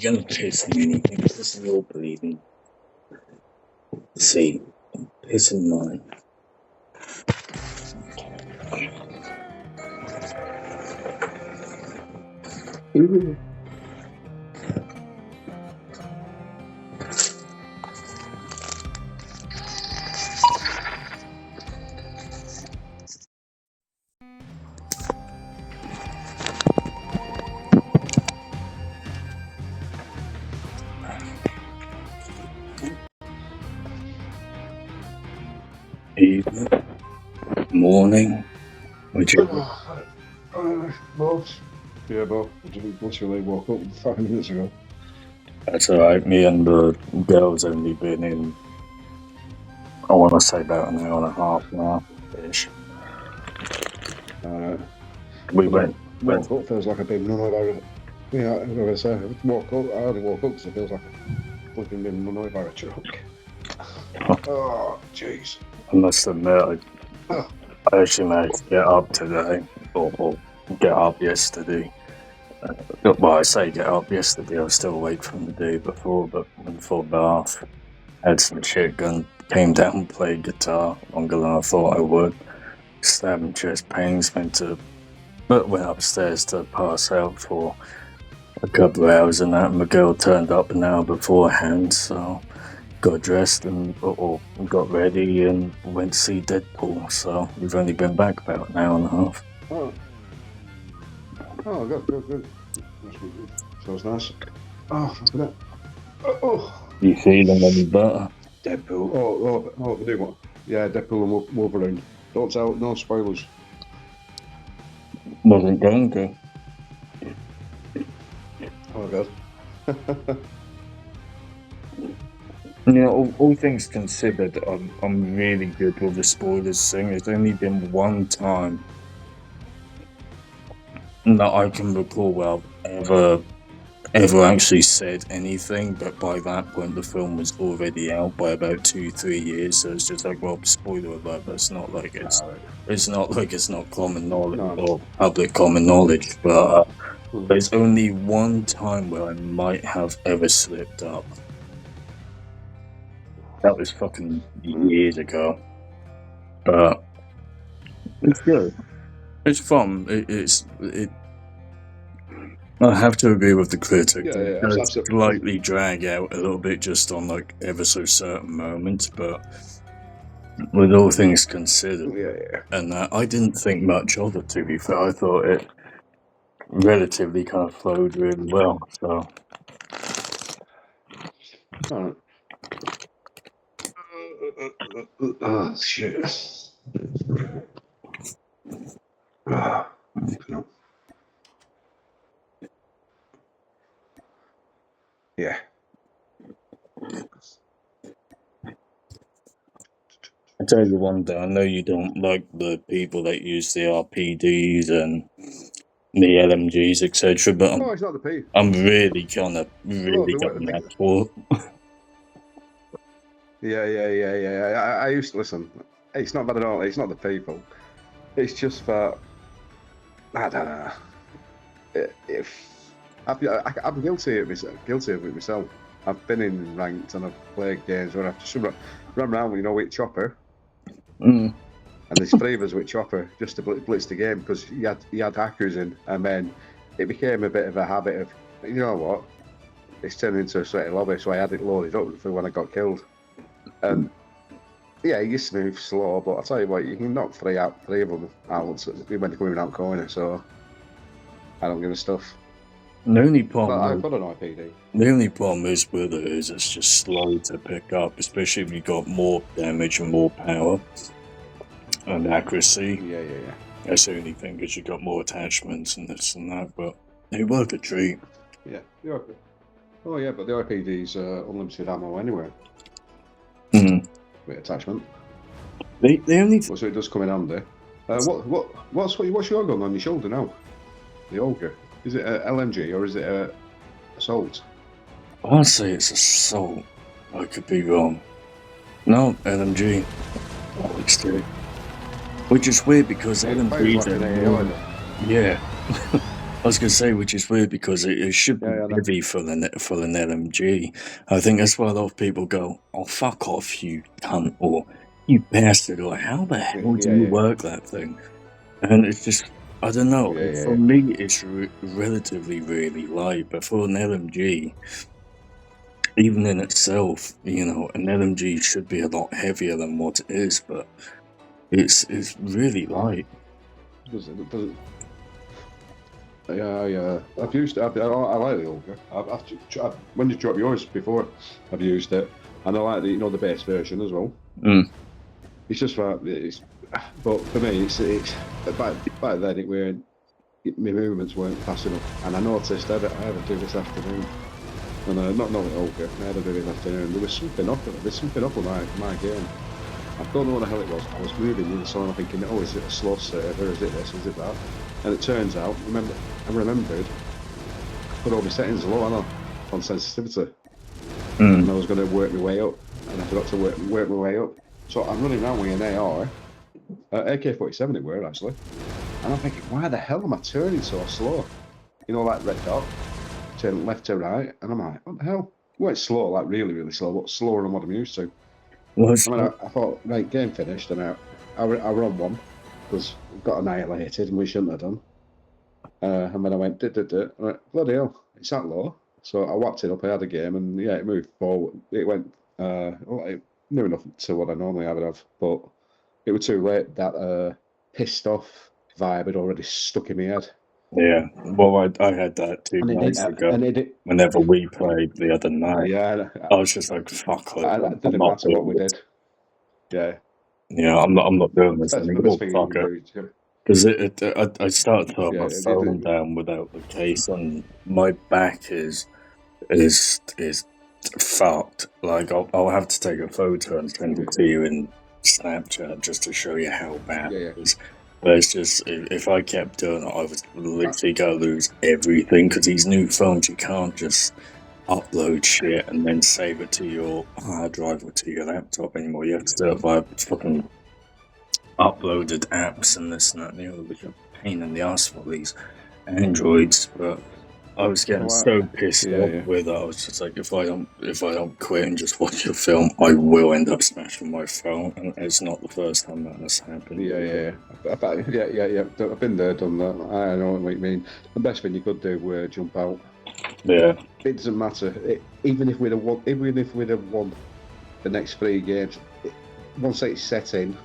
You're gonna piss me. You're pissing your bleeding. See, I'm pissing mine. Evening, morning. Would you? Both. Yeah, both. Literally woke up 5 minutes ago. That's alright. Me and the girls only been in, I want to say about an hour and a half now ish. We went. Woke up feels like I've been run over. Yeah, I was say woke up. I only woke up because it feels like I've flipping been run over by a truck. Oh, jeez. I must admit, I actually managed to get up today, or get up yesterday. Well, I say get up yesterday. I was still awake from the day before, but before bath, had some chicken, came down and played guitar longer than I thought I would. Just having chest pains, but went upstairs to pass out for a couple of hours and that. My girl turned up an hour beforehand, so got dressed and or got ready and went to see Deadpool. So we've only been back about an hour and a half. Oh, good. Sounds nice. Oh, look at that. Oh. You feeling any better? Deadpool. Oh, the new one. Yeah, Deadpool and Wolverine. Don't tell, no spoilers. Wasn't going to. Oh, God. You know, all things considered, I'm really good with the spoilers thing. There's only been one time that I can recall where I've ever actually said anything, but by that point the film was already out by about 2-3 years, so it's just like, well, spoiler alert, but it's not like it's not common knowledge or public common knowledge, but there's only one time where I might have ever slipped up. That was fucking years ago, but it's good. It's fun. I have to agree with the critic. Yeah, It does slightly drag out a little bit just on like ever so certain moments, but with all things considered, and I didn't think much of it, to be fair. I thought it relatively kind of flowed really well. So. Oh, shit. Yeah. I tell you one thing, I know you don't like the people that use the RPDs and the LMGs, etc., but it's not the P. I'm really coming that for. Yeah. I used to listen. It's not bad at all. It's not the people. It's just that I don't know. I'm guilty of it myself. I've been in ranked and I've played games where I've just run around with, with Chopper. And there's 3 of us with Chopper just to blitz the game because you had hackers in, and then it became a bit of a habit of, you know what, it's turned into a sweaty lobby, so I had it loaded up for when I got killed. And yeah, you smooth slow, but I'll tell you what, you can knock 3 of them out when they're coming out corner, so I don't give a stuff. The only problem I've got an IPD. The only problem is with it is it's just slow to pick up, especially if you got more damage and more power and accuracy. Yeah. That's the only thing, because you got more attachments and this and that, but they worth a treat. Yeah, the IP. Oh yeah, but the IPD's unlimited ammo anyway. With attachment. They only. So it does come in handy. What's your gun on your shoulder now? The Ogre. Is it a LMG or is it a assault? I want to say it's assault. I could be wrong. No, LMG. Which is weird because LMGs are... Yeah. I was going to say, which is weird because it should be Yeah, heavy for an LMG. I think that's why a lot of people go, "Oh, fuck off, you cunt," or "You bastard," or "How the hell do you work that thing?" And it's just, I don't know. For me, it's relatively really light, but for an LMG, even in itself, an LMG should be a lot heavier than what it is, but it's really light. Does it? Yeah. I've used it. I like the Olga. When you drop yours before, I've used it, and I like the base version as well. It's just like but for me, it's back then my movements weren't fast enough, and I noticed I had to do this afternoon, and not with Olga. I had to do this afternoon. There was something up. There's something up with my game. I don't know what the hell it was. I was moving in the sun, I'm thinking, oh, is it a slow server? Is it this? Is it that? And it turns out, I remembered, I put all my settings low on sensitivity. And I was going to work my way up, and I forgot to work my way up. So I'm running around with an AR, AK-47 it were actually, and I'm thinking, why the hell am I turning so slow? Like red dot, turn left to right, and I'm like, what the hell? Well, it's slow, like really, really slow, but slower than what I'm used to. I thought, right, game finished, and I were on one because we got annihilated and we shouldn't have done. And then I went, I went, bloody hell, it's that low. So I whacked it up, I had a game, and yeah, it moved forward. It went near enough to what I normally have, but it was too late. That pissed off vibe had already stuck in my head. Yeah, well, I had that 2 nights ago. Whenever we played the other night, I was just like, "Fuck it, it didn't matter what we did." Yeah, I'm not doing this anymore. Fuck it. Because I started throwing my phone down without the case, and my back is fucked. Like I'll have to take a photo and send it to you in Snapchat just to show you how bad it is. But it's just, if I kept doing it, I was literally going to lose everything, because these new phones, you can't just upload shit and then save it to your hard drive or to your laptop anymore. You have to do it via fucking uploaded apps and this and that and the other, which are a pain in the ass for these Androids. But I was getting so pissed off with it. I was just like, if I don't quit and just watch a film, I will end up smashing my phone, and it's not the first time that has happened. Yeah. I've been there, done that. I know what you mean. The best thing you could do were jump out. Yeah. It doesn't matter. Even if we'd have won the next 3 games, once it's set in,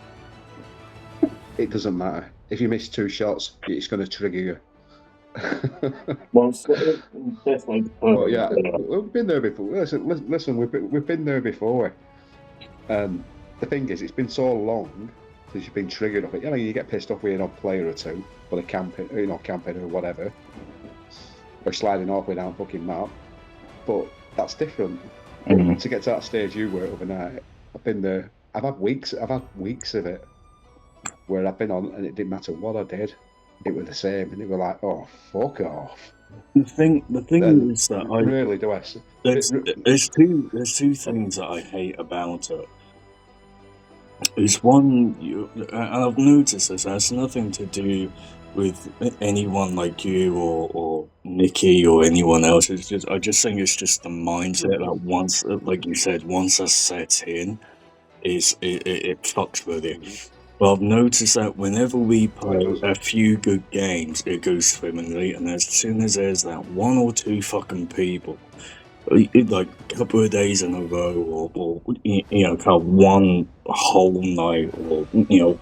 it doesn't matter. If you miss 2 shots, it's going to trigger you. Well, definitely. But yeah, we've been there before. Listen, we've been there before. The thing is, it's been so long since you've been triggered off it. You get pissed off with an odd player or two, or camping or whatever, or sliding off without fucking map. But that's different. To get to that stage you were overnight, I've been there. I've had weeks of it where I've been on, and it didn't matter what I did. It was the same, and it was like, oh, fuck off. The thing is that I really do. There's two things that I hate about it. It's one, and I've noticed this has nothing to do with anyone like you or Nikki or anyone else. I just think it's just the mindset that once, like you said, once a set in, it fucks with it. But I've noticed that whenever we play a few good games, it goes swimmingly, and as soon as there's that 1 or 2 fucking people, like a couple of days in a row, or kind of one whole night, or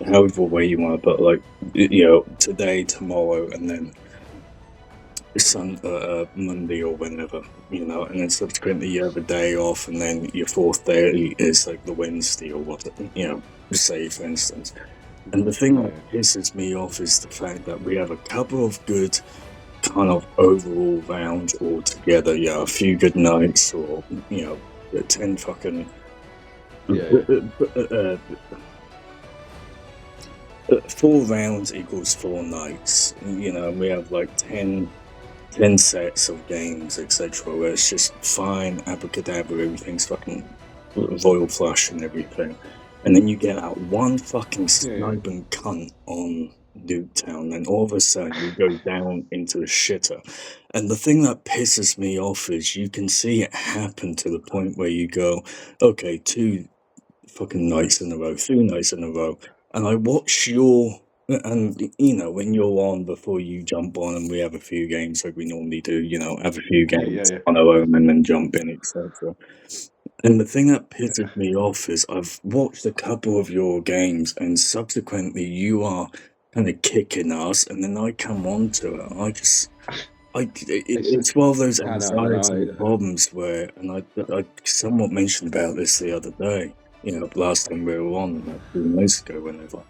however way you want to put, like today, tomorrow, and then Monday or whenever, and then subsequently you have a day off, and then your 4th day is like the Wednesday or what, say for instance. And the thing that pisses me off is the fact that we have a couple of good kind of overall rounds all together, a few good nights, or 10 fucking 4 rounds equals 4 nights, we have like 10 sets of games, etc., where it's just fine, abracadabra, everything's fucking royal flush and everything, and then you get out one fucking sniping cunt on Nuketown, then all of a sudden you go down into the shitter. And the thing that pisses me off is you can see it happen to the point where you go, okay, 2 fucking nights in a row, 3 nights in a row, and I watch your. And when you're on before you jump on, and we have a few games like we normally do, have a few games Yeah. on our own and then jump in, etc. And the thing that pisses me off is I've watched a couple of your games, and subsequently you are kind of kicking ass, and then I come on to it. It's one of those I know. anxiety problems where, and I somewhat mentioned about this the other day, last time we were on, like 2 months ago, whenever.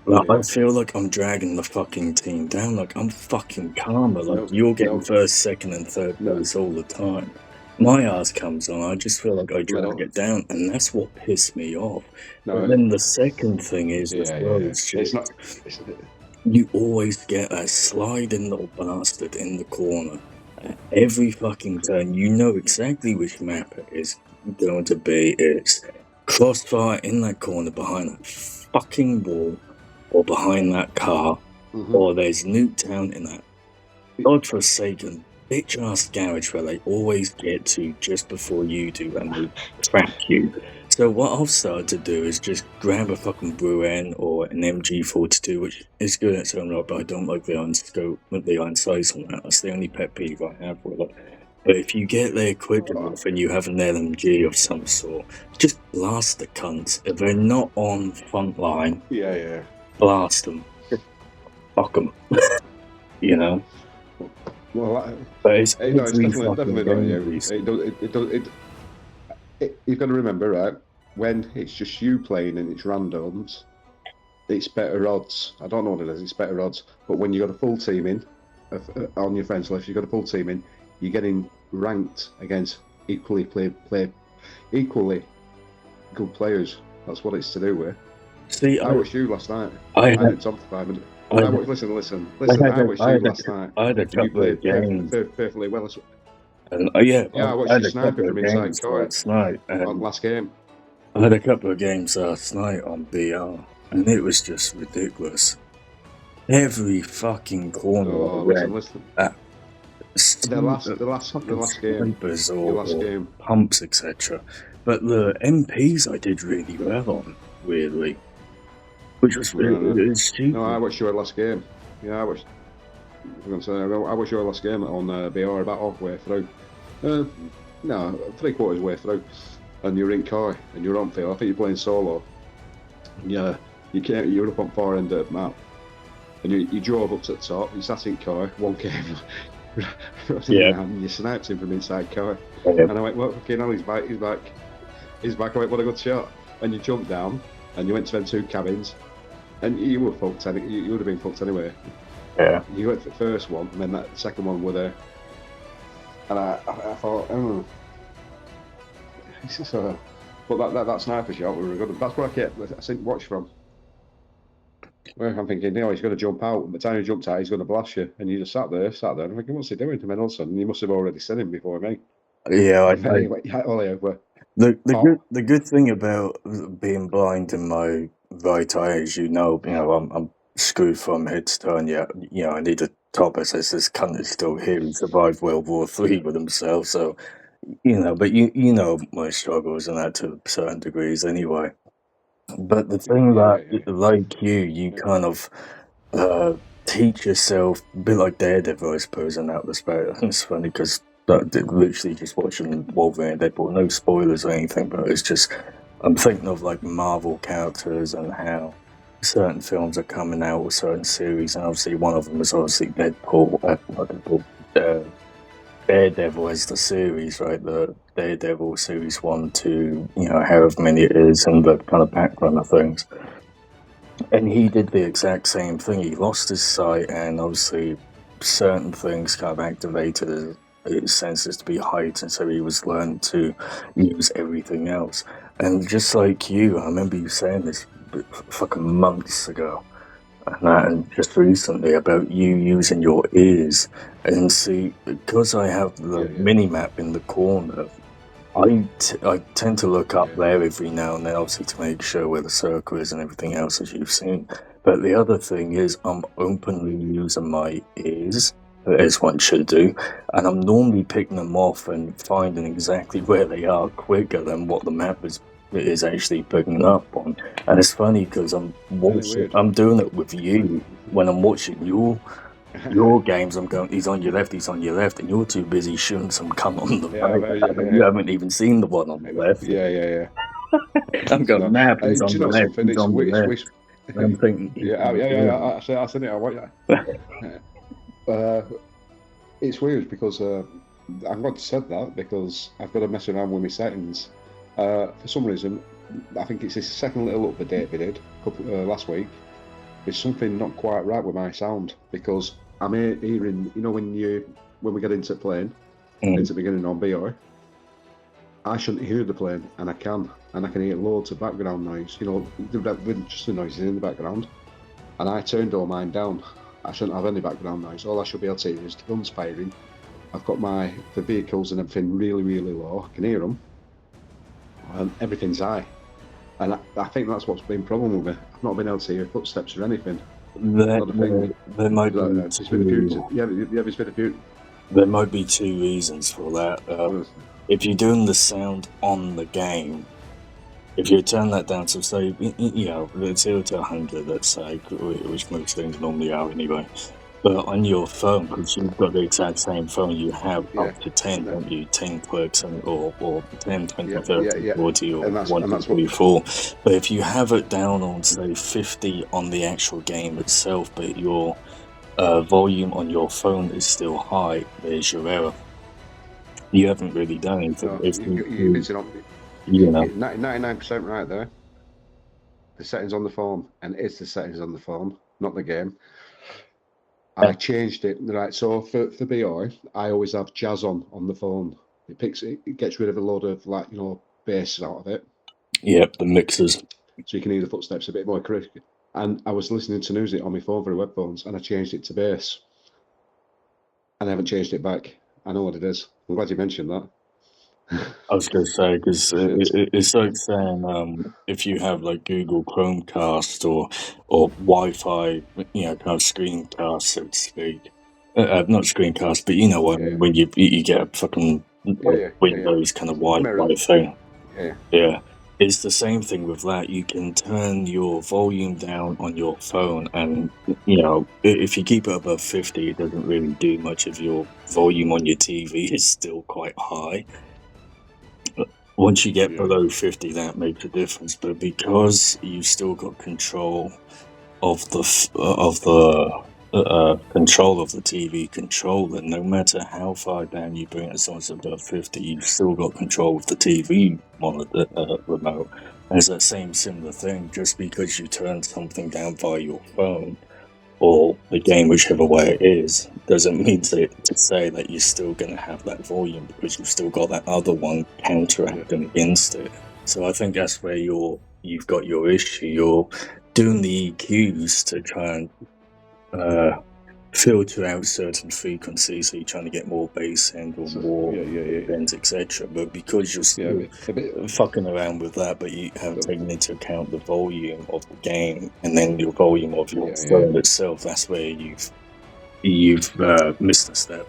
Like, I feel like I'm dragging the fucking team down. Like, I'm fucking karma. Like, you're getting first, second, and third place all the time. My ass comes on. I just feel like I drag it down, and that's what pissed me off. But then the second thing is, as well, it's just you always get that sliding little bastard in the corner at every fucking turn. You know exactly which map it is going to be. It's crossfire in that corner behind that fucking wall, or behind that car, or there's Nuketown in that godforsaken bitch-ass garage where they always get to just before you do, and they track you. So what I've started to do is just grab a fucking Bruen or an MG42, which is good in its own right, but I don't like the iron scope, the iron sights on that. That's the only pet peeve I have with it. But if you get there quick enough and you have an LMG of some sort, just blast the cunts. If they're not on front line, blast them. Fuck them. Well, but it's definitely not you. You've got to remember, right? When it's just you playing and it's randoms, it's better odds. I don't know what it is. It's better odds. But when you got a full team in on your friends list, you got a full team in. You're getting ranked against equally good players. That's what it's to do with. See, I watched you last night. I didn't talk for 5 minutes. Listen. I watched you last night. I had a couple of games. Perfectly well. And I watched you sniping from inside court last night. Last game. I had a couple of games last night on BR, and it was just ridiculous. Every fucking corner. Listen. The last game. Or pumps, etc. But the MPs I did really well on, weirdly. Which was really stupid. No, I watched your last game. Yeah, I watched your last game on BR about halfway through. No, 3/4 way through. And you're in Koi and you're on field. I think you're playing solo. Yeah, you're up on far end of the map. And you drove up to the top, you sat in Koi, one game. And you sniped him from inside Koi. And I went, what fucking hell, he's back. I went, what a good shot. And you jumped down and you went to them 2 cabins. And you were fucked. You would have been fucked anyway. Yeah. You went for the first one, and then that second one were there. And I thought, oh, but that sniper shot was really good. That's what I think watch from. Where I'm thinking, he's going to jump out. And by the time he jumped out, he's going to blast you. And you just sat there. And I'm thinking, what's he doing? And then all of a sudden, you must have already seen him before me. Yeah, the good thing about being blind in my right eye, as I'm screwed from head to toe. I need a top as this cunt is still here. He survived World War III with himself, so but you know my struggles and that to certain degrees anyway. But the thing that, like you kind of teach yourself a bit like Daredevil, I suppose, in that respect. It's funny because literally just watching Wolverine and Deadpool, no spoilers or anything, but it's just I'm thinking of like Marvel characters and how certain films are coming out with certain series, and obviously one of them is obviously Daredevil as the series, right? The Daredevil series 1, 2, however many it is, and the kind of background of things. And he did the exact same thing. He lost his sight, and obviously certain things kind of activated his senses to be heightened, so he was learning to use everything else. And just like you, I remember you saying this fucking months ago, and just recently about you using your ears. And see, because I have the mini-map in the corner, I tend to look up there every now and then, obviously to make sure where the circle is and everything else, as you've seen. But the other thing is, I'm openly using my ears, as one should do, and I'm normally picking them off and finding exactly where they are quicker than what the map is actually picking up on. And it's funny because I'm doing it with you when I'm watching your games. I'm going, he's on your left, and you're too busy shooting some cunt on the right. You haven't even seen the one on the left. Yeah. I'm going, nap, he's on Do you the know left, something? he's on the left. And I'm thinking, yeah. I seen it. I want you. It's weird because I'm glad you said that because I've got to mess around with my settings. For some reason, I think it's this second little update we did last week. There's something not quite right with my sound because I'm hearing, you know, when we get into playing, into the beginning on BR, I shouldn't hear the plane, and I can hear loads of background noise. You know, just the noises in the background, and I turned all mine down. I shouldn't have any background noise. All I should be able to hear is the guns firing. I've got the vehicles and everything really, really low. I can hear them, and everything's high. And I think that's what's been the problem with me. I've not been able to hear footsteps or anything. There might be two reasons for that. If you're doing the sound on the game, if you turn that down to say, you know, 0 to 100, let's say, which most things normally are anyway. But on your phone, because you've got the exact same phone, you have up to 10, don't you? 10 clicks or 10, 20, 30, 40, or 1, 2, 3, 4. But if you have it down on, say, 50 on the actual game itself, but your volume on your phone is still high, there's your error. You haven't really done anything. No, you know, 99% right there. The settings on the phone, and it's the settings on the phone, not the game. I changed it, right? So for BI, I always have jazz on the phone. It gets rid of a load of, like, you know, bass out of it. Yep, the mixers. So you can hear the footsteps a bit more crisp. And I was listening to music on my phone through headphones, and I changed it to bass. And I haven't changed it back. I know what it is. I'm glad you mentioned that. I was going to say, because it's like saying if you have like Google Chromecast or Wi-Fi, you know, kind of screencast, so to speak. Not screencast, but you know what I mean, when you get a fucking Windows kind of Wi-Fi thing. Yeah. It's the same thing with that. You can turn your volume down on your phone, and you know, if you keep it above 50, it doesn't really do much. If your volume on your TV is still quite high, once you get below 50, that makes a difference. But because you still got control of the control of the TV controller, no matter how far down you bring it, as long as it's above 50, you've still got control of the TV monitor remote. And it's that same similar thing. Just because you turn something down via your phone or the game, whichever way it is, doesn't mean to say that you're still going to have that volume, because you've still got that other one counteracting against it. So I think that's where you've got your issue. You're doing the EQs to try and filter out certain frequencies, so you're trying to get more bass end or more bands, etc. But because you're still fucking around with that, but you haven't taken into account the volume of the game and then your volume of your phone itself, that's where you've missed a step.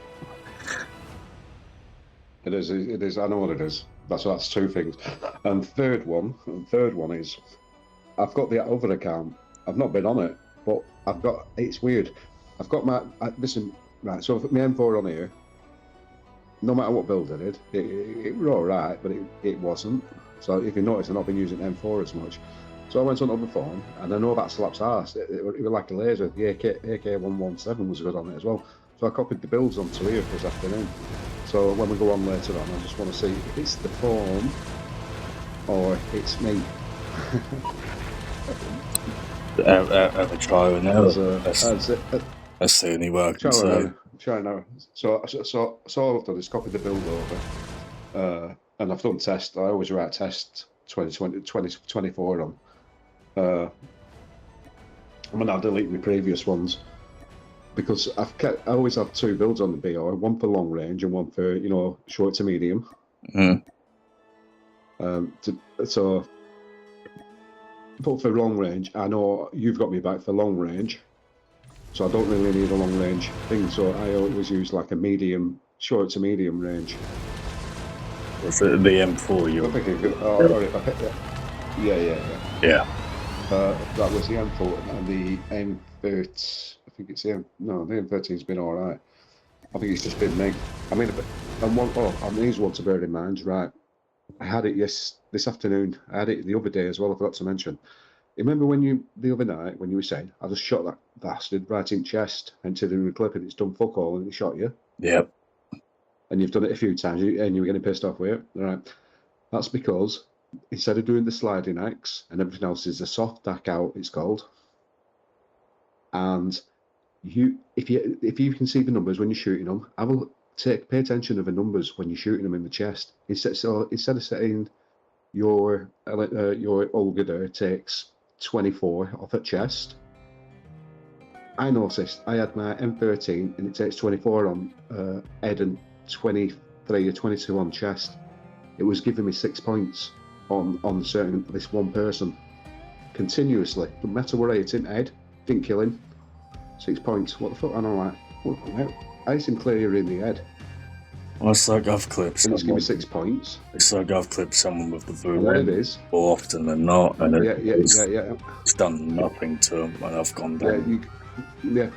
It is. I know what it is. That's two things. And third one is, I've got the other account. I've not been on it, but it's weird. I've got listen, right, so my M4 on here, no matter what build I did, it was all right, but it wasn't. So if you notice, I've not been using M4 as much. So I went on the phone, and I know that slaps ass. It was like a laser. The AK-117 was good on it as well. So I copied the builds onto here this afternoon. So when we go on later on, I just want to see if it's the phone or it's me. Have a trial and error. That's the only way I can say. Try and error. So all I've done is copy the build over, and I've done test. I always write test 2024 on. I'm gonna delete my previous ones because I always have two builds on the BR, one for long range and one for, you know, short to medium. So But for long range, I know you've got me back for long range, so I don't really need a long range thing. So I always use like a medium, short to medium range. Was it the M4? I think it could, or if I pick it, Yeah. that was the M4 and the M30. I think it's the M13's been all right. I think it's just been me. I mean, and these ones to bear in mind, right? I had it this afternoon. I had it the other day as well. I forgot to mention. Remember the other night when you were saying I just shot that bastard right in chest into the clip and it's done fuck all and it shot you? Yep. And you've done it a few times and you were getting pissed off with it, right? That's because instead of doing the sliding axe and everything else is a soft dack out, it's called. And if you can see the numbers when you're shooting them, pay attention to the numbers when you're shooting them in the chest. Instead of saying your Olga there takes 24 off at chest, I noticed I had my M13 and it takes 24 on head and 23 or 22 on chest. It was giving me 6 points on certain this one person continuously. No matter where I hit him, head, didn't kill him. 6 points. What the fuck? And I'm like, I hit him clear in the head. Well, it's like I've clipped someone. And it's given me 6 points. It's like I've clipped someone with the boom. What it is? More often than not, and Yeah. It's done nothing to them, and I've gone down. Try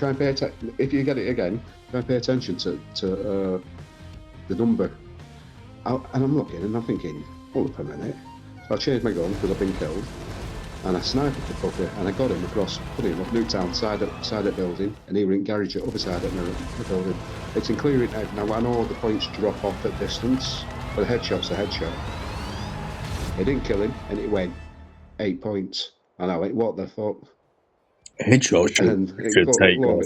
and pay attention. If you get it again, try and pay attention to the number. And I'm looking and I'm thinking, hold up a minute. So I changed my gun because I've been killed. And I sniped the fucker and I got him across, put him up Newtown side of building, and he were in garage at other side of the building. It's in clearing head. Now I know the points drop off at distance, but a headshot's a headshot. It didn't kill him and it went 8 points. And I went, what the fuck? Headshot should take off.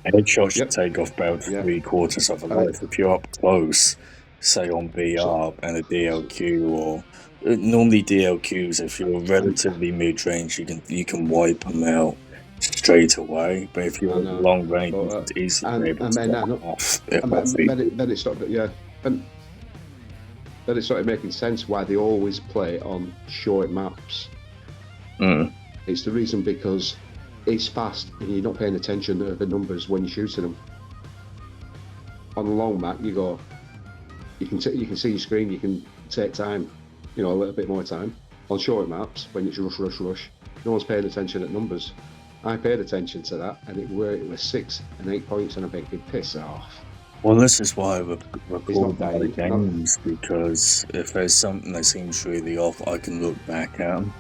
Headshot should take off about 3/4 of a life. If you're up close, say on BR and a DLQ or normally DLQs, if you're relatively mid-range, you can wipe them out straight away. But if you're long range, it's easily able to get off. Then it started, then it started making sense why they always play on short maps. It's the reason because it's fast and you're not paying attention to the numbers when you're shooting them. On a long map, you can see your screen, you can take time, a little bit more time. On short maps, when it's rush, no one's paying attention at numbers. I paid attention to that, and it was 6 and 8 points, and I'm thinking, piss off. Well, this is why I record the games, because if there's something that seems really off, I can look back at them.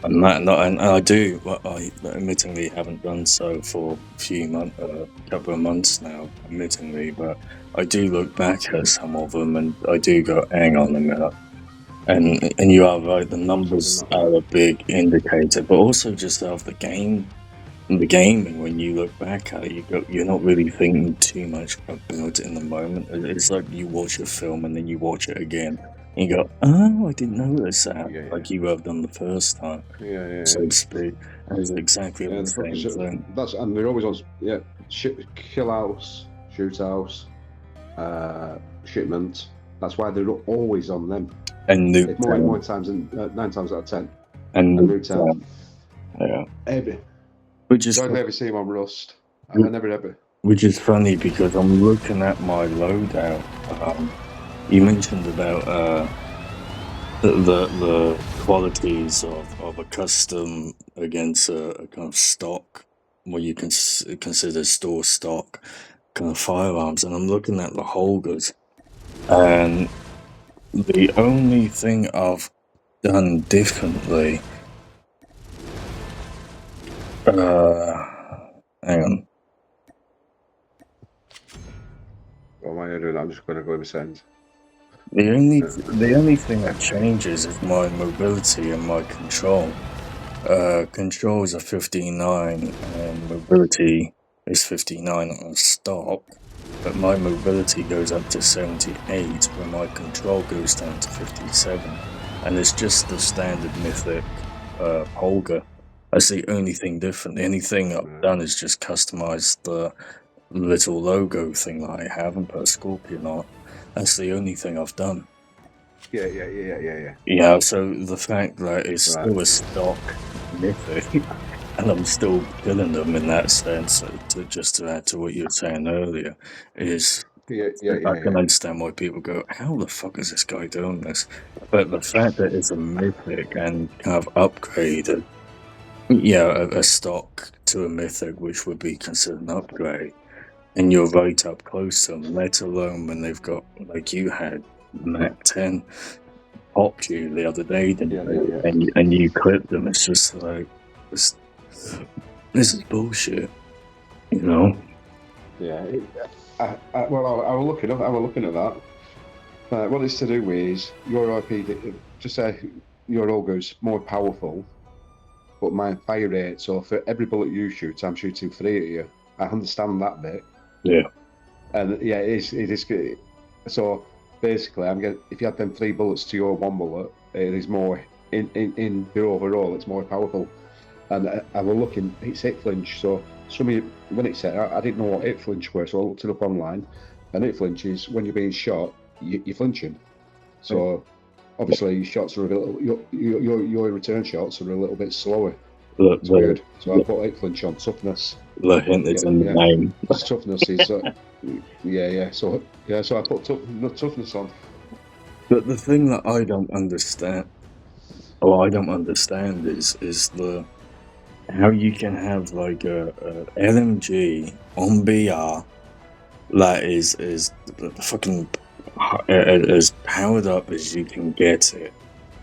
And I do. Well, I admittingly haven't done so for a couple of months now, admittingly, but I do look back at some of them, and I do go, hang on a minute. And you are right, the numbers are a big indicator, but also just of the gaming, when you look back at it, you're not really thinking too much about it in the moment. It's like you watch a film and then you watch it again. And you go, oh, I didn't notice that, like you have done the first time, so to speak. And it's exactly the same thing. And they're always on, kill house, shoot house, shipment. That's why they're always on them. And more times than 9 times out of 10. And Newtown. Which is I've never seen him on Rust. I never ever. Which is funny because I'm looking at my loadout. You mentioned about the qualities of a custom against a kind of stock, what you can consider store stock kind of firearms, and I'm looking at the Holgers, and the only thing I've done differently. Hang on. What am I doing? I'm just going to go in the send. The only thing that changes is my mobility and my control. Controls are 59 and mobility is 59 on stock, but my mobility goes up to 78 when my control goes down to 57, and it's just the standard mythic Holger. That's the only thing different. The only thing I've done is just customize the little logo thing that I have and put a scorpion on. That's the only thing I've done. Yeah. Yeah, so the fact that it's Right. still a stock mythic, and I'm still killing them in that sense, just to add to what you were saying earlier, is I can Yeah. understand why people go, how the fuck is this guy doing this? But the fact that it's a mythic and kind of upgraded, a stock to a mythic, which would be considered an upgrade, and you're right up close to them, let alone when they've got, like you had, Mac 10 popped you the other day, didn't they? Yeah. And you clipped them. It's just like, this, this is bullshit, you know? Yeah. Well, I was looking up. I was looking at that. What it's to do is your IP. Just say your ogre's more powerful, but my fire rate. So for every bullet you shoot, I'm shooting 3 at you. I understand that bit, Yeah. and yeah, it is good. So basically, I'm getting if you add them 3 bullets to your 1 bullet, it is more in the overall. It's more powerful. And I was looking. It's hit flinch. So some of you, when it said, I didn't know what hit flinch were, so I looked it up online. And hit flinch is when you're being shot, you're flinching. So obviously your shots are a little your return shots are a little bit slower. It's weird. So I put 8 flinch on toughness. The hint is in the name. Toughness is yeah. So I put toughness on. But the thing that I don't understand, is the how you can have like a LMG on BR that is fucking as powered up as you can get it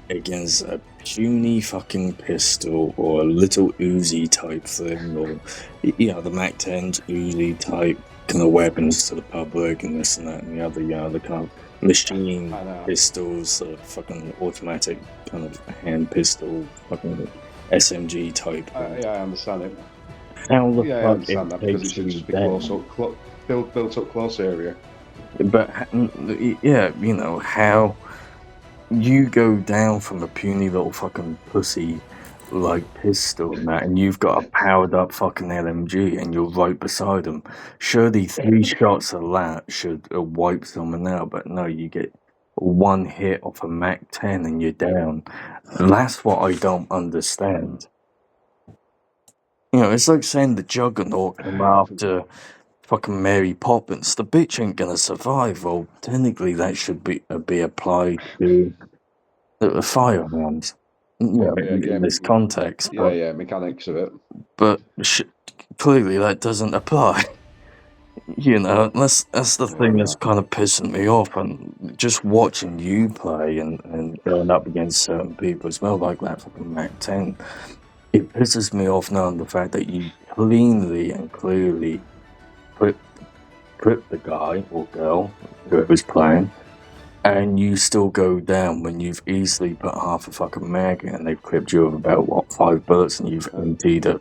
against a puny fucking pistol or a little Uzi type thing, or the Mac 10's Uzi type kind of weapons to the public and this and that and the other, the kind of machine pistols, fucking automatic kind of hand pistol, fucking SMG type. Yeah, I understand it. How the Yeah, I fuck understand that because it should just be close up, built up close area. But how you go down from a puny little fucking pussy like pistol and that, and you've got a powered up fucking LMG and you're right beside them. Surely 3 shots of that should wipe someone out, but no, you get 1 hit off a Mac 10 and you're down. And that's what I don't understand. It's like saying the Juggernaut came after fucking Mary Poppins. The bitch ain't gonna survive. Well, technically that should be applied to the firearms. In this context, Yeah, mechanics of it. but clearly that doesn't apply. That's the thing that's kind of pissing me off, and just watching you play and going up against certain people as well, like that fucking Mac 10. It pisses me off knowing the fact that you cleanly and clearly put the guy or girl whoever's playing, and you still go down when you've easily put half a fucking mag in and they've clipped you with about 5 bullets and you've emptied a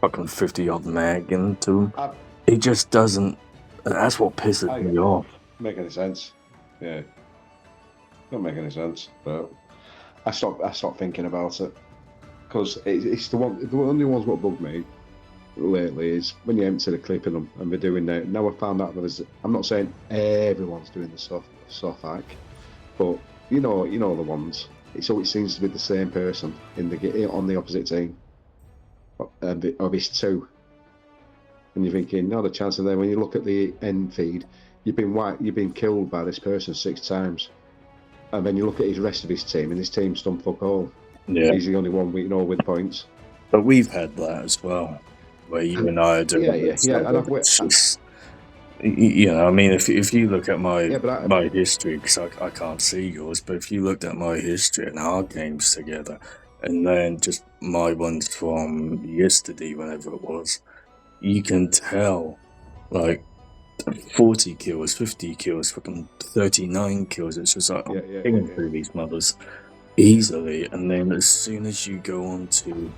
fucking 50-odd mag into them. It just doesn't. That's what pisses me off. Make any sense? Yeah, don't make any sense. But I stopped thinking about it because it's the only ones what bug me lately is when you empty the clip in them and we're doing that. Now I found out I'm not saying everyone's doing the soft hack, but you know the ones. It always seems to be the same person on the opposite team of his 2. And you're thinking, no, the chance of them. When you look at the end feed, you've been killed by this person 6 times, and then you look at his rest of his team, and his team's done fuck all. Yeah, he's the only one with points. But we've had that as well, where you and I are doing it. Yeah. And it's just, I mean, if you look at my history, because I can't see yours, but if you looked at my history and our games together, and then just my ones from yesterday, whenever it was, you can tell, like, 40 kills, 50 kills, fucking 39 kills. It's just like, I'm pinging through these mothers easily. And then as soon as you go on to,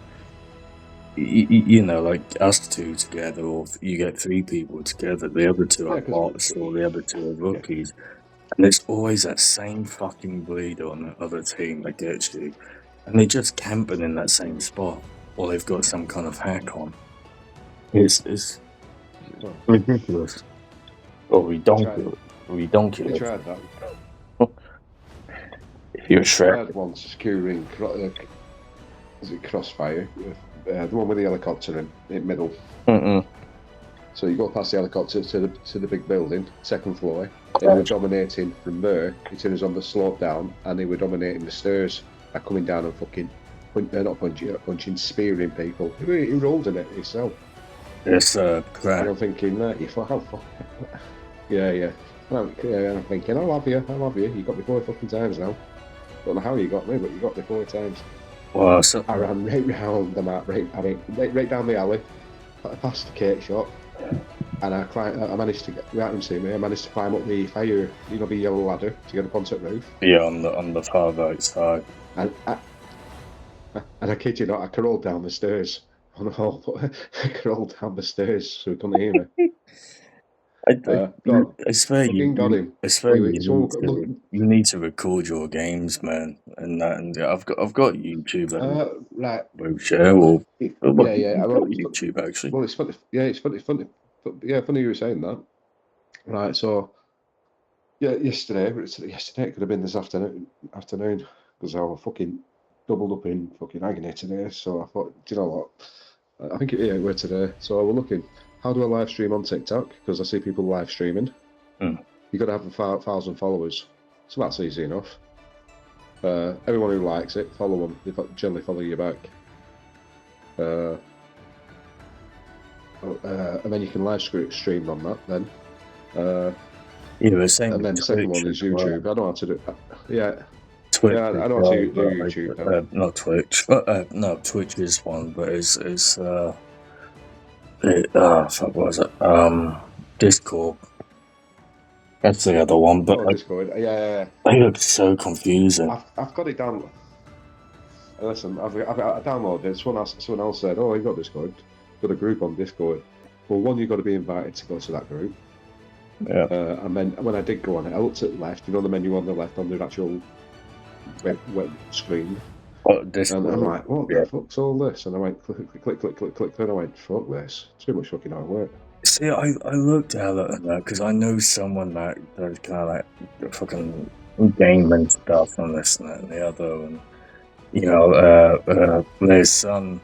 like us 2 together, or you get 3 people together, the other 2 are bots, or the other 2 are rookies. And there's always that same fucking bleeder on the other team that gets you. And they're just camping in that same spot, or they've got some kind of hack on. It's ridiculous. Or redonkulous. They tried that. You're I Shrek. had one securing, is it Crossfire? The one with the helicopter in middle. Mm-mm. So you go past the helicopter to the big building, second floor, and we're dominating from there. It was on the slope down, and they were dominating the stairs by coming down and fucking, not punching, spearing people. He rolled in it himself. It's And crap. I'm thinking, you fuck. Yeah. And I'm thinking, I'll have you. You got me 4 fucking times now. Don't know how you got me, but you got me 4 times. Well, so I ran right round the map, right down the alley, past the cake shop, and I managed to get without him seeing me. I managed to climb up the fire, the yellow ladder to get up onto the roof. yeah, on the far right side. And I kid you not, I crawled down the stairs on the hall. I crawled down the stairs so he couldn't hear me. I swear Fucking got him. I swear Wait, so look, you need to record your games, man. And I've got YouTube right. share or well, Yeah. you've got YouTube actually. Well, it's funny. Yeah, it's funny. Yeah, funny you were saying that. Right, so yeah, yesterday it could have been this afternoon because I was fucking doubled up in fucking agony today. So I thought, do you know what? I think we're today. So we're looking. How do I live stream on TikTok? Because I see people live streaming. You got to have 1,000 followers, so that's easy enough. Everyone who likes it, follow them. They generally follow you back. And then you can live stream on that. Then. Yeah, the same. And then the second one is YouTube. Well. I know how to do. Yeah. Twitch. Yeah, I know how to do YouTube. Not Twitch. No, Twitch is one, but it's fuck, what was it? Discord. That's the other one, but Discord. Yeah. They look so confusing. I've got it down. Listen, I downloaded it. Someone else said, "Oh, you got Discord. Got a group on Discord." Well, one, you got to be invited to go to that group. Yeah. And then when I did go on it, I looked at the left. You know the menu on the left on the actual web screen. And I'm like, what the fuck's all this? And I went click. Then I went, fuck this. It's too much fucking hard work. See, I looked at that because I know someone that does kind of like fucking game and stuff and this and that and the other, and you know, their son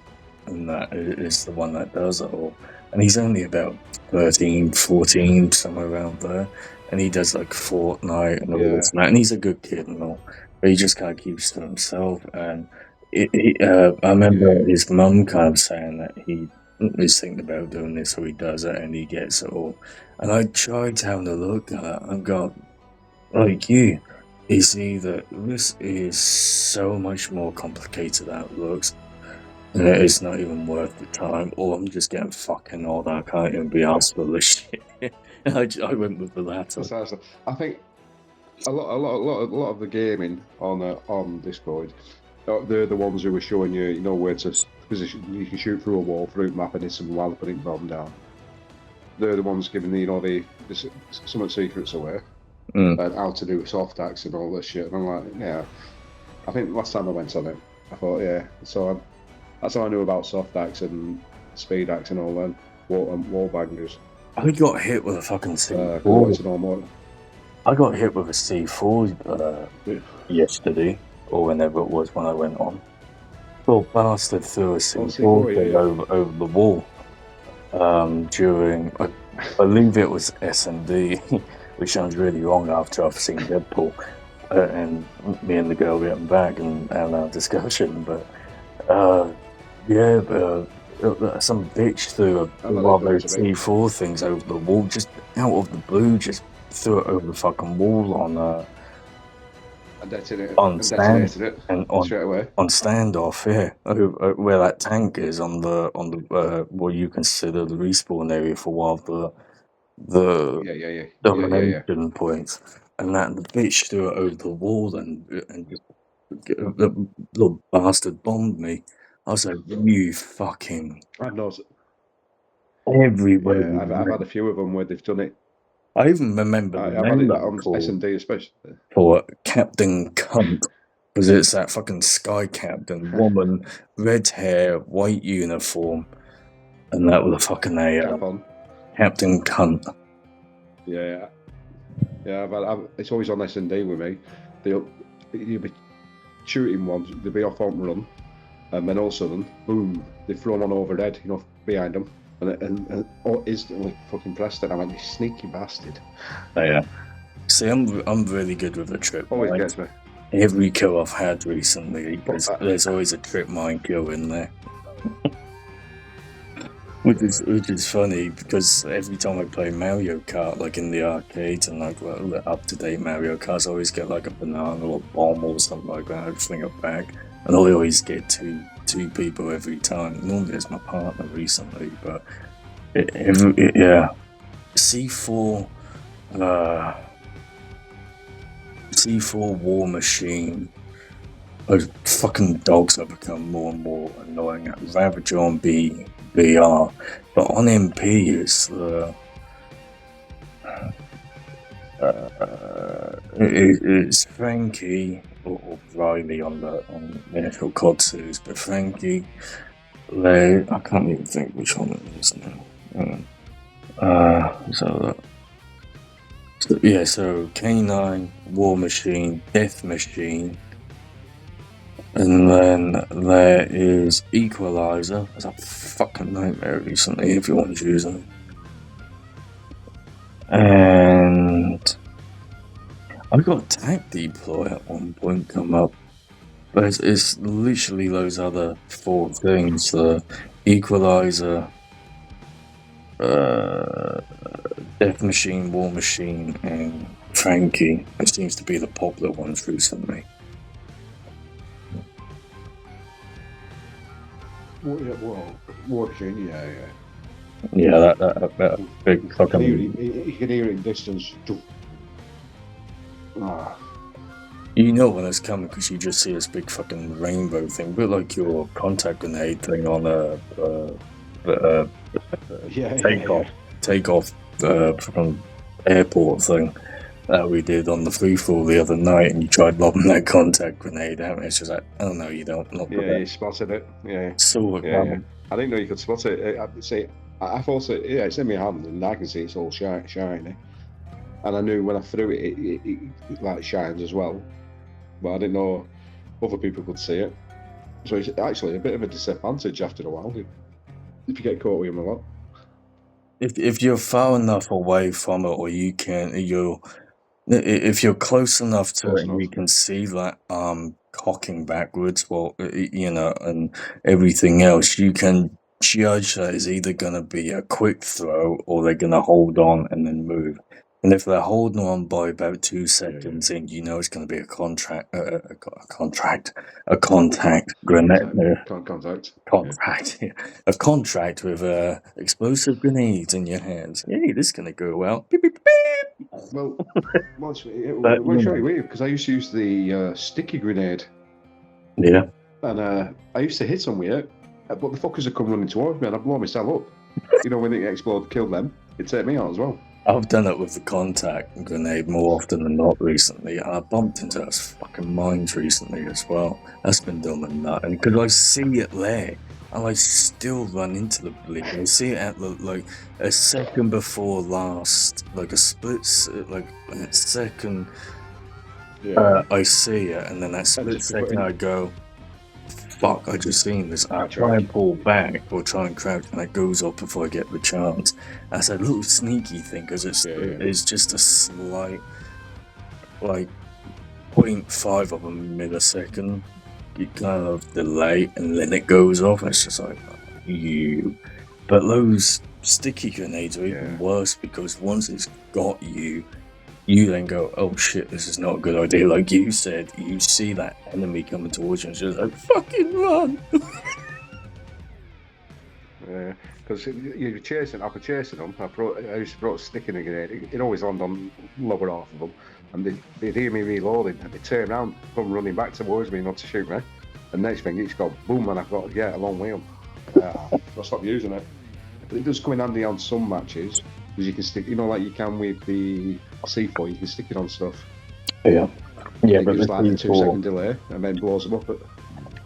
and that is the one that does it all, and he's only about 13, 14, somewhere around there, and he does like Fortnite and all this and that, and he's a good kid and all, but he just kind of keeps to himself. And I remember his mum kind of saying that he is thinking about doing this, so he does it and he gets it all. And I tried having a look at it and got like you see that this is so much more complicated than it looks. And it's not even worth the time, or I'm just getting fucking old. I can't even be asked for this shit. I went with the latter. I think a lot of the gaming on Discord, they're the ones who are showing you, where to position. You can shoot through a wall, through a map, and hit some while putting bomb down. They're the ones giving the some secrets away, and how to do soft axe and all this shit. And I'm like, yeah. I think last time I went on it, I thought, yeah. So that's how I knew about soft axe and speed axe and all them wall bangers. I got hit with a fucking C4. I got hit with a C4 yesterday, or whenever it was when I went on. Little bastard threw a C4 over the wall during, I believe it was S&D, which sounds really wrong after I've seen Deadpool, and me and the girl getting back and our discussion, but some bitch threw one of those C4 things over the wall, just out of the blue, just threw it over the fucking wall on standoff, yeah, where that tank is on the what you consider the respawn area for one of the domination points, and that the bitch threw it over the wall and just the little bastard bombed me. I was like, you fucking. I know. Everywhere. Yeah, I've had a few of them where they've done it. I even remember I've had it on S&D especially. For Captain Cunt, because it's that fucking sky captain, woman, red hair, white uniform, and that was a fucking Captain Cunt. Yeah. It's always on S&D with me. shooting ones, they'd be off on run, and then all of a sudden, boom, they throw one overhead, behind them, and instantly fucking pressed it. I went, "You sneaky bastard!" Oh, yeah. See, I'm really good with a trip Always mine. gets me. Every kill I've had recently, But, there's always a trip mine kill in there. Which is funny because every time I play Mario Kart, like in the arcades and like the up-to-date Mario Karts, I always get like a banana or a bomb or something like that. I fling it back, and I always get two people every time. Normally it's my partner recently, but yeah, C4, C4 War Machine. Those fucking dogs have become more and more annoying. Ravager on BR, but on MP it's it's Frankie or Riley on the initial COD series, but Frankie, I can't even think which one it is now. So K9, War Machine, Death Machine. And then there is Equalizer. It's a fucking nightmare recently if you want to use them. And I got Tac Deploy at one point come up. But it's literally those other four things. The Equalizer, Death Machine, War Machine, and Frankie. It seems to be the popular ones recently. War Machine, yeah. Yeah, that big fucking. You can hear it in distance. You know when it's coming because you just see this big fucking rainbow thing, but like your contact grenade thing on a takeoff from airport thing that we did on the free fall the other night, and you tried lobbing that contact grenade out, and it's just like, oh no, you don't. You spotted it. Yeah. So yeah. I didn't know you could spot it. I thought it. Yeah, it's in my hand, and I can see it's all shiny. And I knew when I threw it, it like shines as well. But I didn't know other people could see it. So it's actually a bit of a disadvantage after a while if you get caught with them a lot. If you're far enough away from it, or if you're close enough to it, and you can see that arm cocking backwards, and everything else, you can judge that it's either going to be a quick throw or they're going to hold on and then move. And if they're holding on by about 2 seconds in, you know it's going to be a contact grenade. A contract with explosive grenades in your hands. Hey, this is going to go well. Beep, beep, beep. Well, it's really weird because I used to use the sticky grenade. Yeah. And I used to hit them with it, but the fuckers would come running towards me and I'd blow myself up. When it exploded, killed them, it'd take me out as well. I've done it with the contact grenade more often than not recently. I bumped into those fucking mines recently as well. That's been dumb and nothing because I see it there and I still run into the bleed. I see it at like a second before last, like a split, like a second. Yeah. I see it, and then that split second I go, fuck, I just seen this. I try and pull back or try and crouch, and it goes up before I get the chance. That's a little sneaky thing because it's just a slight, like 0.5 of a millisecond kind of delay, and then it goes off. And it's just like you. But those sticky grenades are even worse because once it's got you, you then go, oh shit, this is not a good idea. Like you said, you see that enemy coming towards you and it's just like, fucking run. Yeah, because you're chasing them. I used to brought a stick in a grenade. It always landed on lower half of them. And they'd hear me reloading and they'd turn around, come running back towards me not to shoot me. And next thing, it's got boom and I've got to get a long wheel. I stopped using it. But it does come in handy on some matches. Because you can stick, like you can with the C4, you can stick it on stuff. Yeah, but it's like a 2-second delay and then blows them up. But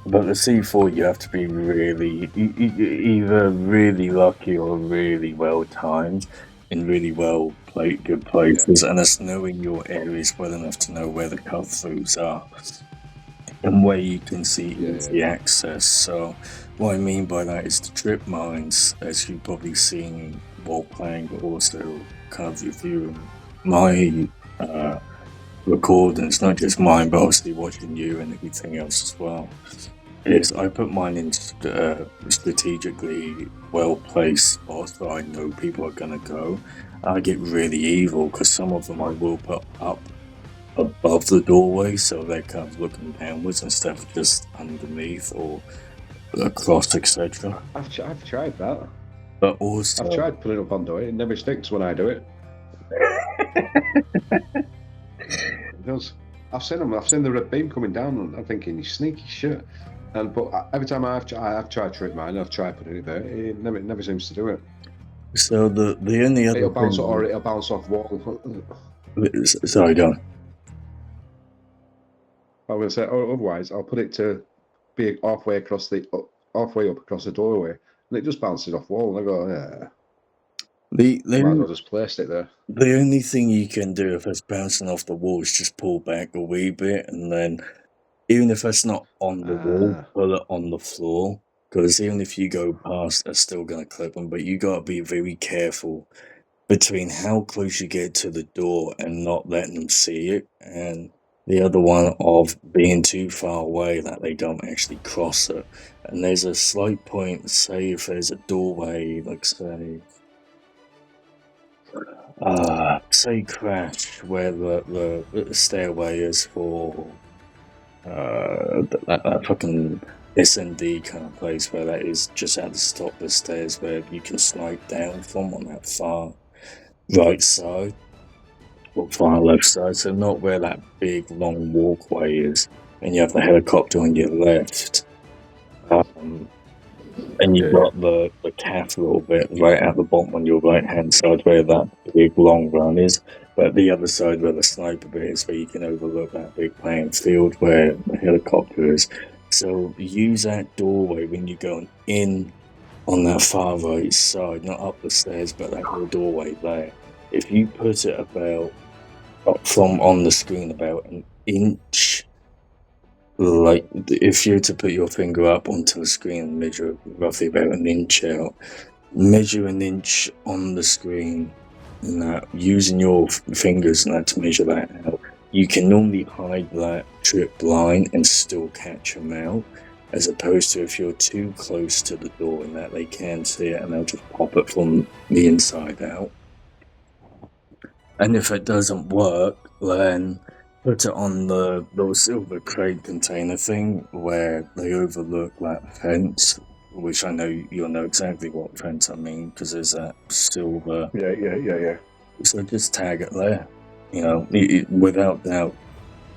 the C4, you have to be really, either really lucky or really well timed in really well good places, and it's knowing your areas well enough to know where the cut-throughs are. and where you can see Yeah, easy access. So what I mean by that is the trip mines, as you've probably seen while playing, but also kind of reviewing my recordings, not just mine, but obviously watching you and everything else as well. Is I put mine in strategically well placed spots that I know people are going to go. I get really evil because some of them I will put up above the doorway, so they're kind of looking downwards instead of just underneath or across, etc. I've tried that. But I've also, tried putting it up on it. It never sticks when I do it. It does. I've seen them. I've seen the red beam coming down, and I'm thinking, you sneaky shit. And but every time I've tried trick mine, I've tried putting it there. It never seems to do it. so the only other It'll bounce or thing, it'll bounce off wall. sorry, go on. I was gonna say, otherwise I'll put it to be halfway up across the doorway, and it just bounces off wall. And I go, yeah, The might as the well just place it there. the only thing you can do if it's bouncing off the wall is just pull back a wee bit, and then even if it's not on the wall, Ah, put it on the floor. Because even if you go past, it's still gonna clip them. But you gotta be very careful between how close you get to the door and not letting them see it, and the other one of being too far away that they don't actually cross it. And there's a slight point, say if there's a doorway, like say crash where the stairway is for that fucking S&D kind of place where that is just at the top of the stairs where you can snipe down from on that far right side or far left side, so not where that big long walkway is, and you have the helicopter on your left. And you've yeah, got the calf little bit right at the bottom on your right hand side where that big long run is. But the other side where the sniper bit is where you can overlook that big playing field where the helicopter is. So use that doorway when you're going in on that far right side, not up the stairs, but that little doorway there. If you put it about from on the screen about an inch, like if you were to put your finger up onto the screen and measure roughly about an inch out, measure an inch on the screen and that using your fingers and that to measure that out, you can normally hide that trip line and still catch them out, as opposed to if you're too close to the door and that they can see it and they'll just pop it from the inside out. And if it doesn't work, then put it on the little silver crate container thing where they overlook that fence, which I know you'll know exactly what fence I mean because there's that silver. yeah. So just tag it there. You know, without doubt,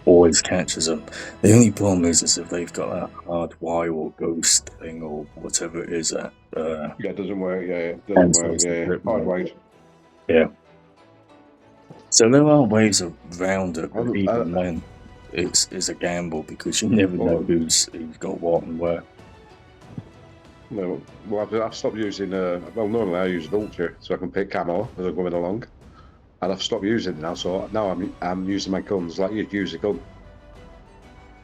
always catches them. The only problem is if they've got that hard wire or ghost thing or whatever it is that Yeah, it doesn't work. Yeah, it doesn't work. cancels the Yeah, trip hard mode. wide. Yeah. So there are ways around it, but I, even then, it's a gamble because you never know well, who's got what and where. no, well, I've stopped using. Well, normally I use vulture so I can pick camo as I'm going along, and I've stopped using it now. So now I'm using my guns like you'd use a gun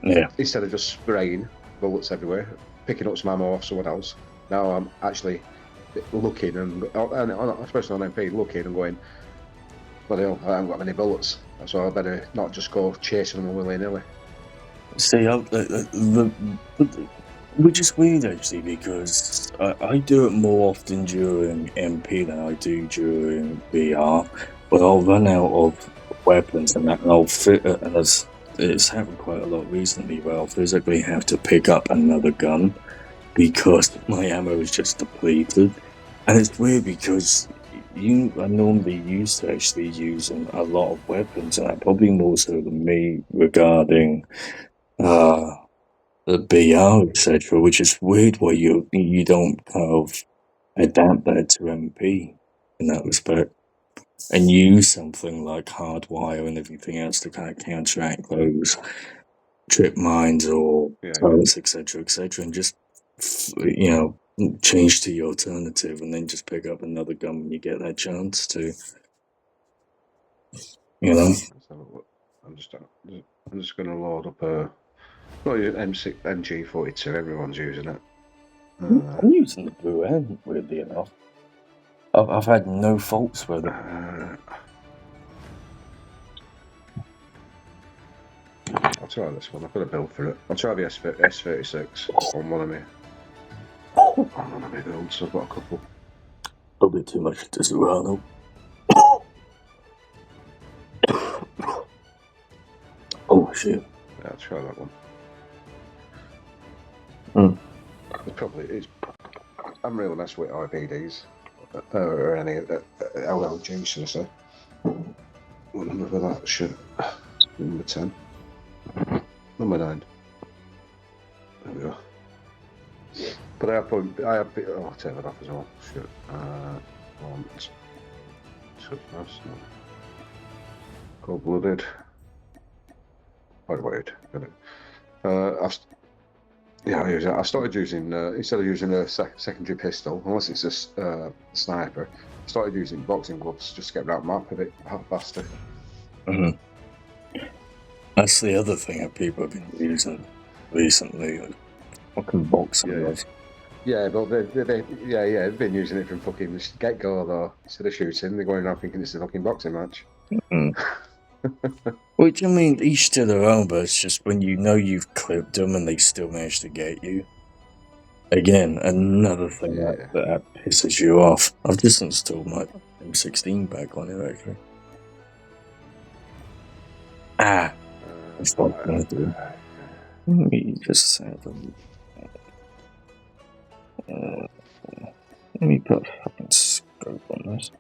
Yeah. instead of just spraying bullets everywhere, picking up some ammo off someone else. Now I'm actually looking and especially on MP, looking and going, bloody hell, I haven't got many bullets, so I better not just go chasing them willy nilly. See, which is weird actually because I do it more often during MP than I do during VR. But I'll run out of weapons and that, and I'll fit it, and it's happened quite a lot recently where I'll physically have to pick up another gun because my ammo is just depleted. And it's weird because you are normally used to actually using a lot of weapons, and that probably more so than me regarding uh, the BR, etc., which is weird why you don't kind of adapt that to MP in that respect and use something like hardwire and everything else to kind of counteract those trip mines or Yeah, turrets, etc., and just change to your alternative, and then just pick up another gun when you get that chance to. You know, let's have a look. I'm just going to load up. Well, MG42, everyone's using it. I'm using the Blue End, weirdly enough. I've had no faults with it. I'll try this one. I've got a build for it. I'll try the S36 on one of me. On one of my builds, so I've got a couple. Probably too much to Serrano. Oh shit. Yeah, I'll try that one. It's I'm really messed with IPDs or any LLG, should I say? What number for that shit? Number 10. Number 9. There we go. But I have I'll take that off as well. Shit. Cold blooded. Wait. I started using instead of using a secondary pistol, unless it's a sniper. I started using boxing gloves just to get around map a bit faster. That's the other thing that people have been using recently. Like fucking boxing gloves. Yeah, but they've been using it from fucking get go though. Instead of shooting, they're going around thinking it's a fucking boxing match. Which, I mean, each to their own, but it's just when you know you've clipped them and they still manage to get you. Again, another thing that pisses you off. I've just installed my M16 back on it, actually. That's what I'm going to do. Let me just have let me put a fucking scope on this.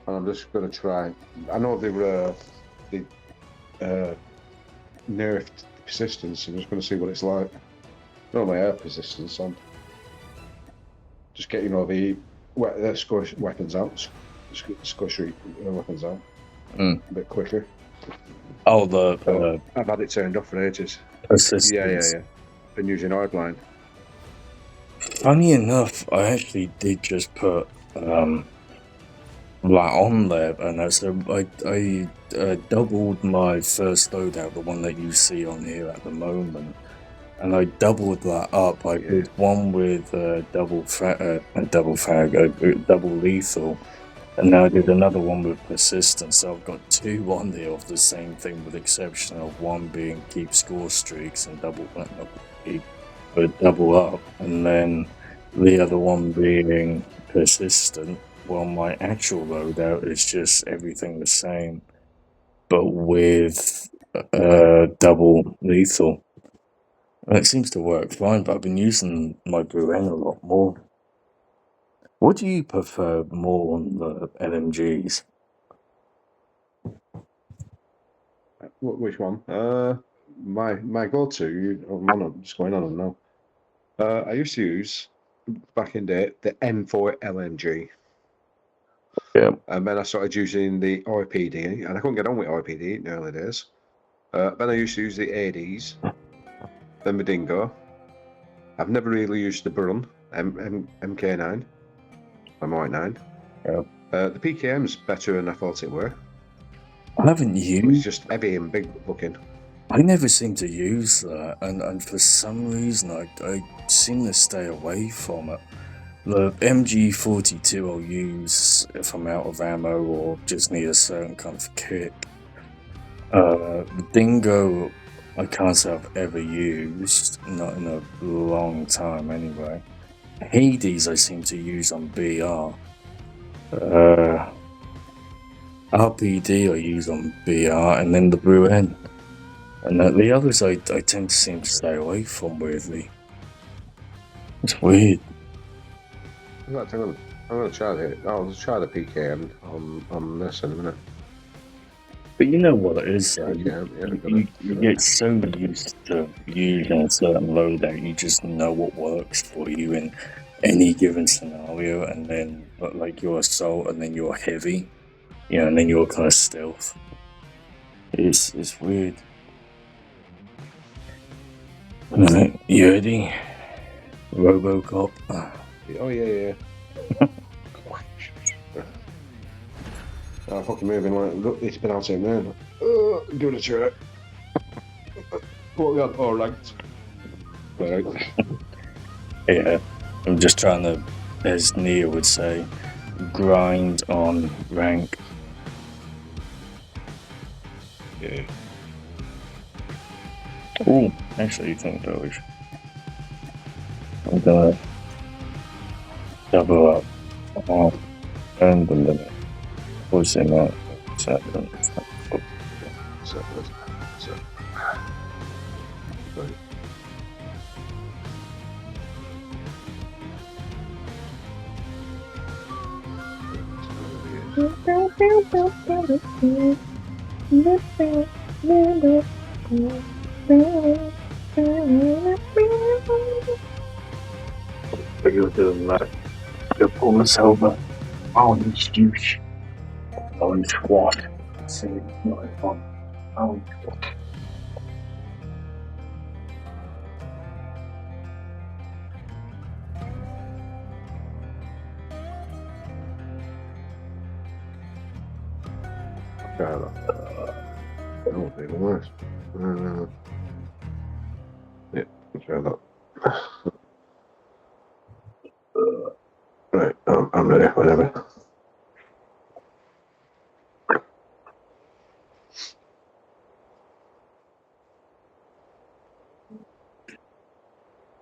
And I'm just going to try. I know they nerfed persistence. I'm just going to see what it's like. Not my air persistence on. Just getting all the squish weapons out, squishy weapons out a bit quicker. Oh, I've had it turned off for ages. Persistence. Yeah. Been using hardline. Funny enough, I actually did just put that on there, and so I doubled my first loadout, the one that you see on here at the moment, and I doubled that up. I did one with double lethal, and now I did another one with persistence. So I've got 2 on there of the same thing, with the exception of one being keep score streaks and double up, and then the other one being persistent. Well, my actual loadout is just everything the same, but with double lethal. And it seems to work fine, but I've been using my Bruen a lot more. What do you prefer more on the LMGs? Which one? My go-to. I'm just going on them now. I used to use back in the M4 LMG. Yeah. And then I started using the IPD, and I couldn't get on with IPD in the early days. Then I used to use the ADs, then the Dingo. I've never really used the Brun, MK9, M9. Yeah. The PKM's better than I thought it were. I haven't used. It's just heavy and big looking. I never seem to use that, and for some reason I seem to stay away from it. The MG42 I'll use if I'm out of ammo or just need a certain kind of kick. The Dingo I can't say I've ever used, not in a long time anyway. Hades I seem to use on BR. RPD I use on BR, and then the Bruen. And the others I tend to seem to stay away from, weirdly. It's weird. I'm going to try it. I'll try the PKM on this in a minute. But you know what it is, though. You get so used to using a certain loadout, you just know what works for you in any given scenario, and then like your assault, and then your heavy, and then your kind of stealth. It's weird. Alright, you ready? Robocop. Oh yeah. Fucking moving like, look, it's been out here, man. Give it a try. What we on? Oh, ranked. Right. Yeah, I'm just trying to, as Nia would say, grind on rank. Yeah. Oh, actually, you think that we should. I'm gonna double up. And a minute. What's in that? Second. Right. But you're doing that. You're pulling myself up. Orange juice. Orange what? See, not on. Orange what? Try that. Oh, very nice. Yeah, try that. Right, I'm ready, whatever.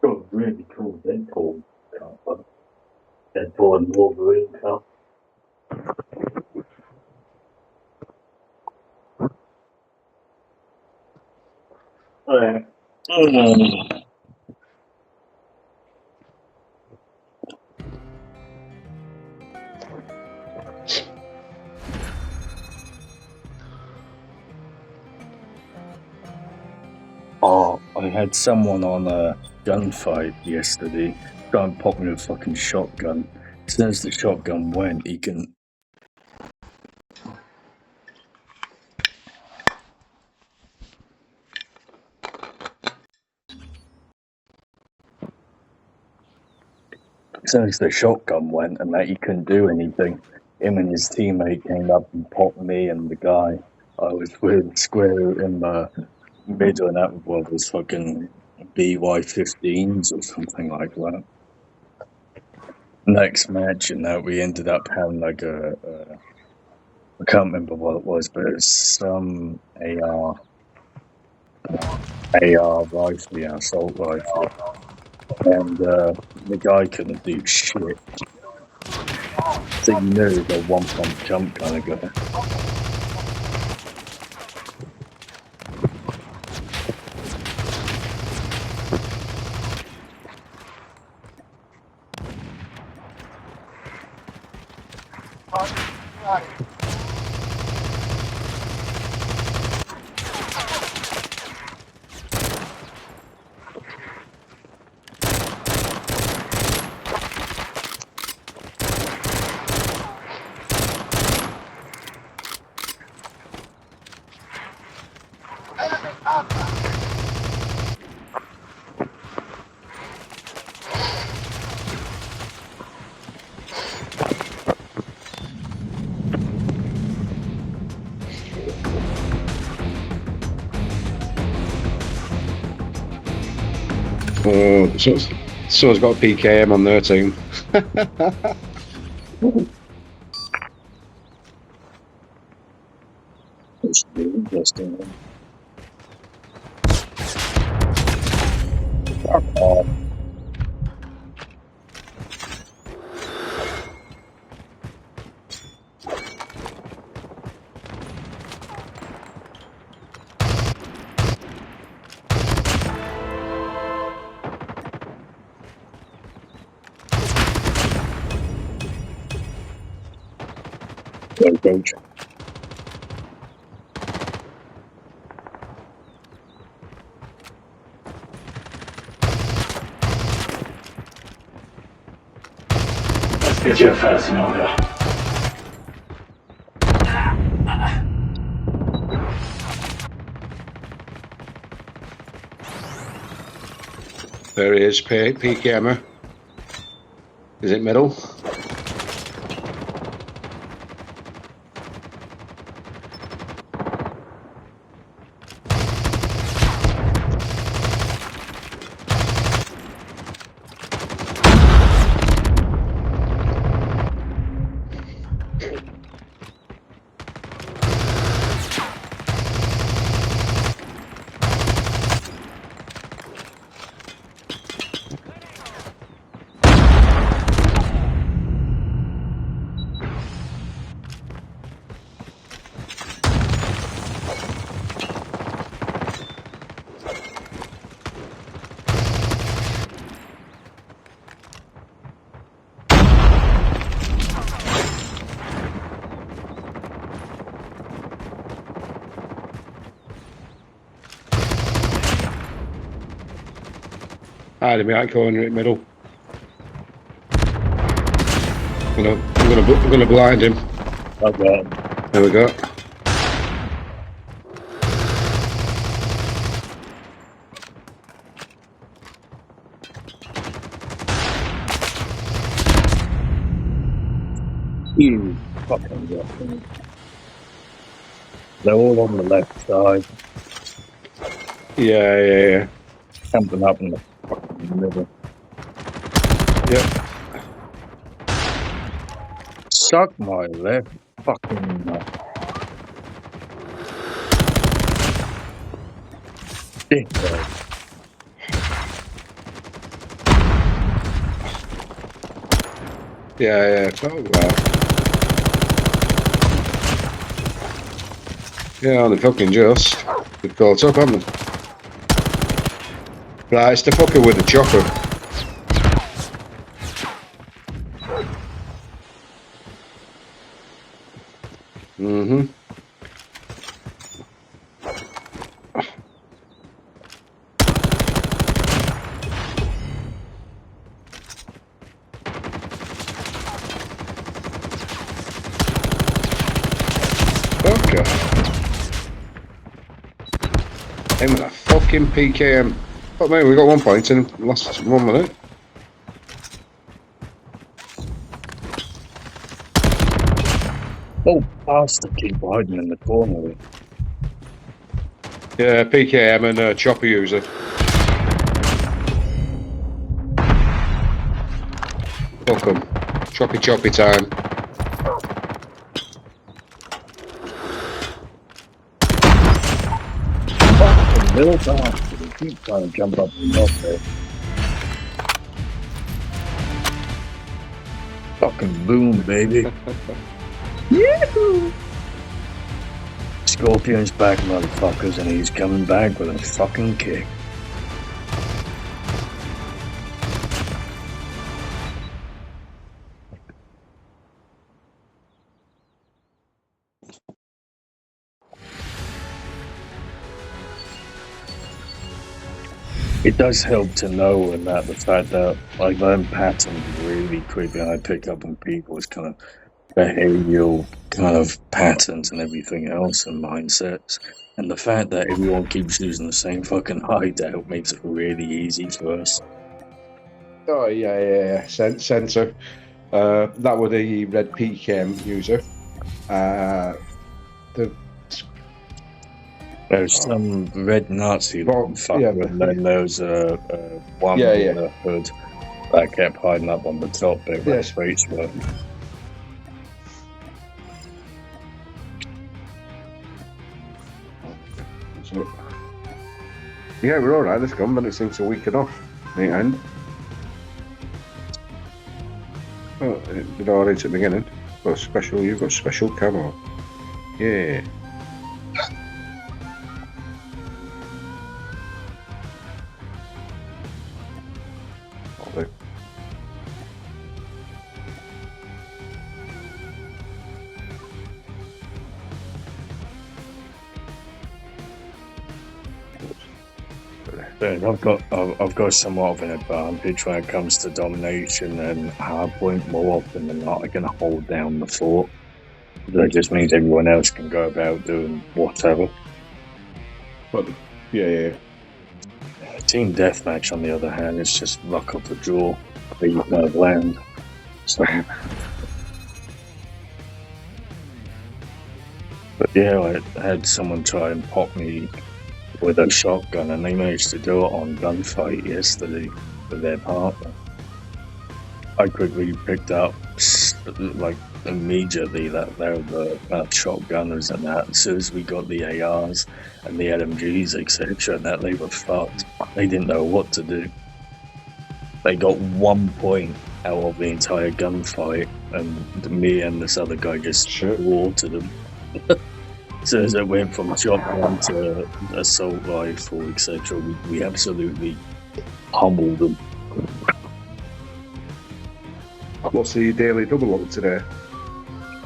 Got a really cool Deadpool cover. Deadpool and Wolverine cover. Alright. Oh, I had someone on a gunfight yesterday try and pop me a fucking shotgun. As soon as the shotgun went, he can. As soon as the shotgun went and that he couldn't do anything, him and his teammate came up and popped me and the guy I was with square in the middle, and that was fucking BY-15s or something like that. Next match, and that we ended up having like I can't remember what it was, but it's some AR rifle, yeah, assault rifle, and the guy couldn't do shit. So you knew he was a one-pump jump kind of guy. Oh, someone's got a PKM on their team. It's really interesting. Engage. Let's get you a fancy number. There he is, PKMer. Is it middle? Hiding behind corner in the middle. I'm gonna blind him. Okay. There we go. You fucking roughing. They're all on the left side, Yeah. camping up in the fucking middle. Yep. Suck my left fucking nut. Dickhead. Yeah. Oh, wow. Yeah, only fucking just. We've caught up, haven't we? Right, it's the fucker with the chopper. Mm-hmm. Okay. Aim with a fucking PKM. Oh man, we got 1 point in the last 1 minute. Oh, bastard, keep hiding in the corner. Yeah, PKM and chopper user. Fuck 'em. Choppy time. Fucking little bastard, he keeps trying to jump up and off there. Fucking boom, baby. Yahoo! Scorpion's back, motherfuckers, and he's coming back with a fucking kick. It does help to know and that the fact that I learn patterns really quickly. I pick up on people's kind of behavioral kind of patterns and everything else and mindsets. And the fact that everyone keeps using the same fucking hideout makes it really easy for us. Oh yeah. Sensor. That was the red PKM user. There's some red Nazi fucker, yeah, and then there's one with a hood that kept hiding up on the top bit where the streets were. So, yeah, we're alright, let's go, but it seems to weaken off in the end. Oh, it did alright at the beginning. You've got special camo. Yeah. I've got somewhat of an advantage when it comes to domination and hardpoint. More often than not, I can hold down the fort. That just means everyone else can go about doing whatever. But yeah. Team deathmatch, on the other hand, is just luck of the draw. But you kind of land. So. But yeah, I had someone try and pop me with a shotgun, and they managed to do it on Gunfight yesterday with their partner. I quickly picked up, like, immediately that they were the shotgunners and that. As soon as we got the ARs and the LMGs, etc., that they were fucked. They didn't know what to do. They got 1 point out of the entire gunfight, and me and this other guy just slaughtered them. As soon as it went from shotgun to assault rifle, etc., we absolutely pummeled them. What's the daily double up today?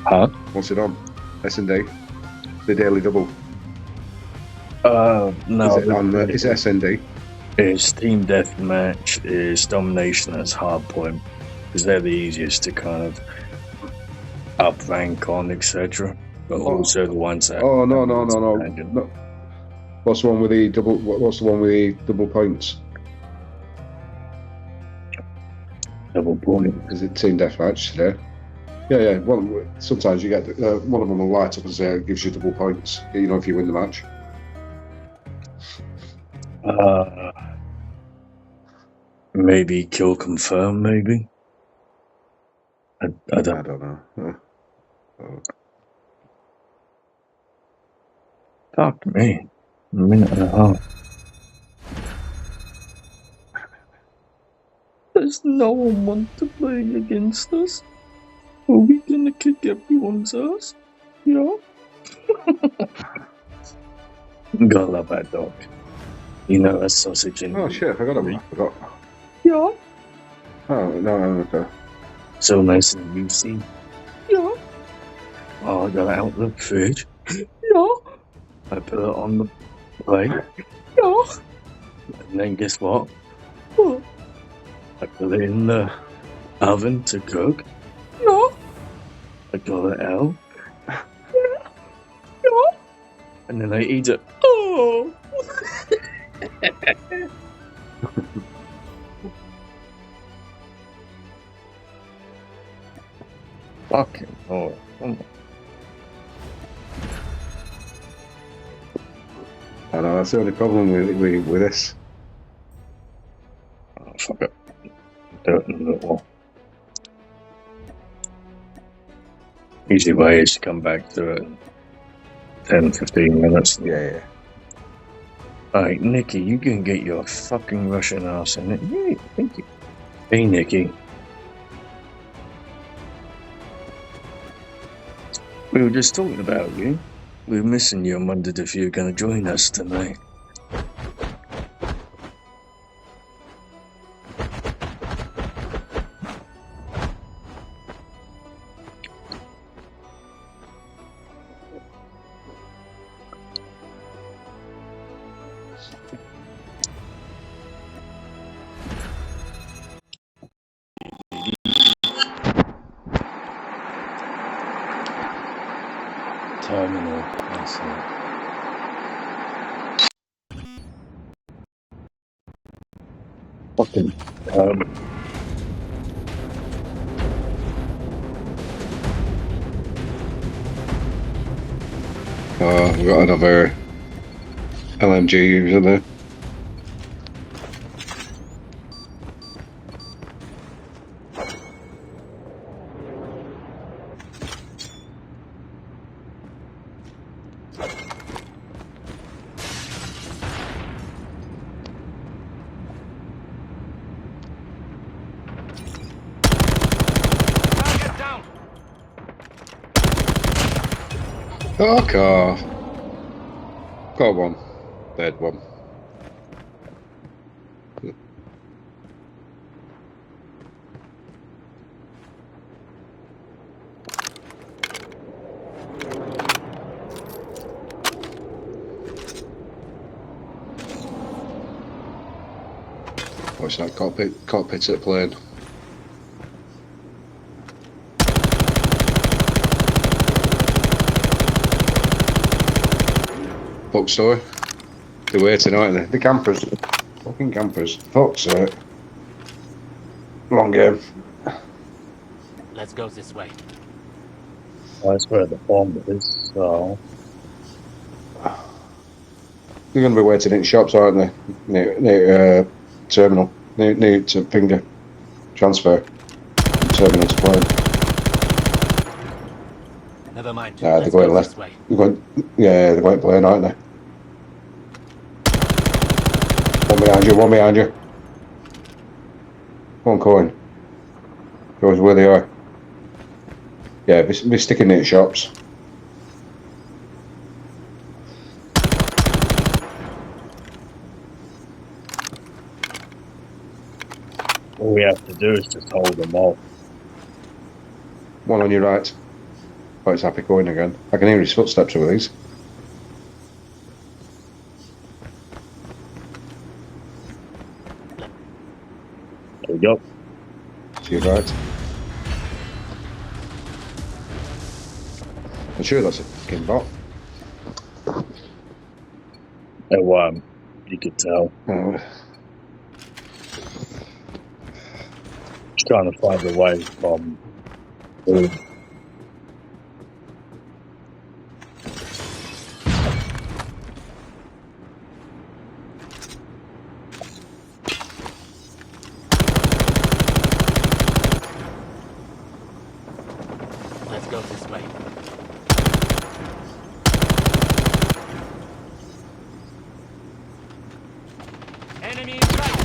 Huh? What's it on? S&D? The daily double? No. Is it on? Is it S&D? Is team deathmatch, is domination as hard point, because they're the easiest to kind of up rank on, etc. But also the ones that. Oh no. What's the one with the double? What's the one with the double points? Double point. Is it team deathmatch today? Yeah. Sometimes you get one of them will light up and say it gives you double points. You know, if you win the match. Maybe kill confirm. Maybe. I don't know. Fuck me. A minute and a half. Does no one want to play against us? Are we gonna kick everyone's ass? Yeah. Gotta love that dog. You know, a sausage in. Oh shit! I forgot him. I forgot. Yeah. Oh no. Okay. So nice and juicy. Yeah. Oh, I got it out the fridge. Yeah. I put it on the plate. Yeah. And then guess what? What? I put it in the oven to cook. Yeah. I got it out. Yeah. Yeah. And then I eat it. Oh. Fucking oh. I know that's the only problem with this. Oh, fuck it. Do it in a little. Easy way is to come back to it in 10, 15 minutes. Yeah. Alright, Nikki, you can get your fucking Russian ass in it. Yeah, thank you. Hey, Nikki. We were just talking about you. We were missing you and wondered if you were going to join us tonight. Terminal. That's it. Fucking. We've got another LMG user there. Fuck off. Got one. Dead one. Watch that cockpit at the plane. Bookstore. They're waiting, aren't they? The campers. Fucking campers. Fuck's sake. Long game. Let's go this way. That's where the bomb is, so. They're going to be waiting in shops, aren't they? Near terminal. Near to finger. Transfer. Terminal to plane. Never mind. Nah, they're going left. They're going plane, aren't they? One behind you. One coin. Shows where they are. Yeah, be sticking near shops. All we have to do is just hold them off. One on your right. Oh, it's happy going again. I can hear his footsteps over these. There we go. To your right. I'm sure that's a fucking bot. Oh, you could tell. Oh. Just trying to find a way from. Let's go this way. Enemy in sight.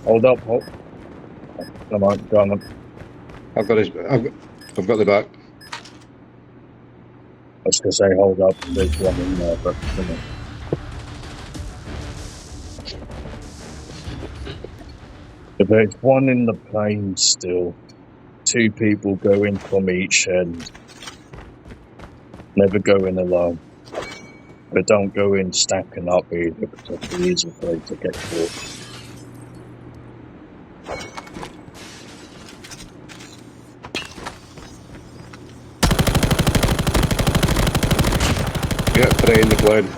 Hold up, hold. Come on, go on. I've got the back. I was going to say hold up, there's one in there, but come on. If there's one in the plane still, 2 people go in from each end. Never go in alone. But don't go in stacking up either, because it's easy for you to get caught. Yeah, 3 in the plane.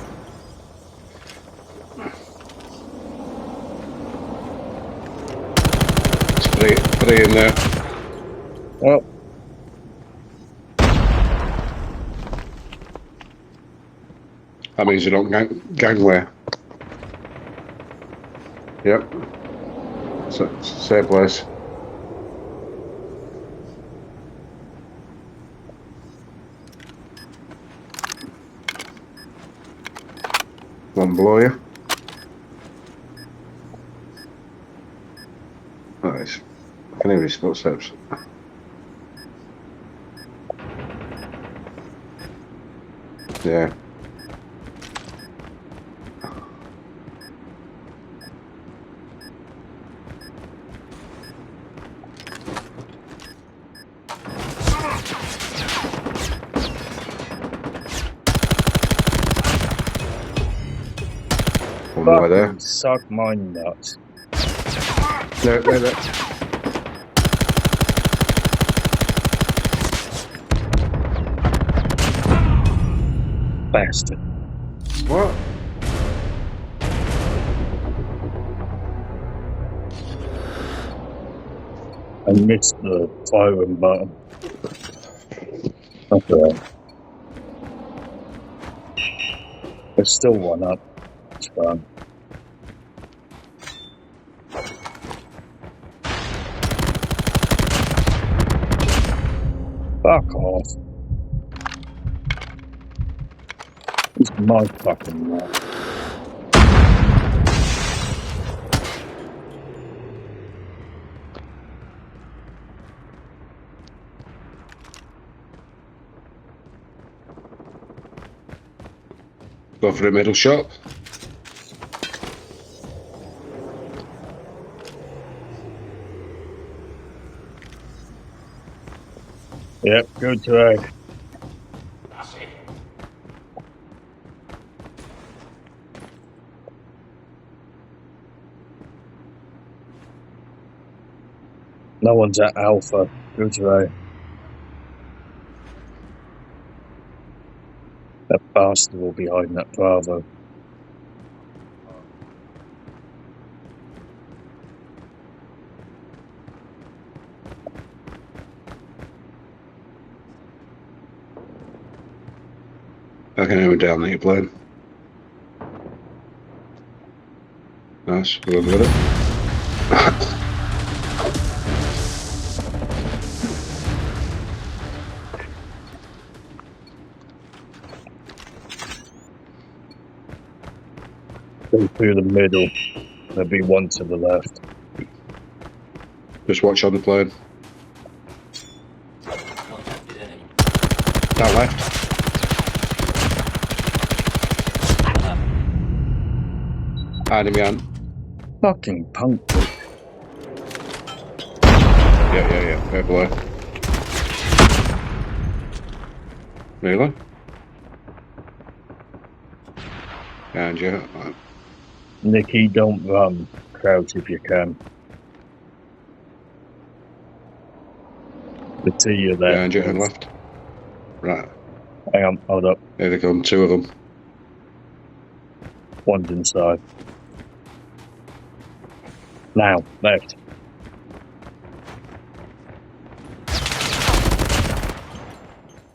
It's 3 in there. Well, That means you're not gangway. Yep. So, same place. One below you. Nice. I can hear his footsteps. Yeah. One right there. fucking suck my nuts. There. Bastard. What? I missed the firing button. That's all right. There's still one up. It's fine. Fuck off. It's my fucking map. Go for a middle shot. Yep, go to A. That's it. No one's at Alpha. Go to A. That bastard will be hiding at Bravo. I can aim it down that you're playing. Nice, we're over with it. Go through the middle. There'll be one to the left. Just watch on the plane. Contacted enemy. That left. Enemy on. Fucking punk. Yeah. Fair play. Really? And yeah. Nicky, don't run. Crouch if you can. The T you there. Behind you and left. Right. Hang on, hold up. Here they come, 2 of them. One's inside. Now, left.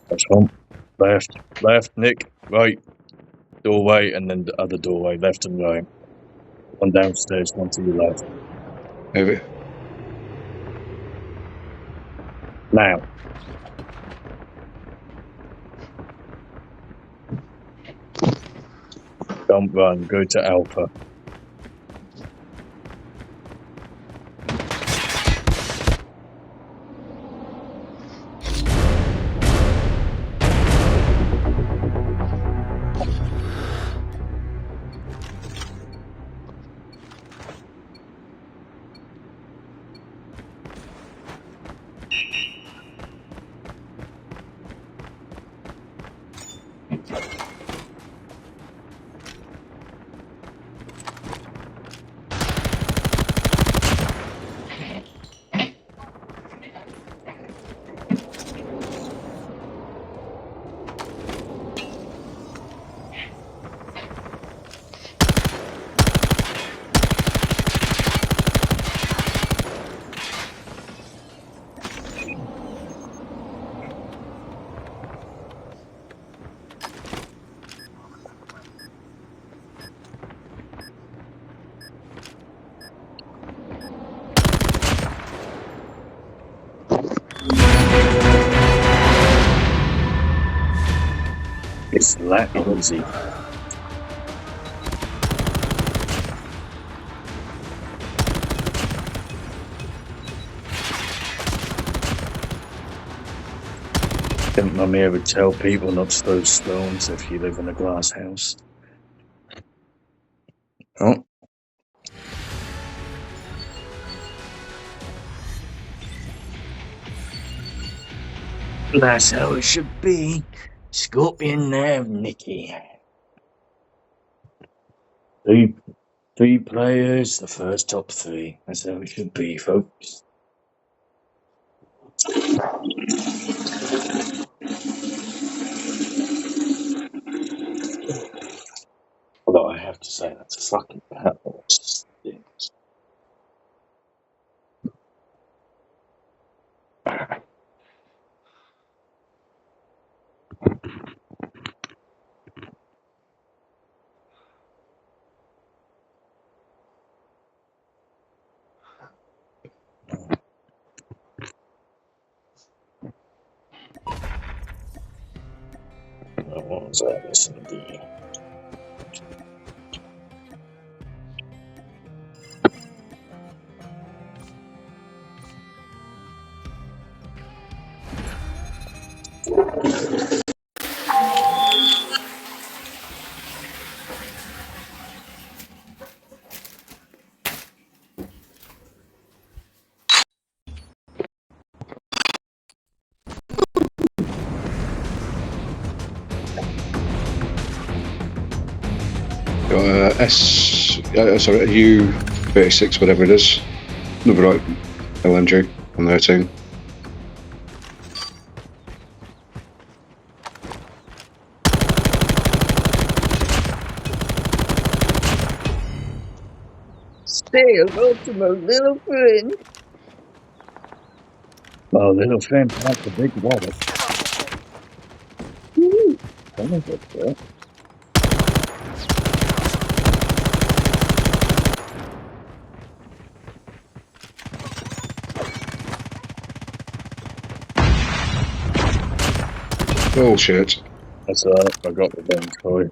That's one. Left, Nick, right. Doorway, and then the other doorway, left and right. One downstairs, one to your left. Maybe. Now. Don't run, go to Alpha. It's that easy. Didn't Mummy ever tell people not to throw stones if you live in a glass house? Oh. That's how it should be. Scorpion there, Nicky. Three players, the first top 3. That's how it should be, folks. Although I have to say, that's a fucking battle. It stinks. What was that? Listen to the... Sorry, U36, whatever it is. Another LMG on 13. Say hello to my little friend. My little friend has a big wallet. Woo! Someone got that. Bullshit. That's alright, I got the bench for you.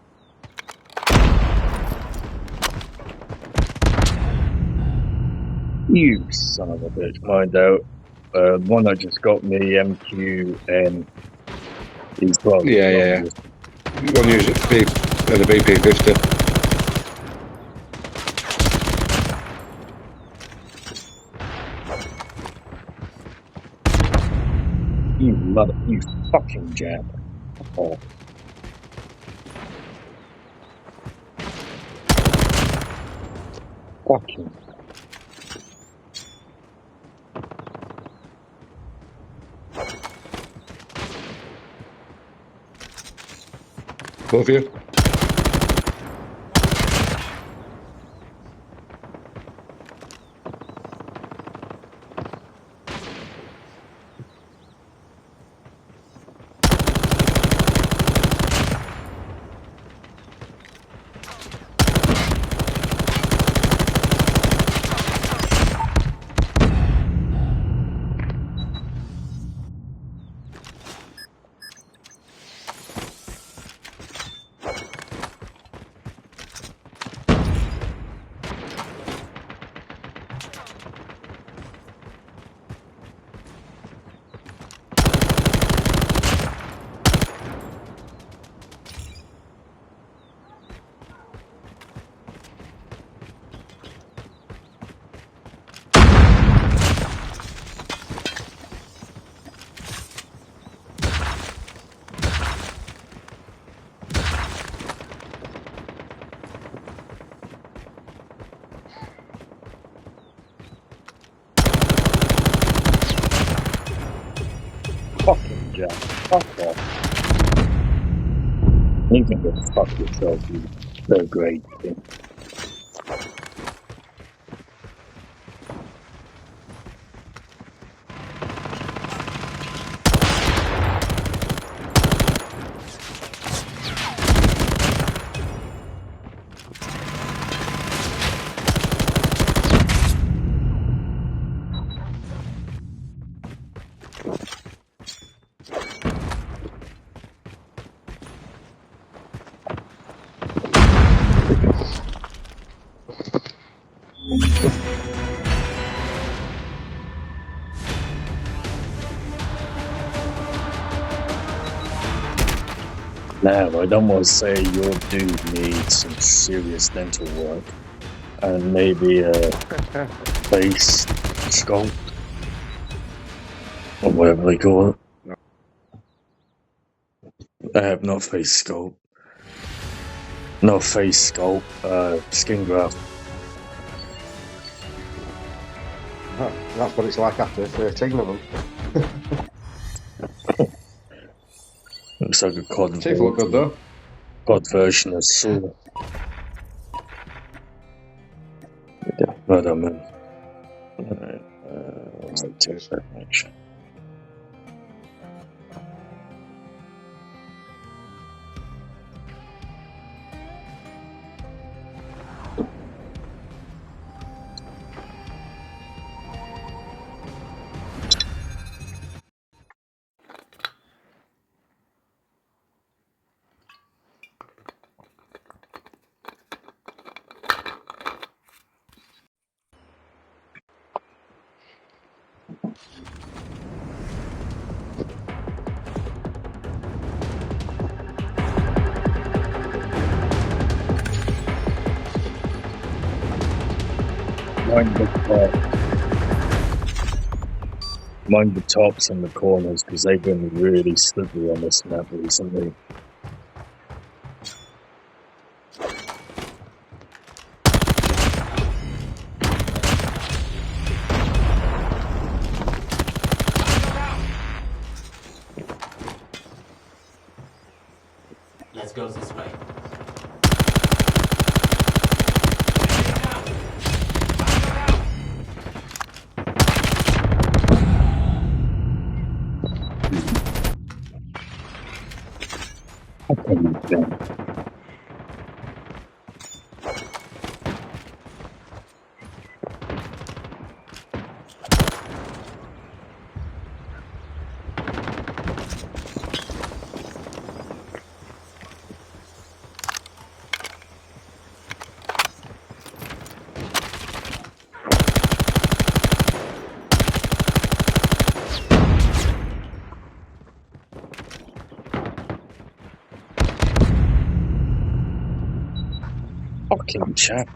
You son of a bitch, find out. One that just got me MQN. He's probably Yeah. One use it, the BP50. mother, you fucking jab. Oh. Fucking. Both of you. Fucking jab. Fuck off. You can go fuck yourself, you third grade thing. Now, I don't want to say your dude needs some serious dental work and maybe a face sculpt or whatever they call it. Not face sculpt. No face sculpt, skin graft. That's what it's like after 13 of them. Looks like a COD, Teeth look good though. COD version of Saw. I don't know. Take that action. Mind the tops and the corners because they've been really slippery on this map recently. Let's go this way. Fucking chap.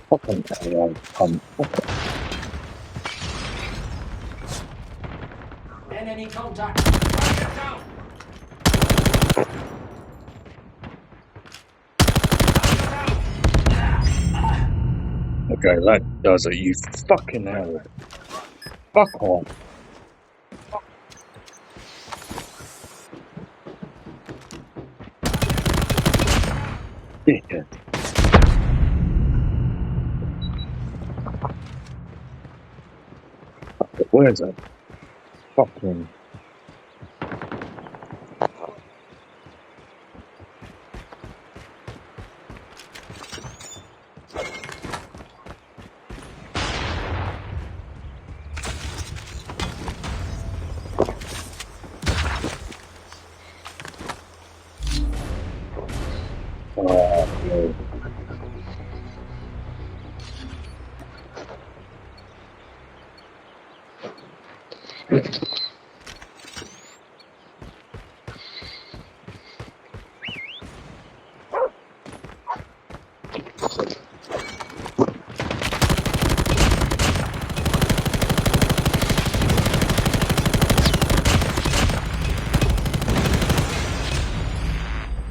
Fucking AI cunt. Enemy contact. Target down. Okay, that does it. You fucking hell. Fuck off. Dickhead. Where's that fucking... Oh, no.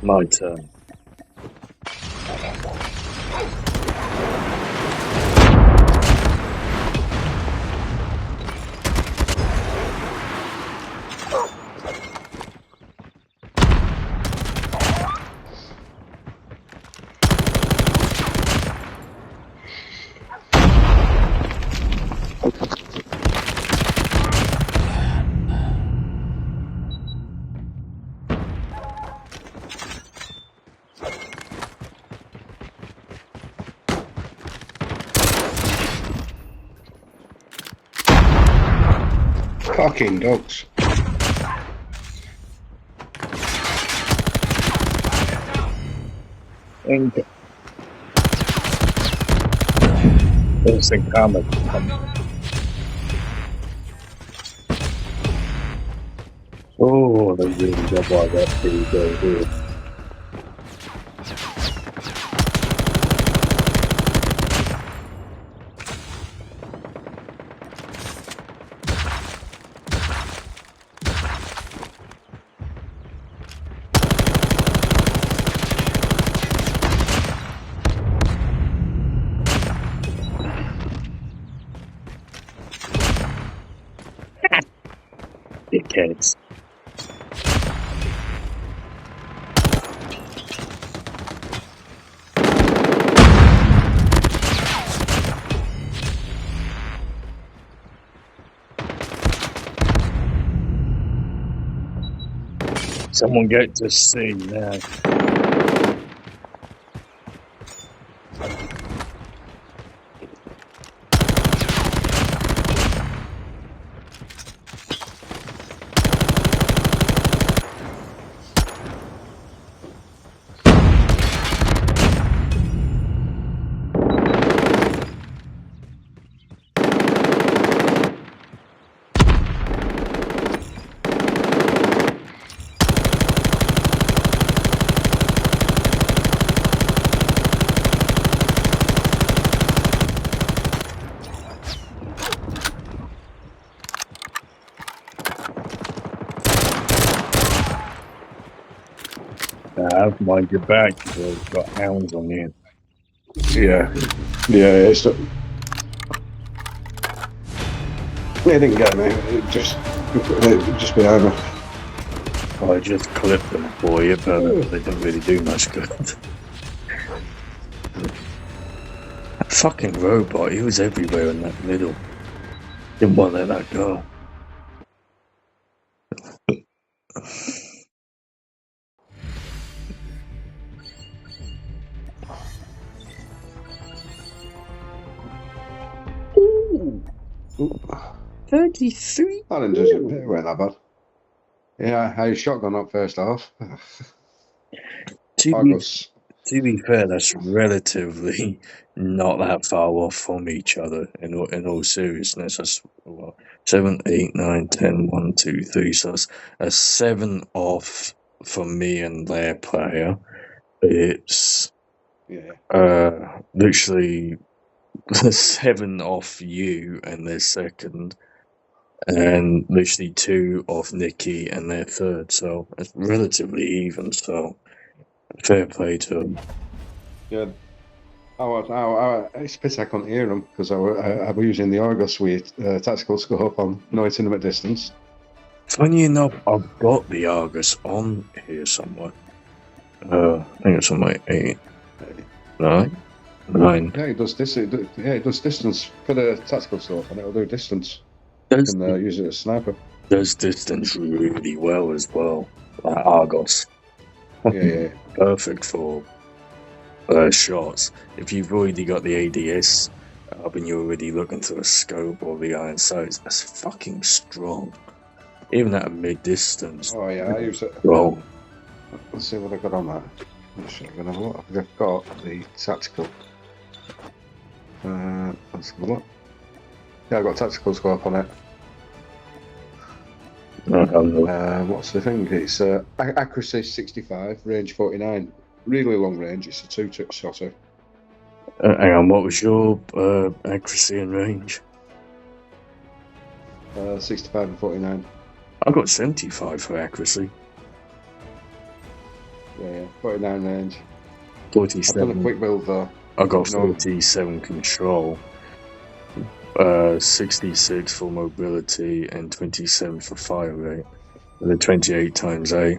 My turn. Fucking dogs. And there's a comic. Oh, they really got by that pretty good here. Dickheads. Someone get to see now. Mind your back, you've got hounds on you. Yeah. Yeah, it's not... They didn't get me. It just behind me. I just clipped them for you, but they didn't really do much good. That fucking robot, he was everywhere in that middle. Didn't want to let that go. Ooh, 33? I didn't just... It weren't that bad. Yeah, I shotgun up first off. To be fair, that's relatively not that far off from each other in all seriousness. That's what, 7, 8, 9, 10, 1, 2, 3. So that's a 7 off from me and their player. It's literally 7 off you and their second. and literally 2 off Nikki and their third, so it's relatively even. So fair play to them. Yeah. It's a pity I couldn't hear them because I was using the Argus with tactical scope on no intimate distance. Funny enough, I've got the Argus on here somewhere. I think it's on my 8. 9. Yeah, it does distance for the tactical scope, and it'll do distance. Does, You can use it as a sniper. does distance really well as well. Like Argos. Yeah. Perfect for shots. If you've already got the ADS up and you're already looking through a scope or the iron sights, that's fucking strong. Even at a mid distance. Oh yeah, I use it. Strong. Let's see what I got on that. Let's see, I'm gonna have a look. I think I've got the tactical. Let's have a look. Yeah, I've got tactical scope on it. What's the thing? It's accuracy 65, range 49. Really long range. It's a 2-tick shotter. Hang on, what was your accuracy and range? 65 and 49. I got 75 for accuracy. Yeah, 49 range. 47. I've done a quick build though. I got 47 control. 66 for mobility and 27 for fire rate. With a 28 times 8.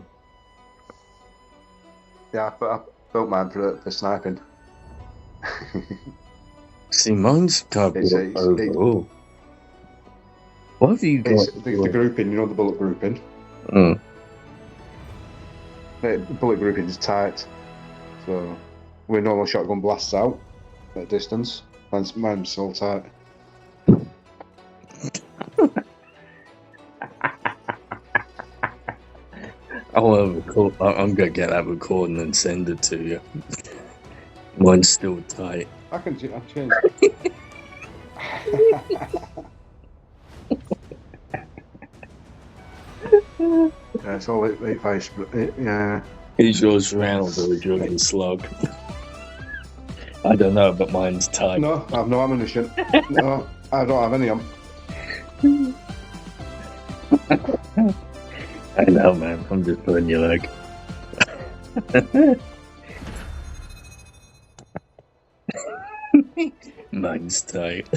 Yeah, I built mine for sniping. See, mine's kind of overall. What have you got? It's the grouping, you know, the bullet grouping. The bullet grouping is tight, so when normal shotgun blasts out at distance, mine's so tight. I'm gonna get that recording and send it to you. Mine's still tight. I've changed. Yeah, it's all 8.5. Yeah. Is yours round or is yours a slug? I don't know, but mine's tight. No, I have no ammunition. No, I don't have any of them. I know, man. I'm just pulling your leg. Mine's tight.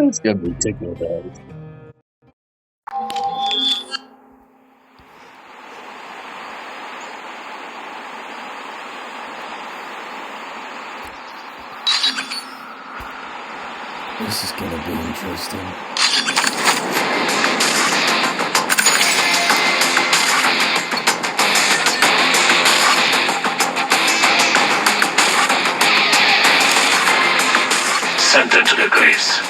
It's gonna be tickling days. This is gonna be interesting. Send it to the grease.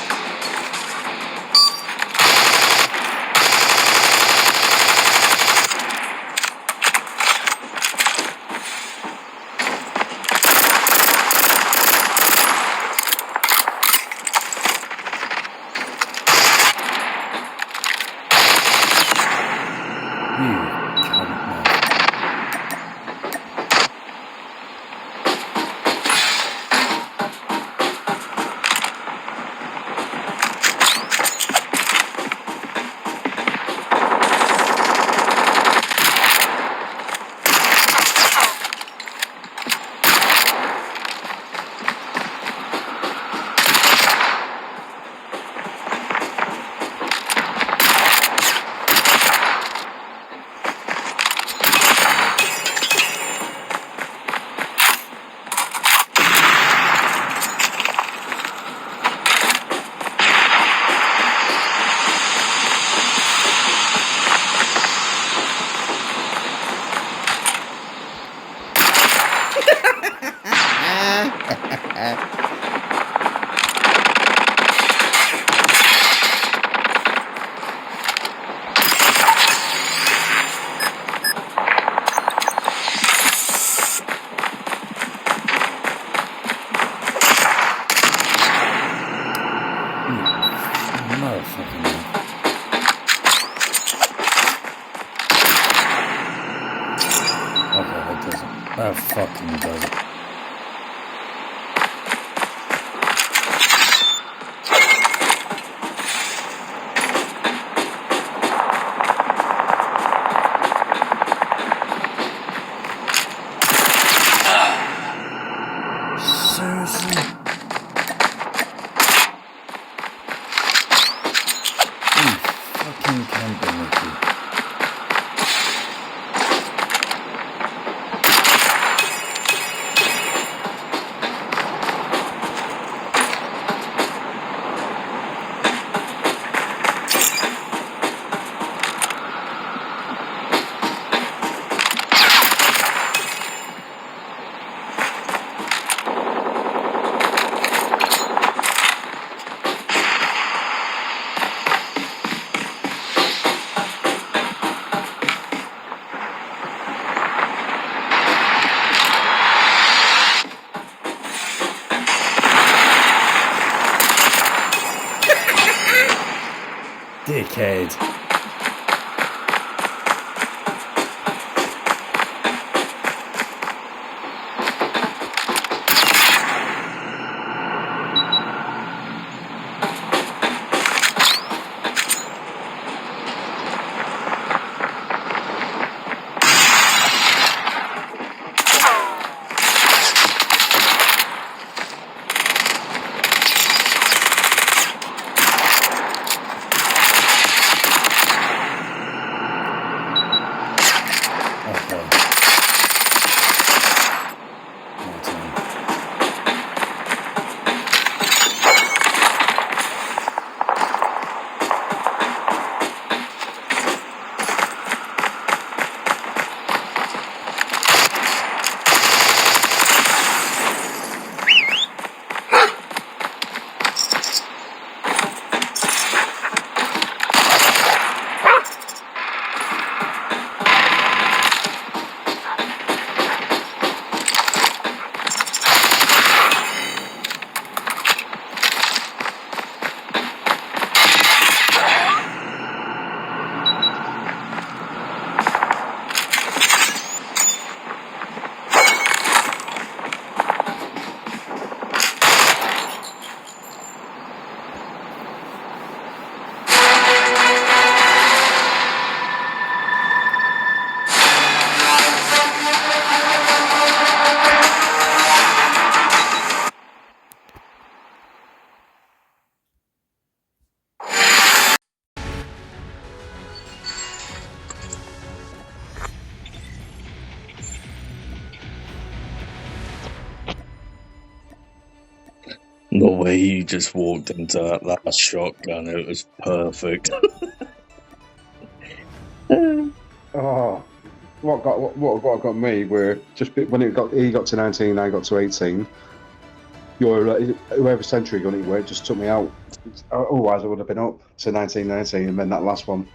That fucking does it. Seriously? You fucking camping, Nicky. Dickhead. The way he just walked into that last shotgun, it was perfect. Oh, what got me were just when he got to 19, I got to 18. Whoever century gun it were, it just took me out. Otherwise, I would have been up to 1919, and then that last one.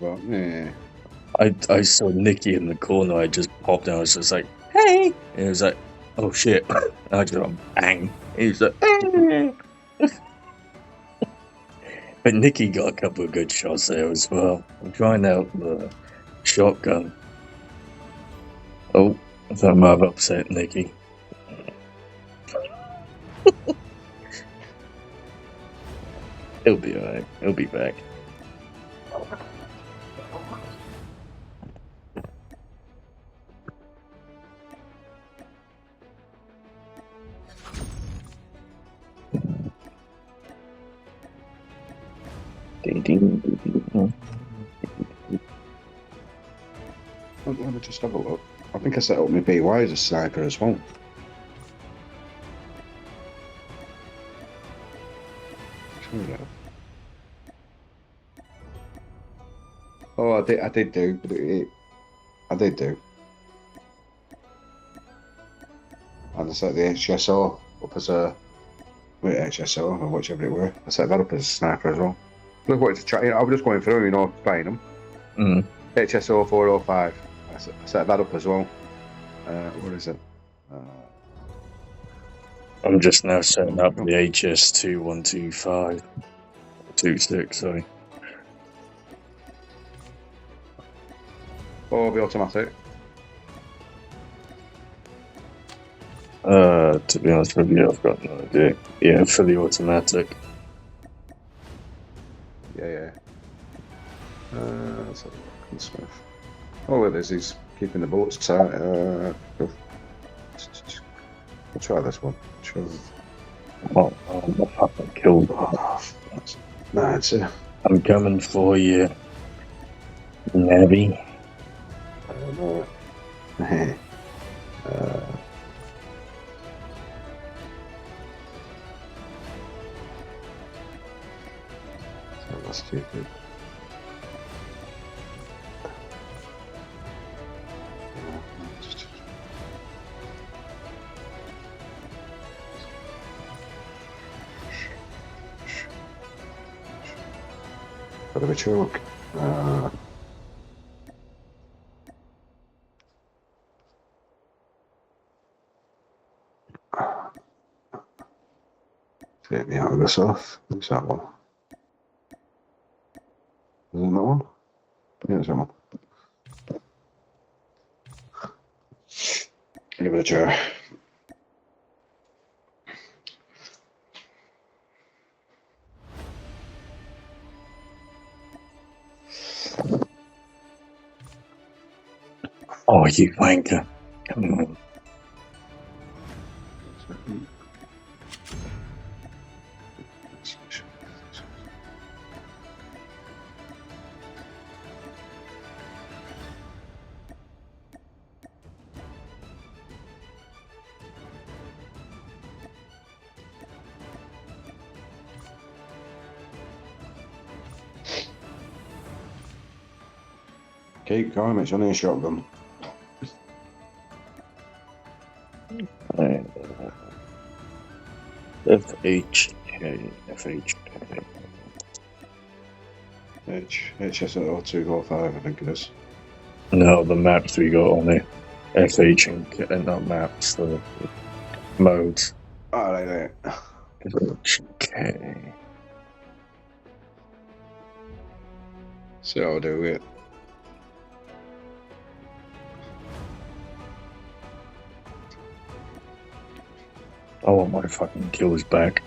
But yeah. I saw Nicky in the corner. I just popped out. I was just like, "Hey!" And he was like, "Oh shit!" I just went bang. He was like, "Hey!" But Nicky got a couple of good shots there as well. I'm trying out the shotgun. Oh, I thought I might have upset Nicky. He'll be alright. He'll be back. Let me just have a look. I think I set up my BY as a sniper as well. Oh, I did do, but I did do. And I set the HSO up as a HSO or whichever it were. I set that up as a sniper as well. Look what to try. I was just going through, playing them. HSO 405. I set that up as well. What is it? I'm just now setting up the HS 2125. 26, sorry. Oh, the automatic. To be honest with you, I've got no idea. Yeah, fully automatic. Yeah. Let's have a look. Smith. Oh, it is. He's keeping the bullets tight. We'll try this one. Sure. Oh, I'm fucking killed. Nah, it's I'm coming for you, Nabby. That's stupid. Bit of a choke. Take me out of this off. What's that one? Isn't that one? Yeah, it's that one. Give it a try. Oh, you wanker. Come on. Keep going, it's only a shotgun. FHK. HS0245, I think it is. No, the maps we got on there. FH and not maps, the modes. Alright, FHK. So I'll do it. I want my fucking kills back.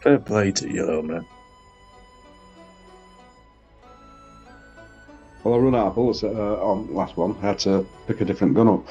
Fair play to you, though, man. Well, I run out of bullets on last one. I had to pick a different gun up.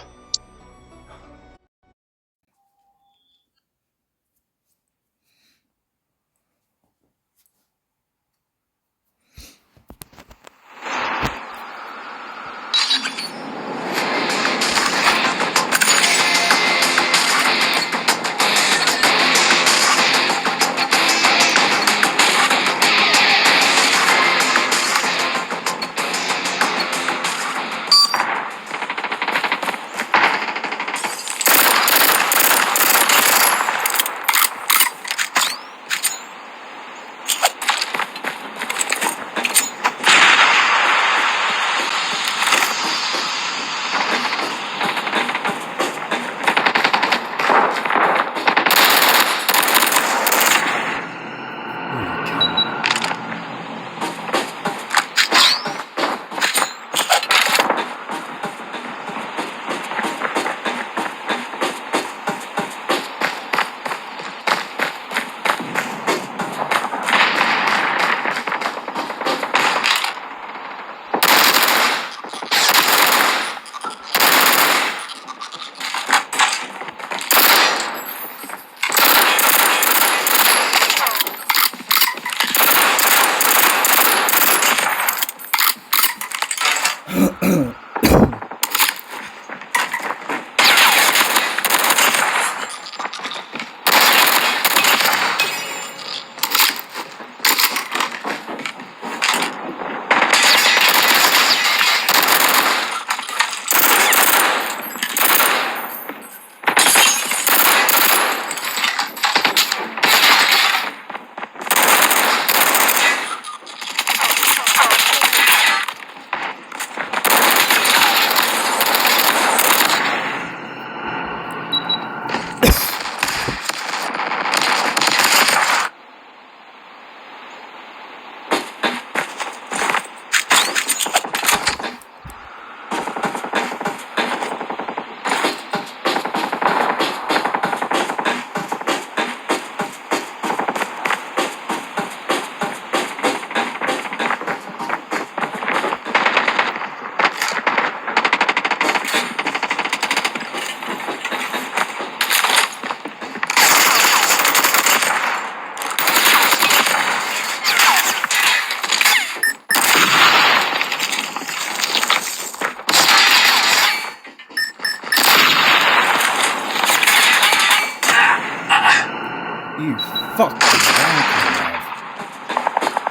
fucking wanking, man.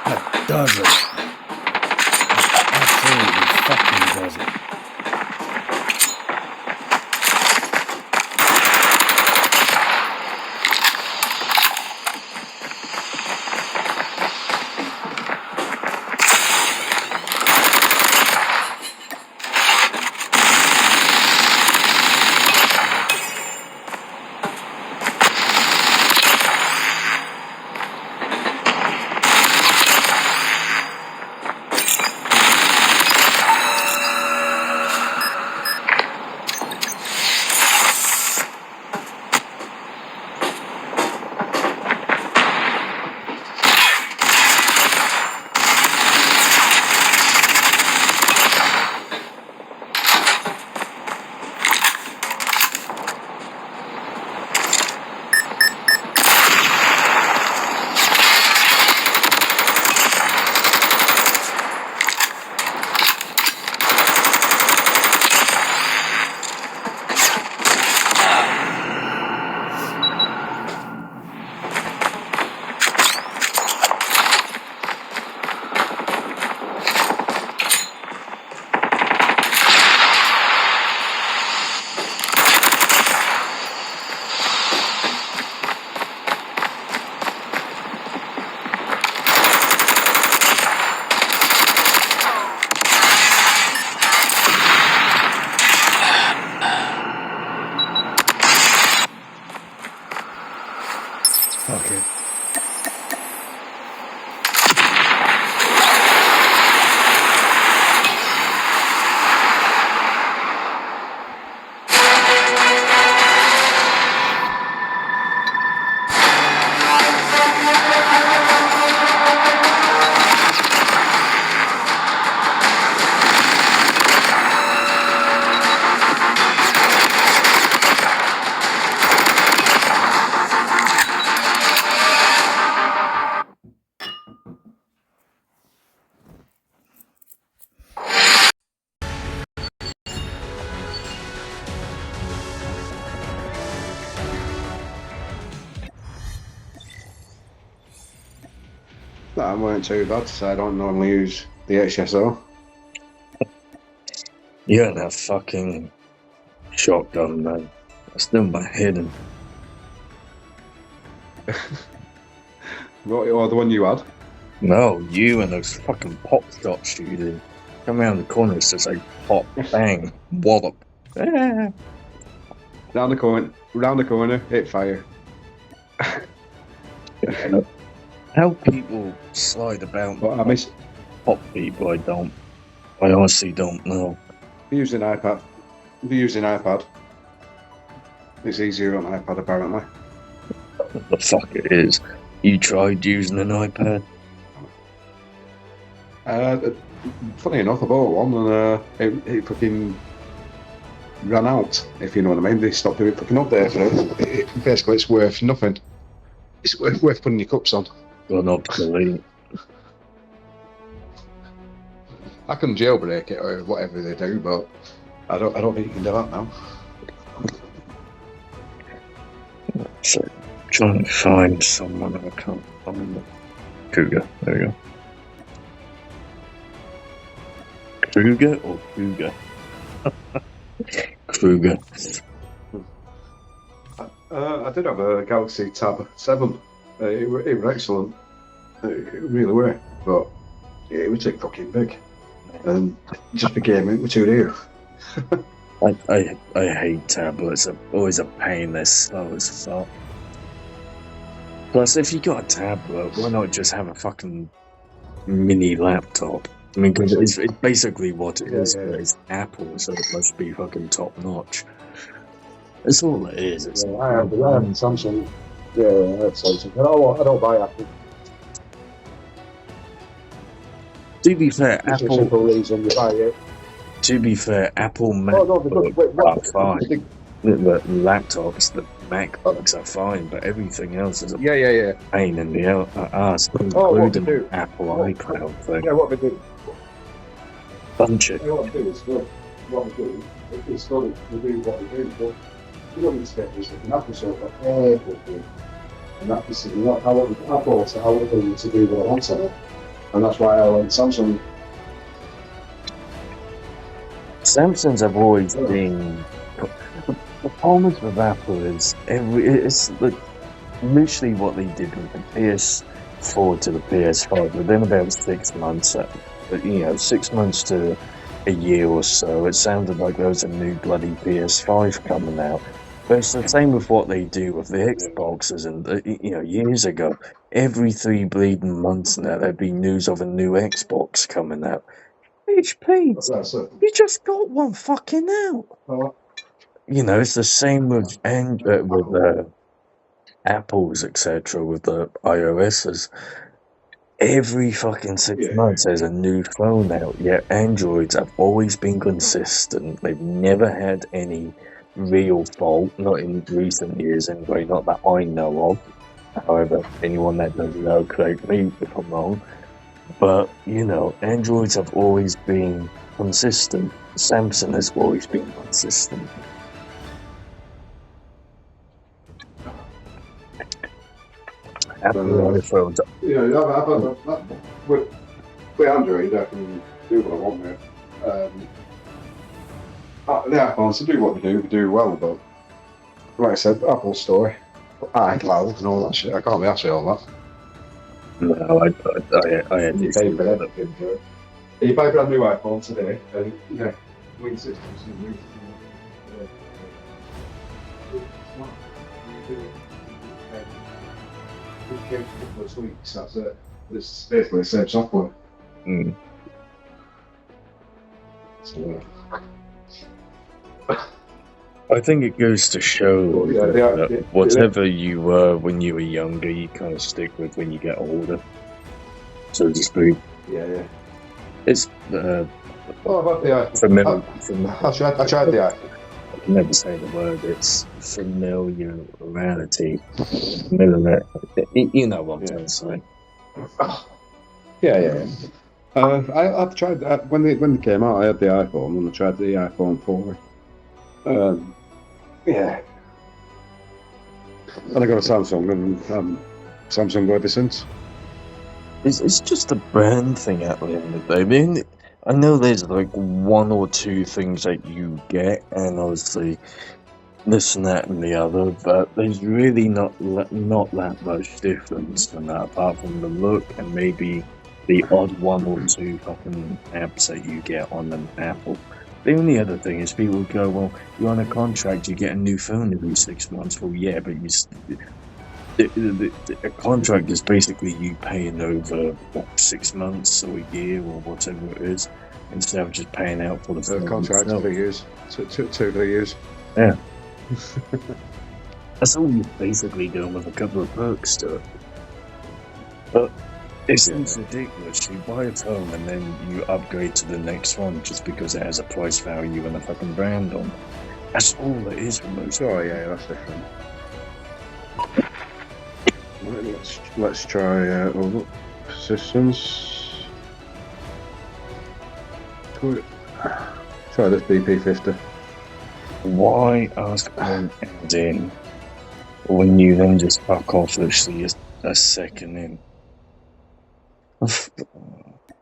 That does it. That absolutely fucking does it. Fuck it. That weren't too bad, so I don't normally use the HSO. You had that fucking shotgun, man. That's still my hidden. What, or the one you had? No, you and those fucking pop shots you did. Come around the corner, it's just like pop, bang, wallop. Ah. Round the corner, hit fire. How people slide about But I miss pop people, I honestly don't know. using iPad. If you're using iPad, it's easier on iPad apparently. What the fuck it is. You tried using an iPad? Funny enough, I bought one and it fucking ran out, if you know what I mean. They stopped doing fucking updates for it. Basically, it's worth nothing. It's worth putting your cups on. Gone obsolete. I can jailbreak it or whatever they do, but I don't think you can do that now. So, trying to find someone I can't find them. Cougar, there we go. Kruger or Cougar? Kruger. I did have a Galaxy Tab 7. It were excellent. It really were, but yeah, it was too fucking big. And just became it was too dear. I hate tablets. They're always a pain. They're slow as fuck. Plus, if you got a tablet, why not just have a fucking mini laptop? I mean, because it's basically what it is. Yeah. It's Apple, so it must be fucking top notch. That's all it is. It's I have Samsung. Yeah, I have Samsung. I don't buy Apple. To be fair, It's a Apple. simple reason you buy it. To be fair, Apple Wait, are fine. The laptops, the MacBooks are fine, but everything else is a Yeah. pain in the ass, what including they do. the Apple iCloud thing. Yeah, what they do. Bunch of What they do is good. What they do is good. They do what they do, but you don't expect this with an Apple server. Everything. And that's not how I bought it. I want them to do what I want to, and that's why I went Samsung. Samsungs have always been. The problem with Apple is it's like literally what they did with the PS4 to the PS5. Within about 6 months, 6 months to a year or so, it sounded like there was a new bloody PS5 coming out. But it's the same with what they do with the Xboxes, and years ago, every 3 bleeding months now there'd be news of a new Xbox coming out. Bitch, please, That's it. you just got one fucking out. Oh, It's the same with Apples, etc., with the iOSs. Every fucking 6 months there's a new phone out. Yet Androids have always been consistent. They've never had any real fault, not in recent years anyway, not that I know of. However, anyone that doesn't know, correct me if I'm wrong. But, Androids have always been consistent. Samsung has always been consistent. Apple iPhones. With Android, I can do what I want with. The iPhones, they do what they do well, but like I said, Apple Store, iCloud, and all that shit. I can't be asked with all that. No, I had You pay for everything for it. You buy a brand new iPhone today, and Win systems new. It came for a couple of weeks, that's it. It's basically the same software. Mm. So, I think it goes to show that whatever you were when you were younger, you kind of stick with when you get older, so to speak. yeah. It's About the iPhone? familiar. I tried the iPhone. I can never say the word. It's familiarity. You know what I'm trying to say. Yeah. I've tried when they came out. I had the iPhone and I tried the iPhone 4. Yeah, and I got a Samsung and Samsung ever since. It's just a brand thing at the end of the day. I mean, I know there's like one or two things that you get, and obviously this and that and the other, but there's really not that much difference from that, apart from the look and maybe the odd one or two fucking apps that you get on an Apple. The only other thing is people go, well, you're on a contract, you get a new phone every 6 months. Well, yeah, but a contract is basically you paying over 6 months or a year or whatever it is, instead of just paying out for the phone contract itself. 3 years, 2-3 years. Yeah. That's all you're basically doing with a couple of perks to it. But it seems ridiculous. You buy a phone and then you upgrade to the next one just because it has a price value and a fucking brand on it. That's all it is for most. Oh yeah, that's different. Let's try systems. Try this BP50. Why ask for an end-in when you then just fuck off literally a second in?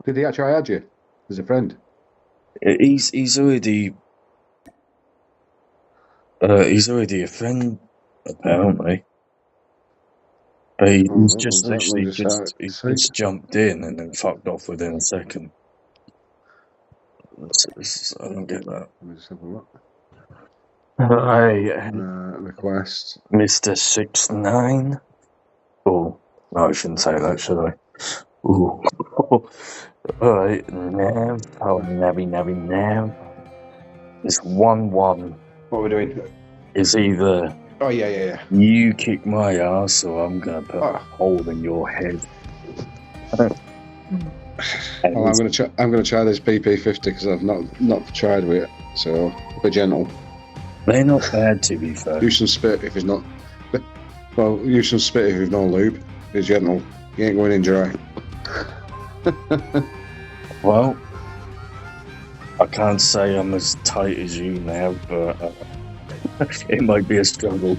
Did he actually add you as a friend? He's already a friend apparently. But he's just literally just jumped in and then fucked off within a second. I don't get that. Let me just have a look. Hey, request. Mr. 69. Oh, no, I shouldn't say that, should I? Ooh. Alright, Nav. Oh, Nav. It's 1-1. What are we doing? It's either Oh yeah. you kick my ass or I'm gonna put a hole in your head. Well, I'm gonna try this BP50 because I've not tried with it, so be gentle. They're not bad, to be fair. Use some spit if it's not. Well, use some spit if you've no lube. Be gentle. You ain't going in dry. Well, I can't say I'm as tight as you now, but it might be a struggle.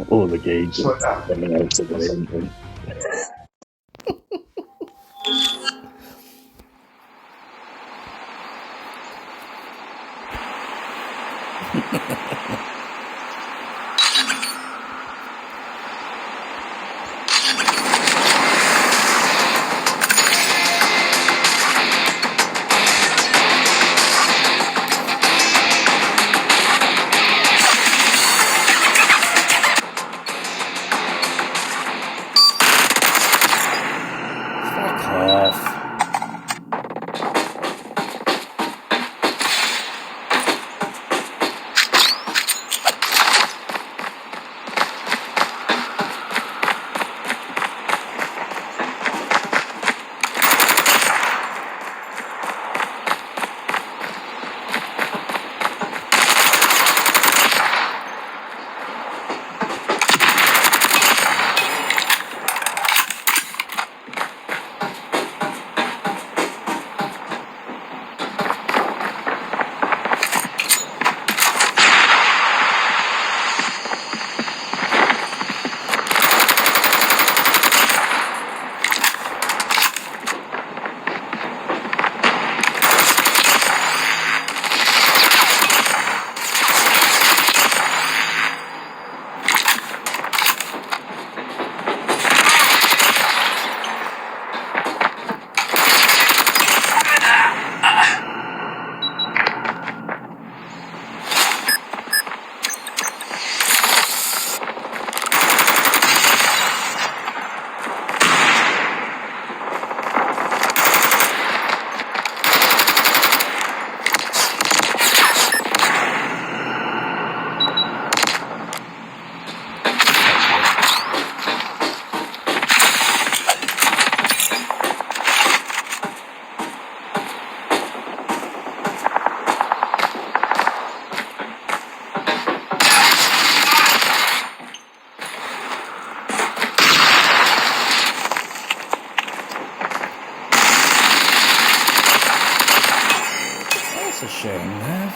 All the gauges coming out of the engine. Fuck off. That's a shame, Nev.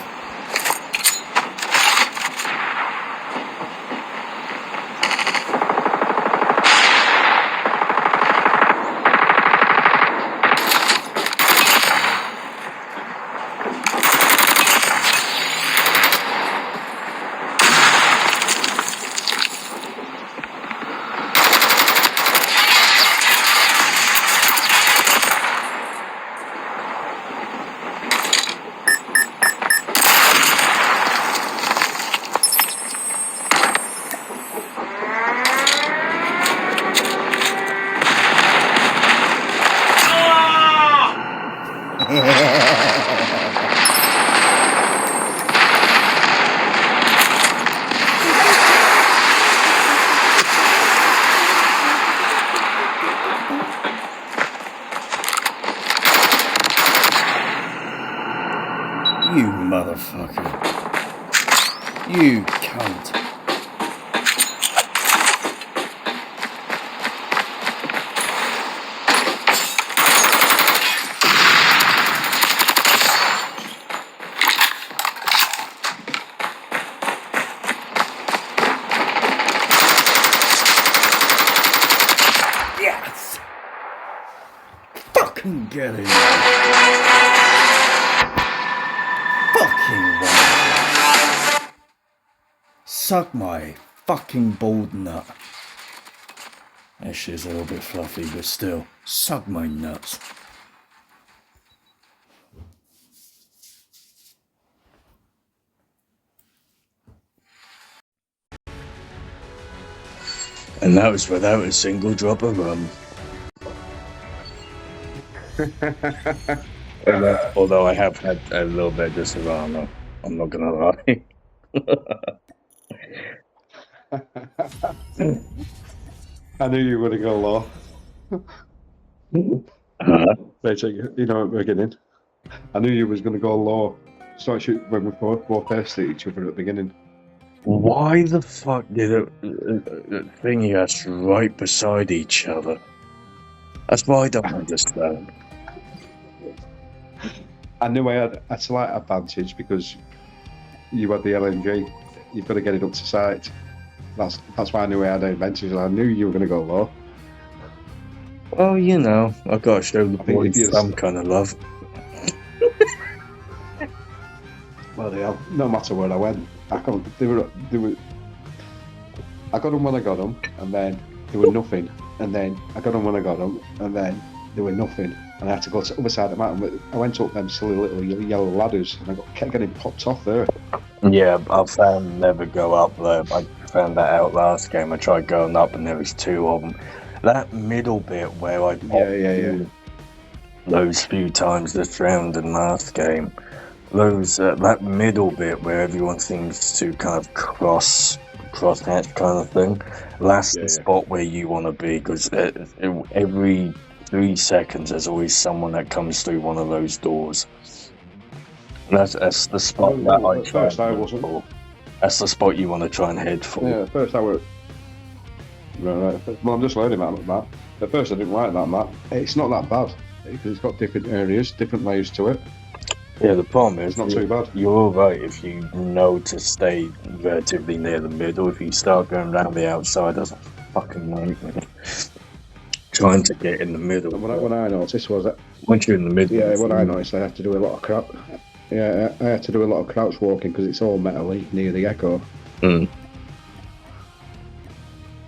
You motherfucker. You cunt. Yes! Fucking get in there. Fucking wonderful. Suck my fucking bald nut. That shit's a little bit fluffy, but still, suck my nuts. And that was without a single drop of rum. Although I have had a little bit of Savannah, I'm not gonna lie. I knew you were going to go low. Right, so you know at the beginning. I knew you was going to go low. So when we both faced each other at the beginning. Why the fuck did a thingy us right beside each other? That's what I don't understand. I knew I had a slight advantage because you had the LNG. You've got to get it up to site. That's why I knew we had adventures. I knew you were going to go low. Well, you know, I've got to show the I think if boys you- some kind of love. Well, yeah, no matter where I went, I got them when I got them, and then there were nothing. And then I got them when I got them, and then there were nothing. And I had to go to the other side of the mountain. I went up them silly little yellow ladders, and kept getting popped off there. Yeah, I found never go up there. I found that out last game. I tried going up, and there was 2 of them. That middle bit where I Yeah. those few times this round in last game, that middle bit where everyone seems to kind of crosshatch kind of thing, that's the spot where you want to be, because every 3 seconds there's always someone that comes through one of those doors. And that's the spot that I tried to look for. That's the spot you want to try and head for. Yeah, at first I were. Right. Well, I'm just learning about that map. At first I didn't like that map. It's not that bad because it's got different areas, different layers to it. Yeah, the problem is It's not too bad. You're all right if you know to stay relatively near the middle. If you start going around the outside, that's a fucking nightmare. Trying to get in the middle. What I noticed was that once you're in the middle, what I noticed, I had to do a lot of crap. Yeah, I had to do a lot of crouch walking because it's all metal-y near the echo. Mm.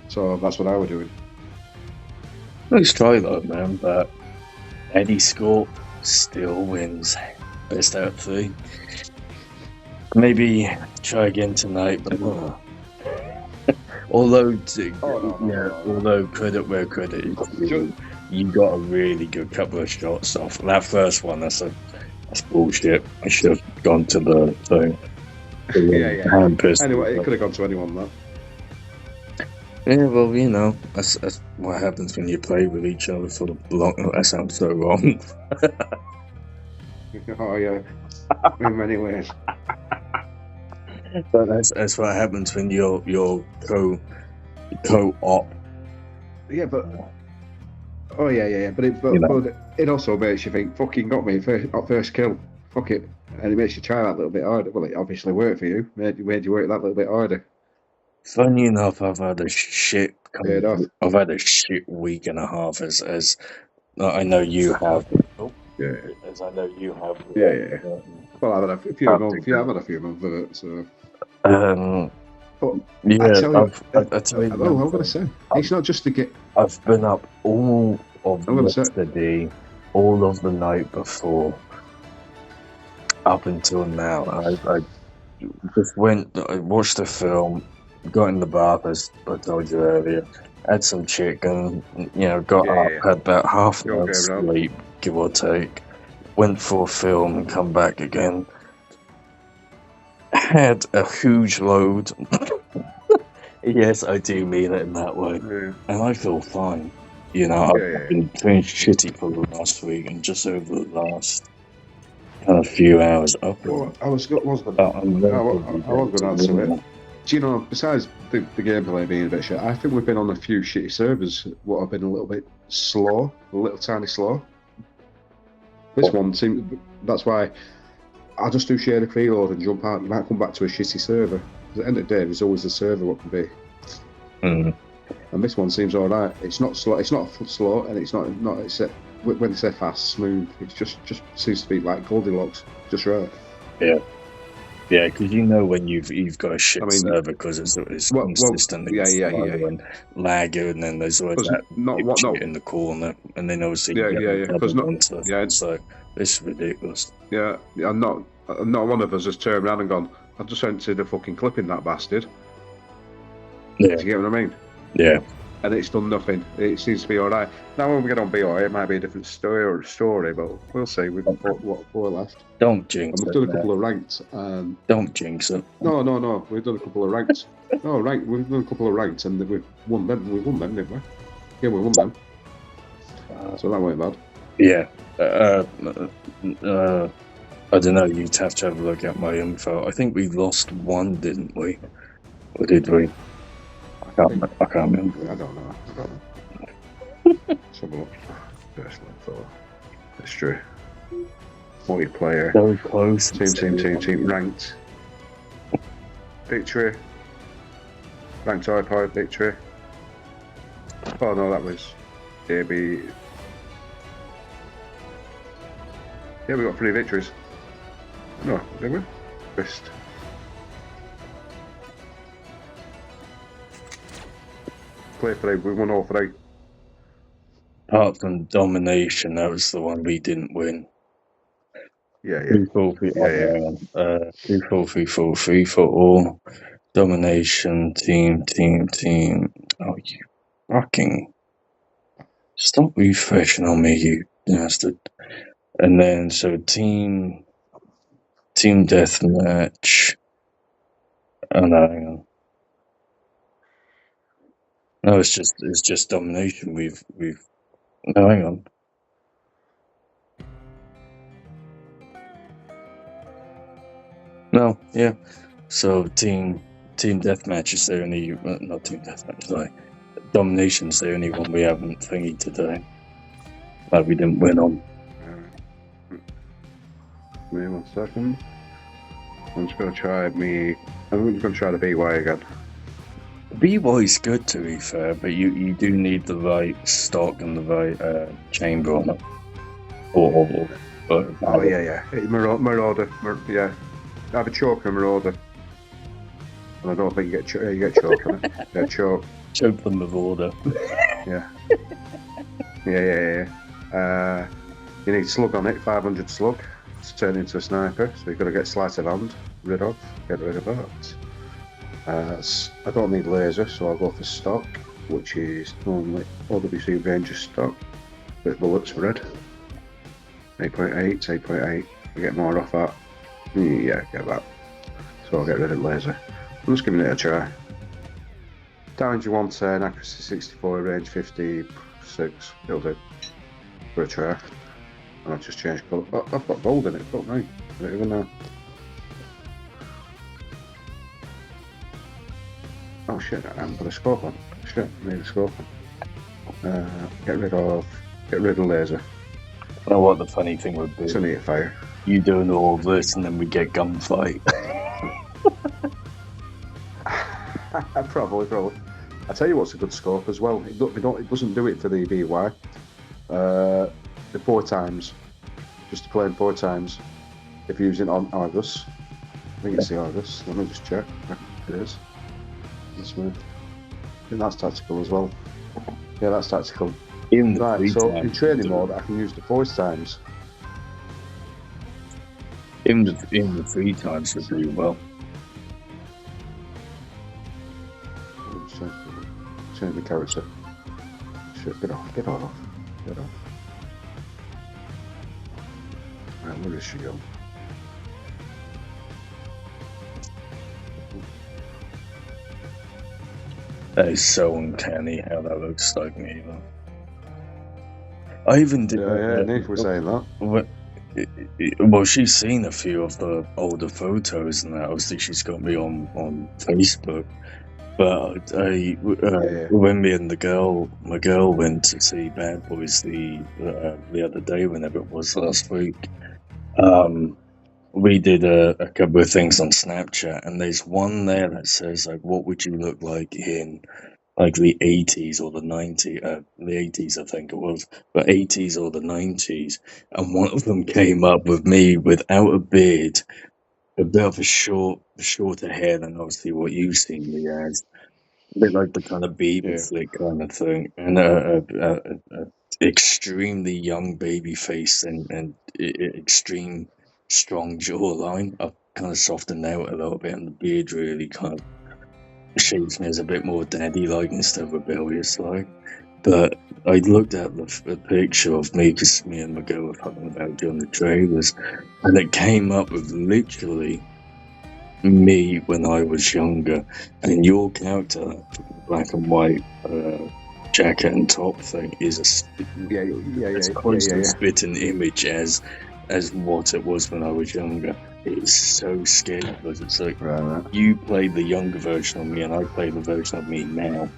So that's what I was doing. Let's try that, man. But Eddie Score still wins. Best out of 3. Maybe try again tonight, but although credit where credit is due, you got a really good couple of shots off. That first one, that's bullshit. I should have gone to the thing. Yeah. Anyway, it could have gone to anyone, though. Yeah, well, you know, that's what happens when you play with each other for the block. That sounds so wrong. Oh, yeah. In many ways. But that's what happens when you're co-op. Yeah, but... Oh, yeah. But it also makes you think, fucking got me first kill. Fuck it. And it makes you try that a little bit harder. Well, it obviously worked for you. Made you work that little bit harder. Funny enough, I've had a shit week and a half as I know you have. Yeah. As I know you have. Yeah. Well, I've had a few months. Yeah, I've had a few months of it. So. But yeah, I tell you, I tell you. I'm going to say it's not just to get. I've been up all of yesterday, all of the night before, up until now. I just I watched a film, got in the bath as I told you earlier, had some chicken, got up, had about half an hour's sleep, give or take, went for a film and come back again. Had a huge load. Yes, I do mean it in that way. Yeah. And I feel fine. I've been feeling shitty for the last week, and just over the last kind of few hours up. I was going to answer it. Do you know, besides the gameplay being a bit shit, I think we've been on a few shitty servers what have been a little bit slow, a little tiny slow. This one seems, that's why I'll just do share the freeload and jump out. You might come back to a shitty server. At the end of the day, there's always a server what can be. Mm. And this one seems alright. It's not slow. It's not slow, and it's not. It's when they say fast, smooth. It just seems to be like Goldilocks, just right. Yeah. Yeah, because when you've got a shit server because it's consistent and lagger, and then there's always that shit in the corner, and then obviously so it's ridiculous. Yeah, not one of us has turned around and gone, I've just entered the fucking clip in that bastard. Yeah. Do you get what I mean? Yeah. And it's done nothing. It seems to be all right. Now when we get on BOI, it might be a different story, but we'll see. We've got four left. Don't jinx it. We've done a couple of ranks. Don't jinx it. No. We've done a couple of ranks. We've done a couple of ranks, and we've won them. We won them, didn't we? Yeah, we won them. So that weren't bad. Yeah. I don't know. You'd have to have a look at my info. I think we lost one, didn't we? Or did we? I can't remember. I don't know. Let's have a look. Personal info. That's true. Multiplayer. So close. Team. Ranked. victory. Ranked high power victory. Oh no, that was maybe. Yeah, we got 3 victories. No, did we? Best. Play 3, we won all 3. Apart from domination, that was the one we didn't win. Yeah. 3-4-3 for all. Domination, team. Oh, you fucking... Stop refreshing on me, you bastard. And then, so team deathmatch. Oh no, hang on. No, it's just domination. We've. No, hang on. No, yeah. So team deathmatch is the only, not team deathmatch. Sorry, domination's the only one we haven't thingied today. That we didn't win on. Give me 1 second. I'm just gonna try I'm gonna try the BY again. BY's good, to be fair, but you do need the right stock and the right chamber on it. Oh yeah. Marauder. Yeah. I have a choke and Marauder. And I don't think you get choke on it. Yeah, choke. Choke them with order. Yeah. Yeah. You need slug on it, 500 slug to turn into a sniper. So you've got to get sleight of hand get rid of that. I don't need laser, so I'll go for stock, which is normally OWC Ranger stock. Bit bullets red. 8.8. I get more off that. Yeah, get that. So I'll get rid of laser. I'm just giving it a try. Damage 110, accuracy 64, range 56. It'll do. For a try. And I'll just change colour. Oh, I've got gold in it, fuck me. I don't even know. Oh shit, I haven't got a scope on. Shit, I need a scope on. Get rid of laser. I know what the funny thing would be. It's only a fire. You doing all of this and then we get gunfight. Probably. I tell you what's a good scope as well. It doesn't do it for the BY. The 4 times, just to play in 4 times. If you're using on Argus, I think it's the Argus. Let me just check. It is. Let's move. I think that's tactical as well. Yeah, that's tactical. Right, so in training mode, I can use the 4 times. In the 3 times would do well. Change the character. Shit, get off. Right, where is she going? That is so uncanny how that looks like me, though. I even did. Yeah, Nick was saying that. Well, she's seen a few of the older photos, and that obviously she's got me on Facebook. But when me and my girl went to see Bad Boys the other day, whenever it was last week, we did a couple of things on Snapchat, and there's one there that says like, "What would you look like in like the 80s or the 90s? The 80s, I think it was, but 80s or the 90s." And one of them came up with me without a beard, a bit of a shorter hair than obviously what you've seen me as. A bit like the kind of baby flick kind of thing, and a extremely young baby face and extreme strong jawline. I've kind of softened out a little bit, and the beard really kind of shapes me as a bit more daddy-like instead of rebellious-like. But I looked at the picture of me, because me and my girl were talking about doing the trailers, and it came up with literally me when I was younger, and your character, that black and white jacket and top thing, is as close to a spitting image as what it was when I was younger. It's so scary because it's like you play the younger version of me and I play the version of me now.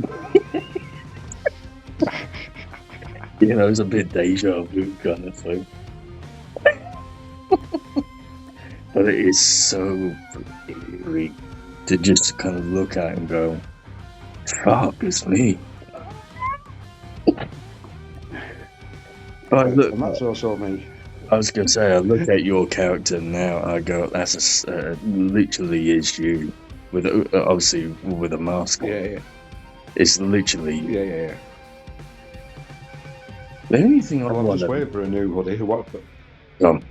You know, it's a bit deja vu kind of thing. But it is so eerie. to just kind of look at it and go, fuck, it's me. But look, And that's also me. I was going to say, I look at your character now, I go, that's literally is you. With obviously with a mask on. Yeah. It's literally Yeah. the only thing I'm just waiting for a new hoodie. What? Oh,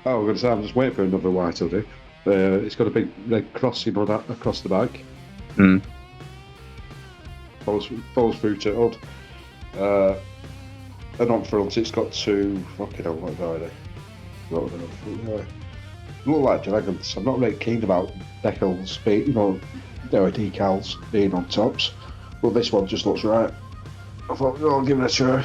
I was going to say, I'm just waiting for another white hoodie. It's got a big red cross, you know, that across the back. Follows through to hood. And on front, it's got two. Fucking hell, what are they? Look like dragons. I'm not really keen about decals, you know, decals being on tops, but this one just looks right. I thought, oh, I'll give it a try.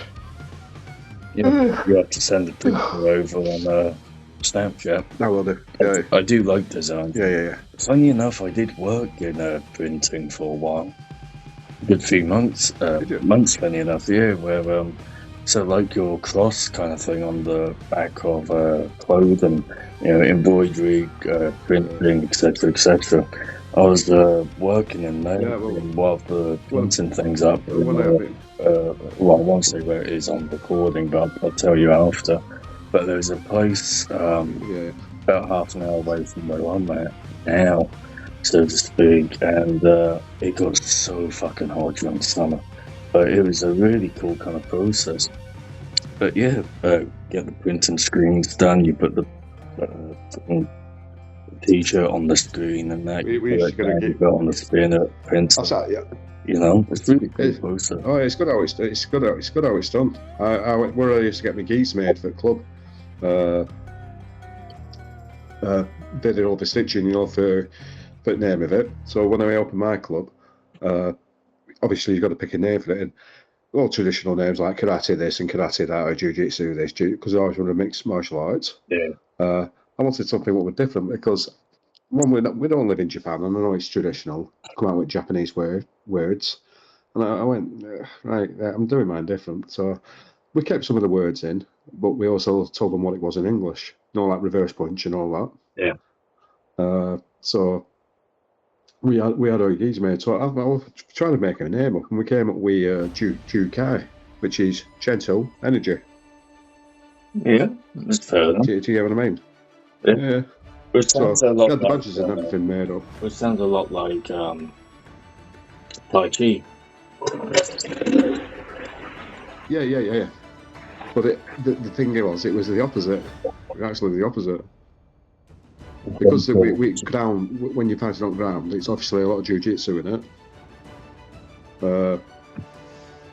Yeah, you have to send the picture over on Snapchat. I will do. Yeah. I do like design. Yeah. Funny enough, I did work in printing for a while. A good few months. Months, funny enough, yeah, where so like your cross kind of thing on the back of clothing, you know, embroidery, printing, etc. I was working in there while the printing things up. Well, I won't say where it is on recording, but I'll tell you after. But there's a place about half an hour away from where I'm at now, so to speak, and it got so fucking hot during summer. But it was a really cool kind of process. But yeah, get the printing screens done, you put the t-shirt on the screen and that you put it on the spinner, print. You know, it's really cool process. Oh, it's good how it's done. Where I used to get my geese made for the club, they did all the stitching, you know, for the name of it. So when I opened my club, obviously you've got to pick a name for it, and all traditional names like karate this and karate that, or jiu-jitsu this, because I always wanted to mix martial arts. Yeah. I wanted something that was different because one, we don't live in Japan, and I know it's traditional to come out with Japanese words. And I went, right, I'm doing mine different. So we kept some of the words in, but we also told them what it was in English. You know, like reverse punch and all that. Yeah. So we had our geese made. So I was trying to make a name up, and we came up with Jukai, which is gentle energy. Yeah, that's fair enough. Do you get what I mean? Yeah. Which sounds a lot the like, badges and everything made up. Which sounds a lot like Tai Chi. Yeah. But the thing was, it was the opposite. Actually, the opposite. Because we ground, when you fight it on ground, it's obviously a lot of jiu-jitsu in it.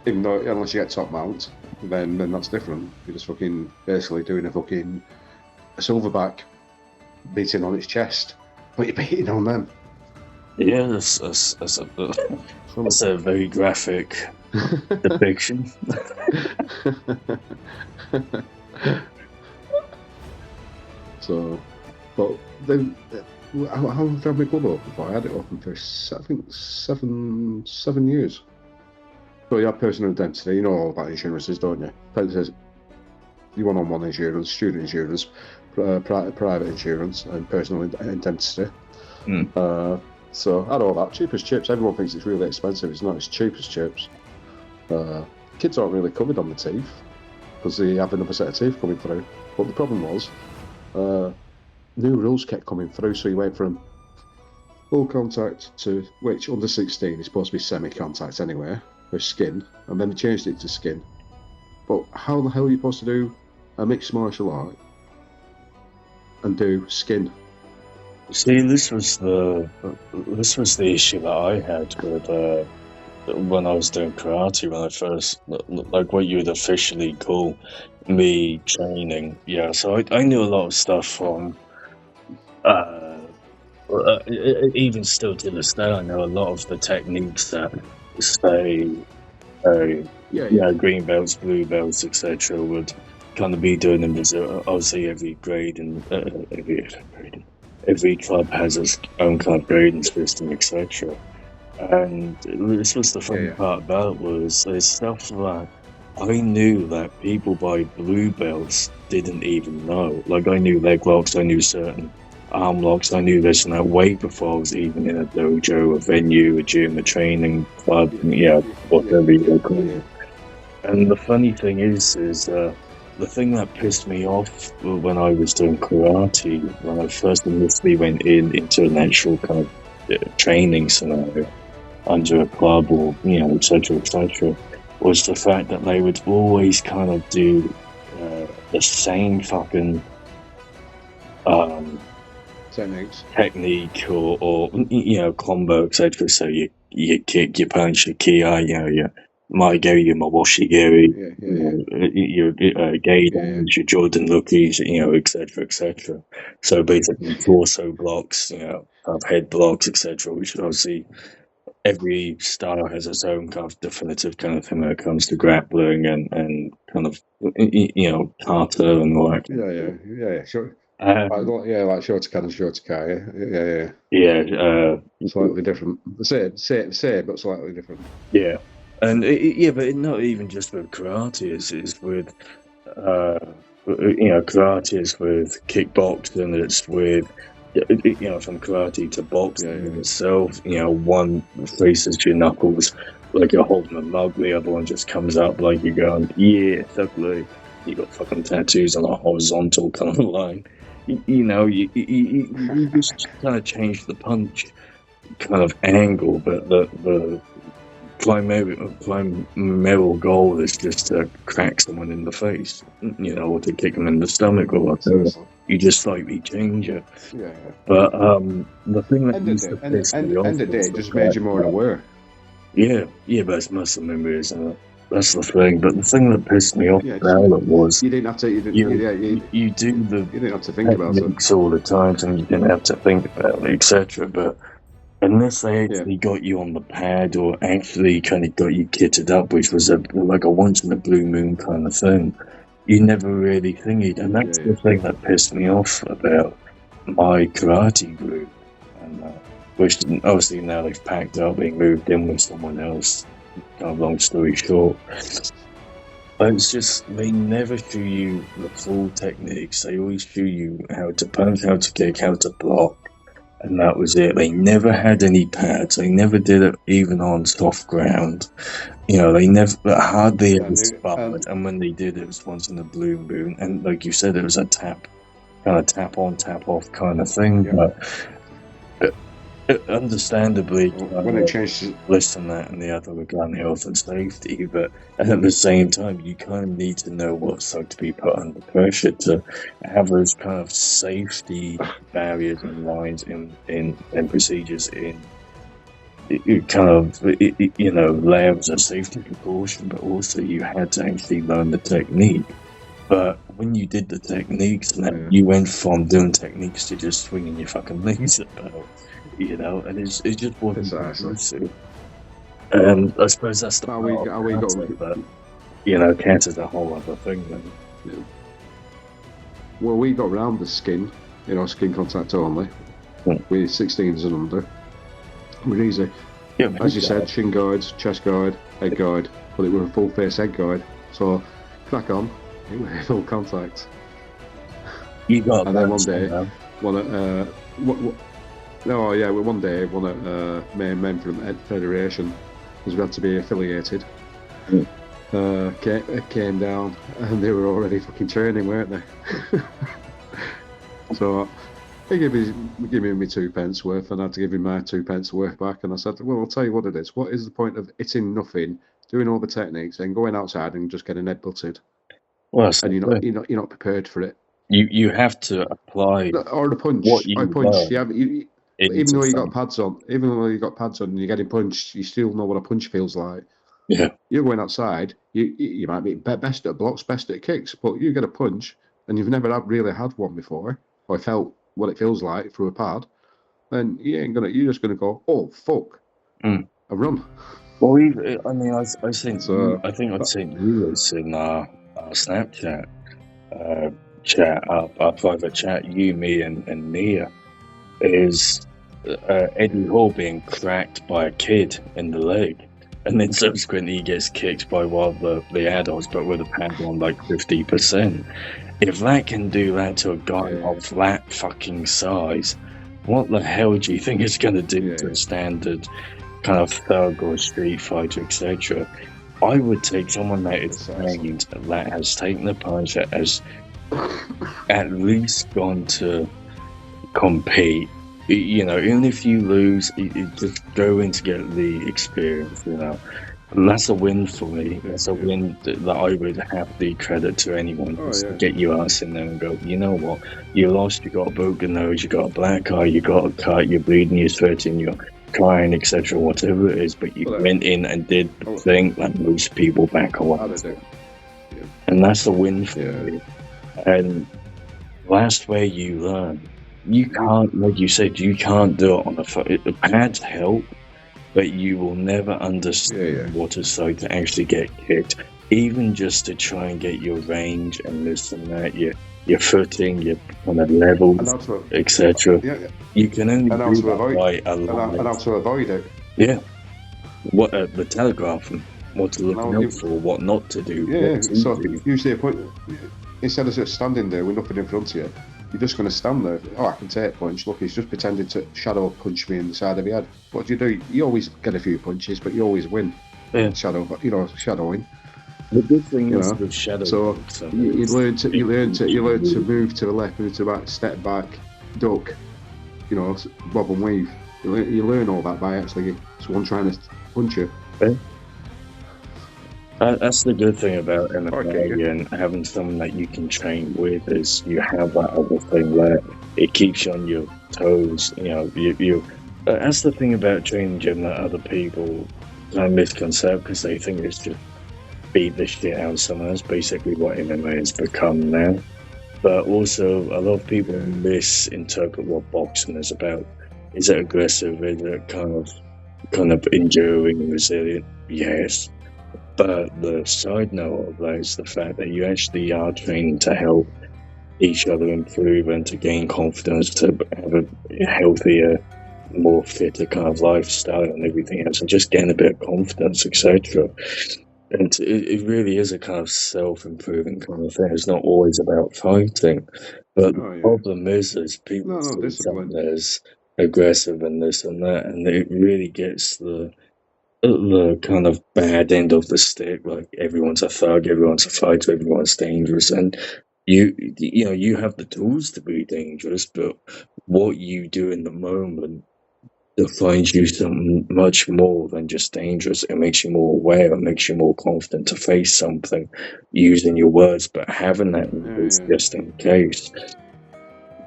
Even though, unless you get top mount, then that's different. You're just fucking basically doing a silverback beating on its chest, but you're beating on them. Yeah, that's a very graphic depiction. So, but then, how long did I have my club open for? I had it open for, I think, seven years. So you have personal identity, you know all about insurances, don't you? You one-on-one insurance, student insurance, private insurance, and personal indemnity. So I had all that. Cheap as chips. Everyone thinks it's really expensive. It's not. It's cheap as chips. Kids aren't really covered on the teeth because they have another set of teeth coming through. But the problem was, new rules kept coming through. So you went from full contact to, which under 16 is supposed to be semi-contact anyway, for skin, and then they changed it to skin. But how the hell are you supposed to do a mixed martial art and do skin? See, this was the issue that I had with when I was doing karate, when I first, like what you would officially call me training. Yeah, so I knew a lot of stuff from, even still to this day, I know a lot of the techniques that say, green belts, blue belts, etc. would kind of be doing in Brazil. Obviously, every grade and every club has its own kind of grading system, etc. And this was the funny part about it, was there's stuff that I knew that people by blue belts didn't even know. Like I knew leg locks, I knew certain arm locks. I knew this and that way before I was even in a dojo, a venue, a gym, a training club, whatever you call it. And the funny thing is the thing that pissed me off when I was doing karate, when I first initially went into an actual kind of training scenario under a club or, etc., was the fact that they would always kind of do the same fucking technique or combo, etc. So you kick, you punch, you kia, you Maigeri, your Mawashigeri, your Gaiden, your Jordan Lookies, etc. So basically torso blocks, head blocks, etc. Which obviously every style has its own kind of definitive kind of thing when it comes to grappling and kind of kata and all that. Yeah, sure. Like Shotokan and Shotokai, yeah. Slightly different. Same, but slightly different. Yeah, and but not even just with karate. It's with karate is with kickboxing. It's with from karate to boxing itself. One faces your knuckles like you're holding a mug. The other one just comes up like you're going, totally. You got fucking tattoos on a horizontal kind of line. You just kind of change the punch kind of angle, but the primary goal is just to crack someone in the face, or to kick them in the stomach or whatever. You just slightly change it. But the thing that used to piss me off, end of the day, it just made you more aware. Yeah, but it's muscle memory, isn't it? That's the thing. But the thing that pissed me off about it was you didn't have to. You didn't have to think about it all the time, and you didn't have to think about it, etc. But unless they actually got you on the pad or actually kind of got you kitted up, which was like a once in a blue moon kind of thing, you never really thingied. And that's the thing that pissed me off about my karate group. And which obviously now they've packed up, being moved in with someone else. Kind of long story short. But it's just, they never show you the full techniques. They always show you how to punch, how to kick, how to block. And that was it. They never had any pads. They never did it even on soft ground. They never hardly ever sparred. And when they did, it was once in a blue moon. And like you said, it was a tap on, tap off kind of thing. Yeah. But understandably, when it changed, listen, that and the other regarding health and safety. But at the same time, you kind of need to know what's like to be put under pressure to have those kind of safety barriers and lines in procedures in kind of layers of safety precaution. But also, you had to actually learn the technique. But when you did the techniques, and you went from doing techniques to just swinging your fucking knees about. And it just wasn't inclusive. And I suppose that's the cancer's a whole other thing then. Yeah. Well, we got round the skin, skin contact only. We're 16s and under. We're easy. Yeah, as you said, shin guards, chest guard, head guard, but it was a full face head guard. So, crack on, it was full contact. You got and then one day, one day, one at main from Federation, because we had to be affiliated. Came down, and they were already fucking training, weren't they? So he gave me 2 pence worth, and I had to give him my 2 pence worth back. And I said, well, I'll tell you what it is. What is the point of hitting nothing, doing all the techniques, and going outside and just getting head butted? Well, and you're not prepared for it. You have to apply or the punch. Even though you got pads on, and you're getting punched, you still know what a punch feels like. Yeah. You're going outside, you might be best at blocks, best at kicks, but you get a punch, and you've never really had one before, or felt what it feels like through a pad, then you're just gonna go, oh fuck, and run. Well, I think I'd seen you was in our Snapchat chat, our private chat, you, me, and Nia, is Eddie Hall being cracked by a kid in the leg, and then subsequently he gets kicked by one of the adults, but with a pad on like 50%. if that can do that to a guy Yeah. of that fucking size, what the hell do you think it's going to do to Yeah. a standard kind of thug or street fighter, etc.? I would take someone that is Precisely. trained, that has taken the punch, that has at least gone to compete. You know, even if you lose, just go in to get the experience, you know. And that's a win for me. That's a win that I would happily credit to anyone. Oh, Just yeah. to get your ass in there and go, you know what? You lost, you got a broken nose, you got a black eye, you got a cut, you're bleeding, you're sweating, you're crying, etc., whatever it is, but you went in and did the thing that most people back away. And that's a win for me. And that's where you learn. You can't, like you said, you can't do it on a phone. The pads help, but you will never understand what it's like to actually get kicked. Even just to try and get your range and this and that, your footing, your kind of levels, etc. You can only do that by a lot. And how to avoid it. Yeah. What the telegraphing, what to look out for, what not to do. Yeah, so usually instead of just standing there with nothing in front of you, you're just going to stand there. Oh, I can take a punch. Look, he's just pretending to shadow punch me in the side of the head. What do? You always get a few punches, but you always win. Yeah. Shadowing. The good thing is with shadow. So you learn to move to the left, move to the right, step back, duck. You know, bob and weave. You learn all that by actually someone trying to punch you. Yeah. That's the good thing about MMA and having someone that you can train with is you have that other thing where it keeps you on your toes. You know, you that's the thing about training gym that other people kind of misconcept because they think it's just beat the shit out of someone. That's basically what MMA has become now. But also, a lot of people misinterpret what boxing is about. Is it aggressive? Is it kind of enduring and resilient? Yes. But the side note of that is the fact that you actually are training to help each other improve and to gain confidence, to have a healthier, more fitter kind of lifestyle and everything else, and just gain a bit of confidence, etc. And it really is a kind of self-improving kind of thing. It's not always about fighting. But the problem is people see something as aggressive and this and that, and it really gets the kind of bad end of the stick. Like everyone's a thug, everyone's a fighter, everyone's dangerous, and you have the tools to be dangerous, but what you do in the moment defines you something much more than just dangerous. It makes you more aware, it makes you more confident to face something using your words, but having that is just in case.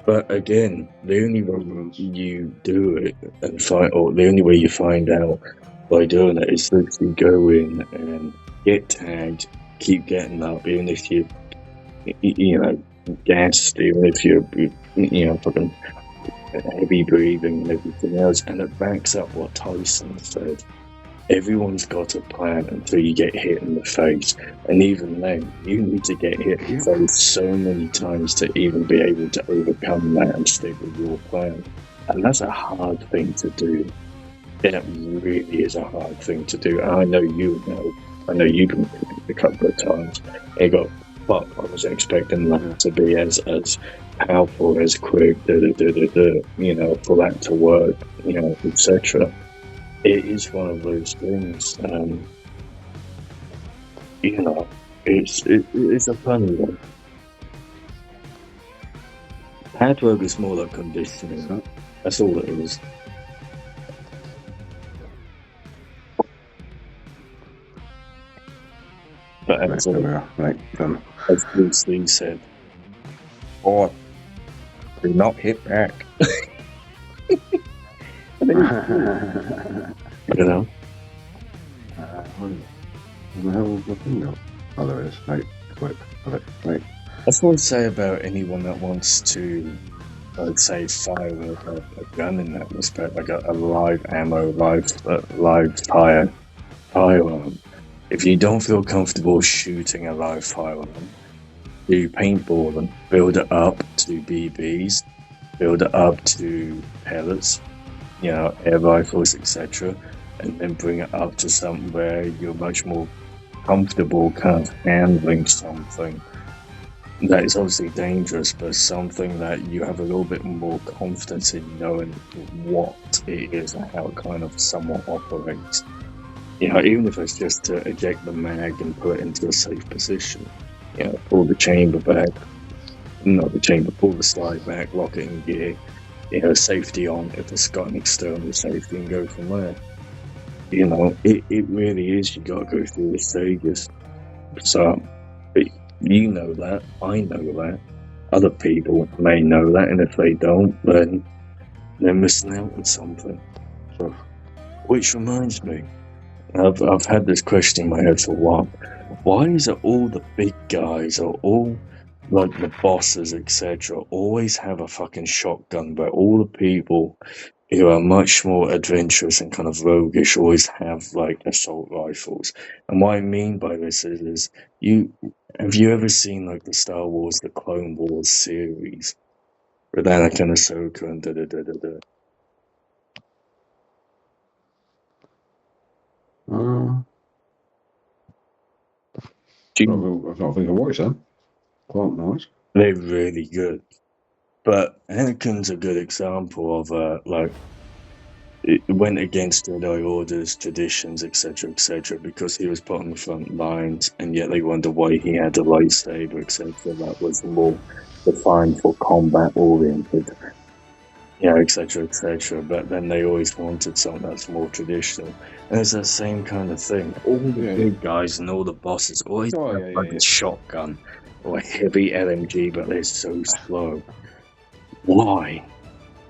But again, the only way you do it and find, or the only way you find out by doing it is literally go in and get tagged, keep getting up, even if you know, gassed, even if you're, fucking heavy breathing and everything else, and it backs up what Tyson said. Everyone's got a plan until you get hit in the face, and even then, you need to get hit in the face so many times to even be able to overcome that and stick with your plan. And that's a hard thing to do. It really is a hard thing to do. And I know you know. I know you've been a couple of times. You go, fuck, I was expecting that to be as powerful, as quick, for that to work, etc. It is one of those things. It's a funny one. Hard work is more like conditioning. That's all it is. But as Bruce Lee said, "Or do not hit back." You know. Oh, there is. Right. Right. That's what I say about anyone that wants to, I'd say, fire a gun in that respect, like a live ammo, live firearm. If you don't feel comfortable shooting a live firearm, do paintballing, build it up to BBs, build it up to pellets, air rifles, etc., and then bring it up to something where you're much more comfortable kind of handling something that is obviously dangerous, but something that you have a little bit more confidence in knowing what it is and how it kind of somewhat operates. You know, even if it's just to eject the mag and put it into a safe position. You know, pull the chamber back, not the chamber, pull the slide back, lock it in gear. You know, safety on if it's got an external safety, and go from there. You know, it really is. You got to go through the stages. So, you know that, I know that, other people may know that, and if they don't, then they're missing out on something. So, which reminds me, I've had this question in my head for a while. Why is it all the big guys or all like the bosses, etc., always have a fucking shotgun, but all the people who are much more adventurous and kind of roguish always have like assault rifles? And what I mean by this is have you ever seen like the Star Wars, the Clone Wars series with Anakin, Ahsoka, and da da da da da? I don't think I watched them. Quite nice. They're really good. But Anakin's a good example of like it went against Jedi orders, traditions, etc., because he was put on the front lines, and yet they wonder why he had a lightsaber, etc. That was more defined for combat oriented, you know, etc. But then they always wanted something that's more traditional, and it's that same kind of thing. All the big guys and all the bosses always have a shotgun or a heavy LMG, but they're so slow. Why?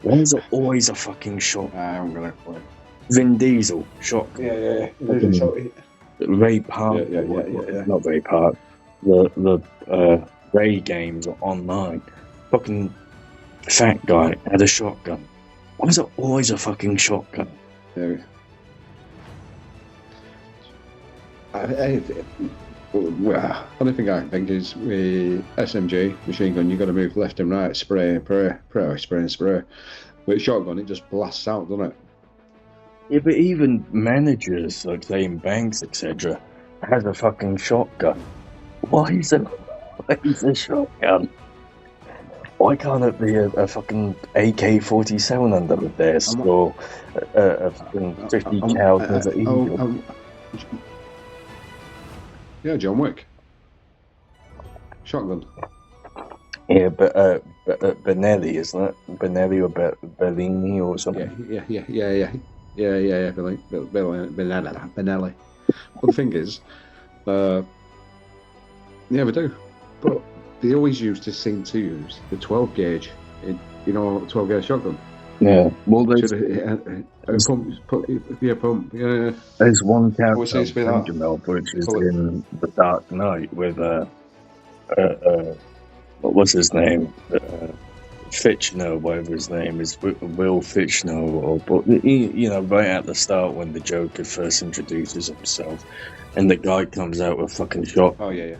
Why is it always a fucking shotgun? I'm gonna play. Vin Diesel, shotgun. Yeah. Ray Park. Not Ray Park. The Ray games are online. Fucking fat guy had a shotgun. Why is it always a fucking shotgun? Yeah. Only thing I can think is with SMG machine gun, you got to move left and right, spray and spray. With shotgun, it just blasts out, doesn't it? Yeah, but even managers, like say in banks, etc., has a fucking shotgun. Why is it always a shotgun? Why can't it be a fucking AK-47 under the desk or a fucking 50 cal Desert Eagle? Yeah, John Wick. Shotgun. Yeah, but Benelli, isn't it? Benelli or Bellini or something? Yeah. Benelli. But the thing is, yeah, we do. But they always used to seem to use the 12 gauge, 12 gauge shotgun. Yeah. Well, there's pump. Yeah. There's one character, Jamel, which is in The Dark Knight with what was his name? Fitchner, whatever his name is, Will Fitchner, but right at the start when the Joker first introduces himself, and the guy comes out with a fucking shot. Oh yeah.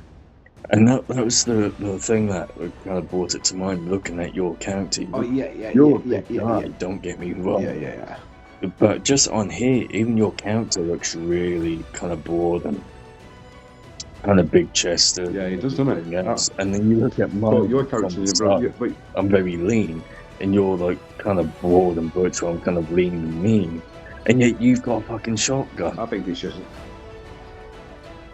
And that was the thing that kind of brought it to mind, looking at your character. You're a big guy, don't get me wrong. Yeah. But just on here, even your character looks really kind of broad and kind of big chested. Yeah, he does, doesn't it? And then you look at mine. Your character is I'm very lean, and you're like kind of broad and butch, so I'm kind of lean and mean. And yet you've got a fucking shotgun. I think it's just.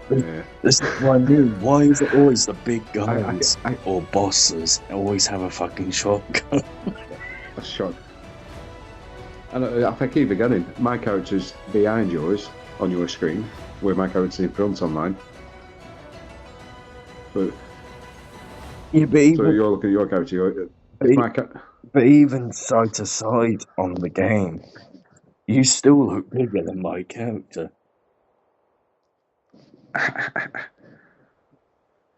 This is what I mean. Why is it always the big guys or bosses always have a fucking shotgun? A shot. And if I keep forgetting, my character's behind yours on your screen, where my character's in front on mine. But yeah, but even, so you're looking at your character. But even side to side on the game, you still look bigger than my character.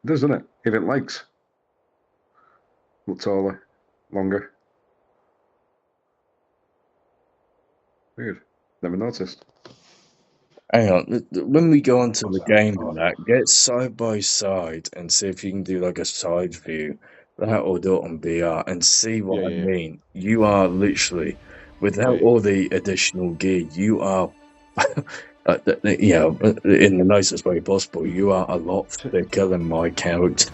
Doesn't it? Even legs look taller, longer. Weird. Never noticed. Hang on. When we go onto the game and that, get side by side and see if you can do like a side view. That or do it on VR and see what I mean. You are literally, without all the additional gear, you are. In the nicest way possible, you are a lot thicker than my character.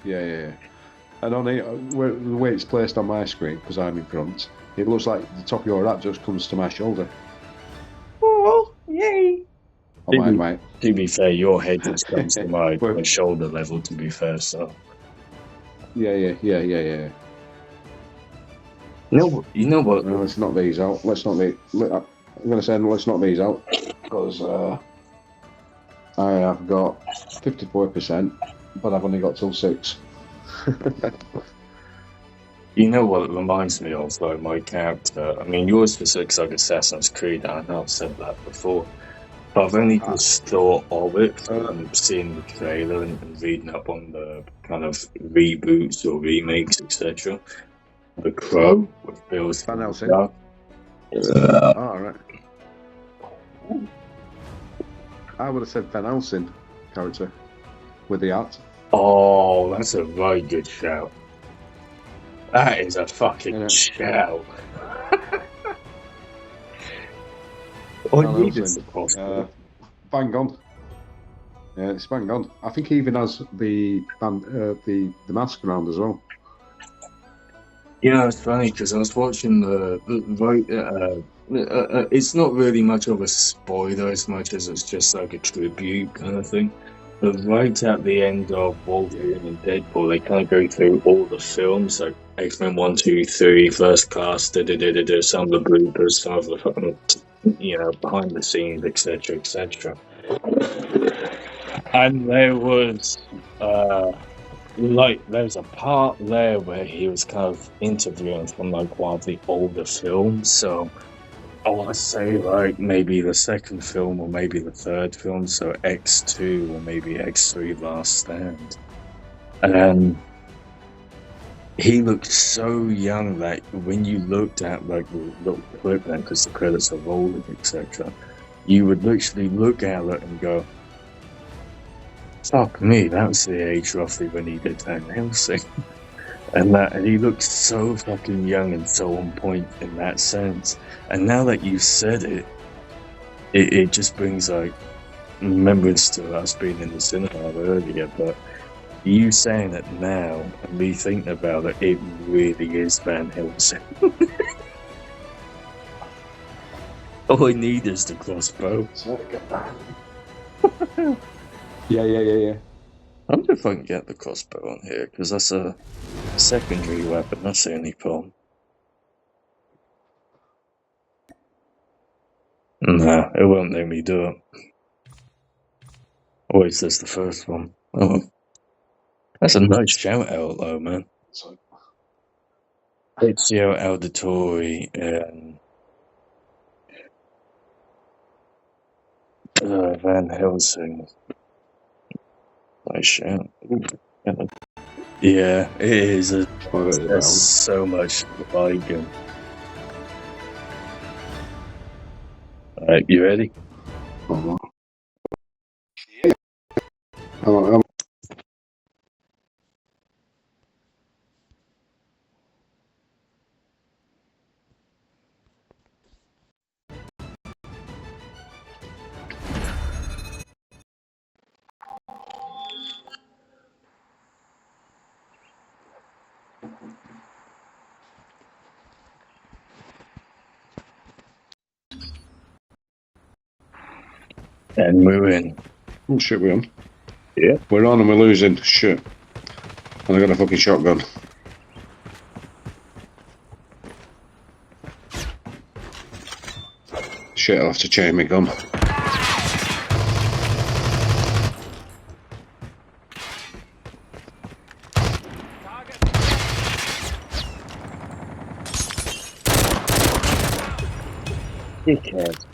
Yeah. And on it, the way it's placed on my screen, because I'm in front, it looks like the top of your hat just comes to my shoulder. Oh, yay! On my. To be fair, your head just comes to my shoulder level. To be fair, so. Yeah. You know what? No, let's knock these out. I'm going to say let's knock these out because I have got 54%, but I've only got till 6. You know what it reminds me of, though, my character? I mean, yours was like Assassin's Creed, I know I've said that before, but I've only just thought of it from seeing the trailer and reading up on the kind of reboots or remakes, etc. The Crow with Bill's Van Helsing. All right. I would have said Van Helsing character with the hat. Oh, that's a very good shout. That is a fucking shout. All you need is the crossbow. Bang on. Yeah, it's bang on. I think he even has the mask around as well. Yeah, it's funny because I was watching it's not really much of a spoiler as much as it's just like a tribute kind of thing. But right at the end of Wolverine and Deadpool, they kind of go through all the films, like X-Men 1, 2, 3, First Class, some of the bloopers, some of the fucking, behind the scenes, etc., etc. And there was there's a part there where he was kind of interviewing from like one of the older films, so I want to say like maybe the second film or maybe the third film, so X2 or maybe X3 Last Stand. And he looked so young that when you looked at like the little clip then, because the credits are rolling, etc., you would literally look at it and go, fuck me, that was the age roughly when he did Van Helsing. And he looked so fucking young and so on point in that sense. And now that you've said it just brings like remembrance to us being in the cinema earlier, but you saying it now and me thinking about it, it really is Van Helsing. All I need is the crossbow. Yeah. I wonder if I can get the crossbow on here, because that's a secondary weapon, that's the only problem. Nah, it won't let me do it. Always says the first one. Oh, that's a nice shout out though, man. Ezio Auditore and Van Helsing. Nice shout. Yeah, it is. There's so much like him. Alright, you ready? And we're in. Oh shit, we're on. Yeah. We're on and we're losing. Shit. And I got a fucking shotgun. Shit, I'll have to change my gun. Dickhead.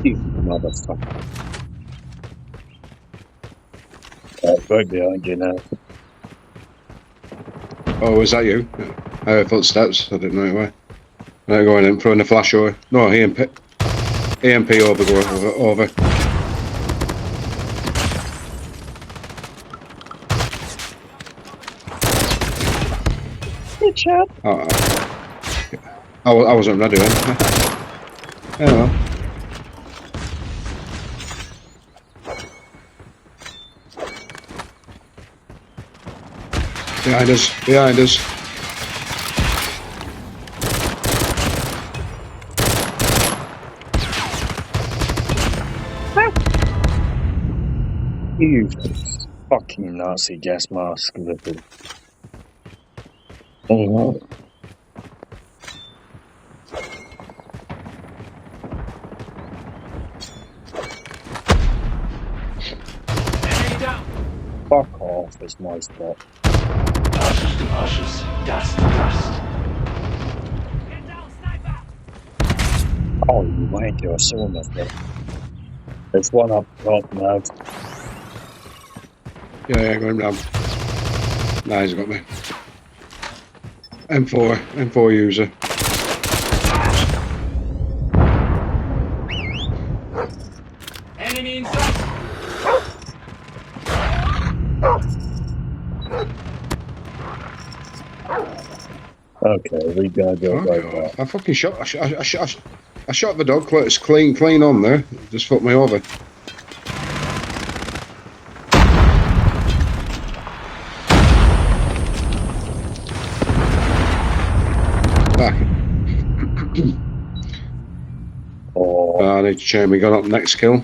You motherfucker. Right behind you now. Oh, is that you? I heard footsteps. I didn't know it were. They're going in, throwing the flash over. No, EMP over. Chad? Oh, I wasn't ready then. Oh well. Behind us, behind us. You fucking Nazi gas mask little. Oh, Enemy down. fuck off, it's my spot. Ashes to ashes, dust to dust. Get down, sniper! Oh, you wanker, I saw nothing. There's one up top now. Yeah, going round. Nah, he's got me. M4 user. Enemy in sight. Okay, we gotta go Fuck right off. back. I fucking shot. I shot the dog. It's clean on there. Just fucked me over. Back. Oh, I need to change me gun up next kill.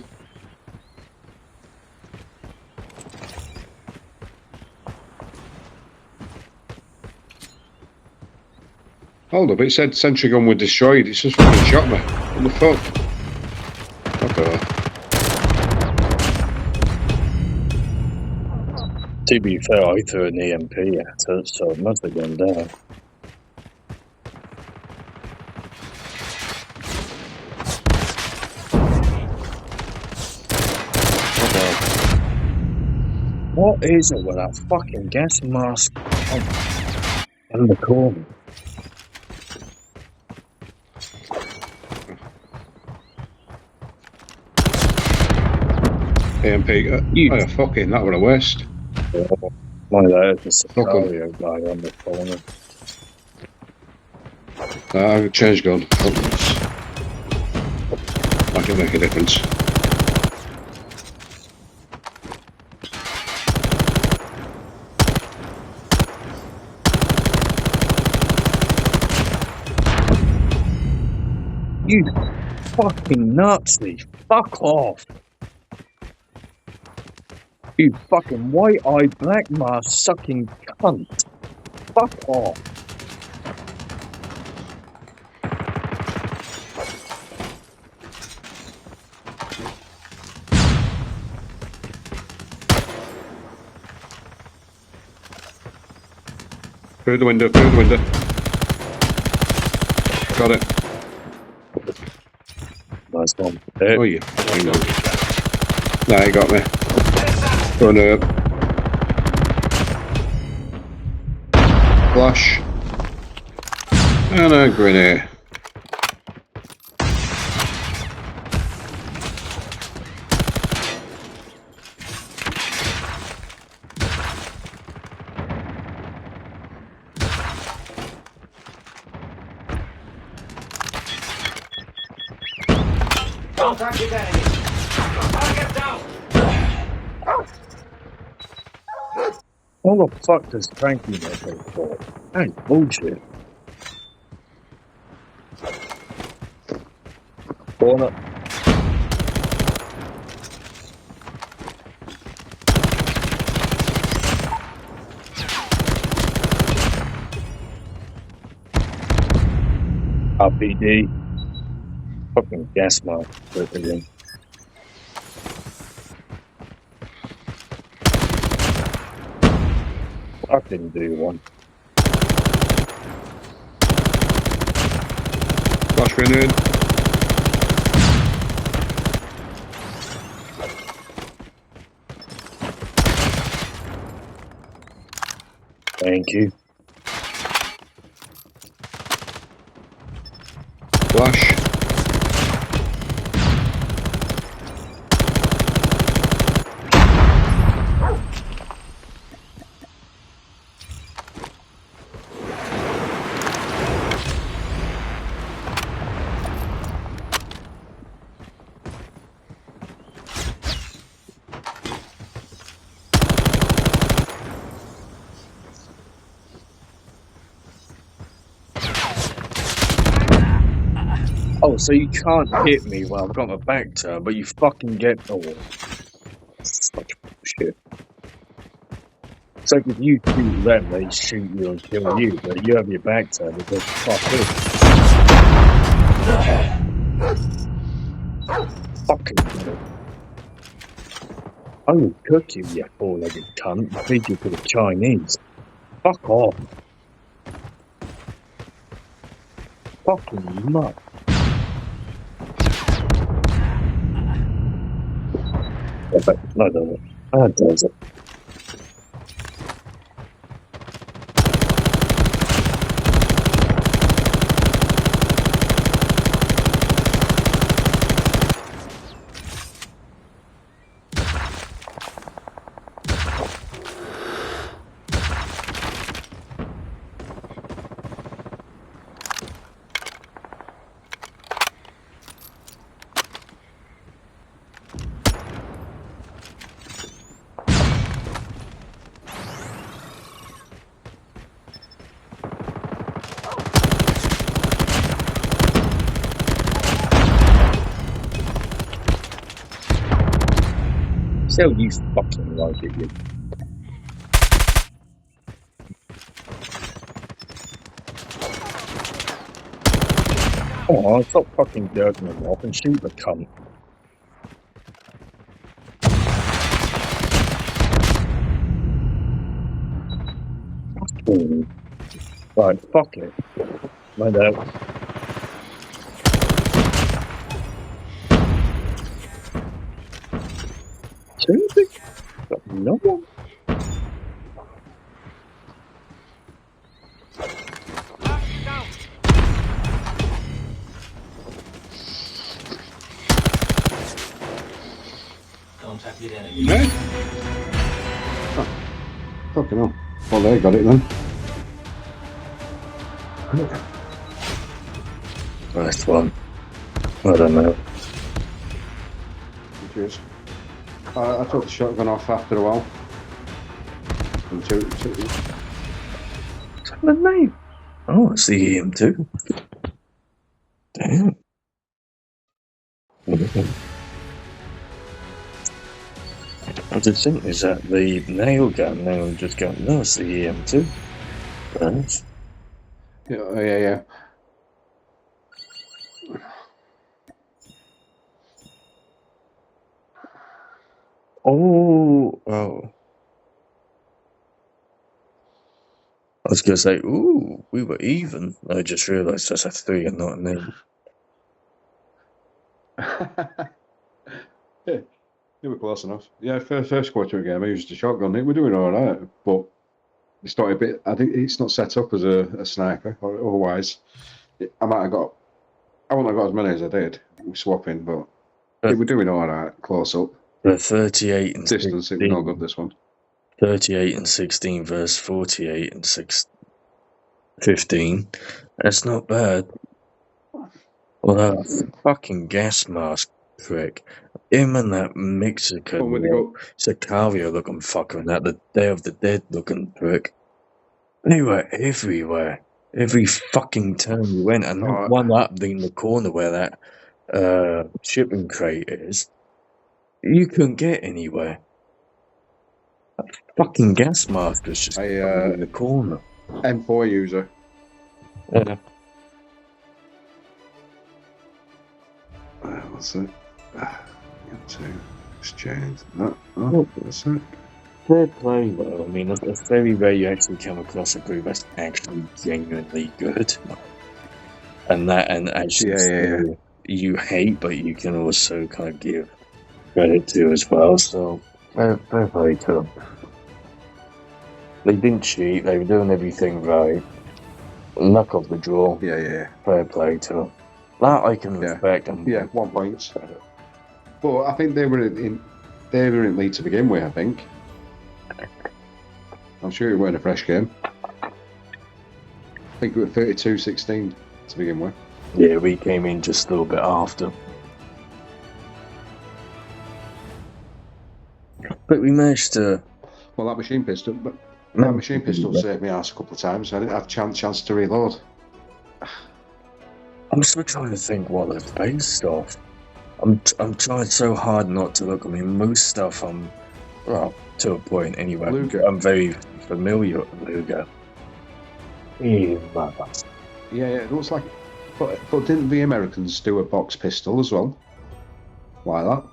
Hold up, it said sentry gun was destroyed. It's just fucking shot me. What the fuck? Fuck off. to be fair, I threw an EMP at it, so it must have gone down. Fuck off. What is it with that fucking gas mask in the corner? AMP. You- Oh, yeah, fucking, that were a waste. My there's a Fuck 'em. Sicario guy on the corner. I've changed gun. Fuck this. That can make a difference. You fucking Nazi! Fuck off! You fucking white-eyed black mask sucking cunt! Fuck off! Through the window, through the window. Got it. Nice one. Oh, you fucking dog. Nah, he got me. Run up. Flash. And a grenade. Contact with enemy. Target down. What the fuck does Frankie make it for? Hey, bullshit. Corner. RPD. Fucking gas mask. Again. I didn't do one. Flash grenade. Thank you. Flash. Oh, so you can't hit me while I've got my back turned, but you fucking get... Oh, such bullshit. So if you shoot them, they shoot you and kill you, but you have your back turned, it goes fuck it. Fucking hell. I will cook you, you four-legged cunt, and feed you to the Chinese. Fuck off. Fucking nut. No, no. Ah, does it. See how you fucking like it, you. Oh, stop fucking jerking him off and shoot the cunt. Ooh. Right, fuck it. My bad. Seriously? Got no one? Contact with enemy. Yeah? Oh, fucking hell. Well, they got it then. Nice one. I don't know. Cheers. I took the shotgun off after a while. And two. What's the name? Oh, it's the EM2. Damn. I just think is that the nail gun now and just go, no, it's the EM2. Thanks. Yeah. Oh. I was going to say, ooh, we were even. I just realised that's a 3 and not a 9. Yeah, they were close enough. Yeah, first quarter game, I used a shotgun. We're doing all right, but it's not a bit. I think it's not set up as a sniper. Or otherwise, I might have got. I wouldn't have got as many as I did. We're swapping, but we're doing all right close up. The 38 and Distance, 16. it was not good. This one. 38 and 16 versus 48 and 15. That's not bad. Well, that fucking gas mask prick. Him and that Mexican, Sicario looking fucker and that the Day of the Dead looking prick. They were everywhere. Every fucking turn you went. And that one up in the corner where that shipping crate is, you couldn't get anywhere. That fucking gas mask was just in the corner. M4 user. Yeah. What's it? To exchange. No, that's it. Fair play, though. I mean, it's very rare you actually come across a group that's actually genuinely good. And actually you hate, but you can also kind of give credit to as well. So, fair play to them. They didn't cheat, they were doing everything right. Luck of the draw. Yeah. Fair play to them. That I can respect. Yeah, 1 point. But I think they were in lead to begin with, I think. I'm sure it weren't a fresh game. I think we were 32-16 to begin with. Yeah, we came in just a little bit after. But we managed to... Well, that machine pistol saved me ass a couple of times. I didn't have chance to reload. I'm still trying to think what it's based off. I'm trying so hard not to look. I mean, most stuff well, to a point anyway. Luger. I'm very familiar with Luger. Yeah, it looks like. But didn't the Americans do a box pistol as well? Why that?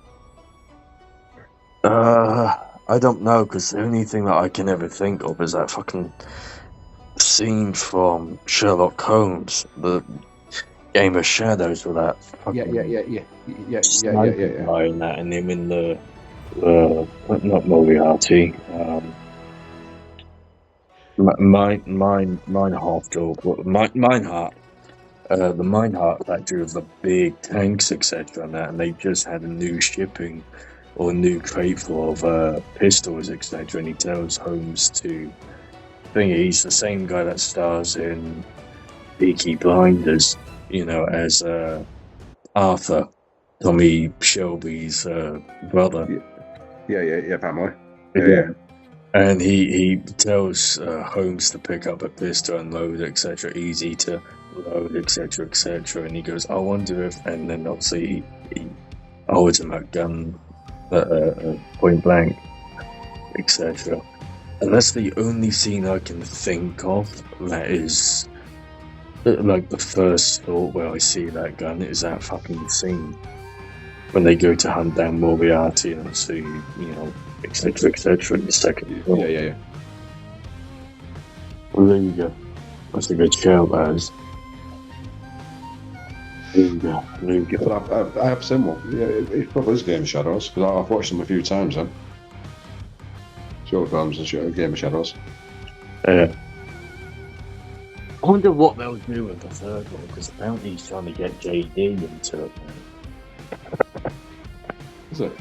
I don't know, because the only thing that I can ever think of is that fucking scene from Sherlock Holmes, the Game of Shadows, with that fucking sniper guy in that, and him in the not Moriarty, Mineheart, the Mineheart factory with the big tanks, etc. and that, and they just had a new shipping or a new crate full of pistols, etc. And he tells Holmes to think he's the same guy that stars in Peaky Blinders, as Arthur, Tommy Shelby's brother. Yeah, family. Yeah. And he tells Holmes to pick up a pistol and load, etc. Easy to load, etc., and he goes, I wonder if, and then obviously he holds him a gun point blank, etc. And that's the only scene I can think of that is like the first thought where I see that gun is that fucking scene when they go to hunt down Moriarty and see, etc. in the second film. Yeah. Well, there you go. That's a good shout, Baz. There you go. But I have seen one. Yeah, it probably is Game of Shadows, because I've watched them a few times then. Sherlock Holmes and Game of Shadows. I wonder what they'll do with the third one, because apparently he's trying to get JD into it. Is it?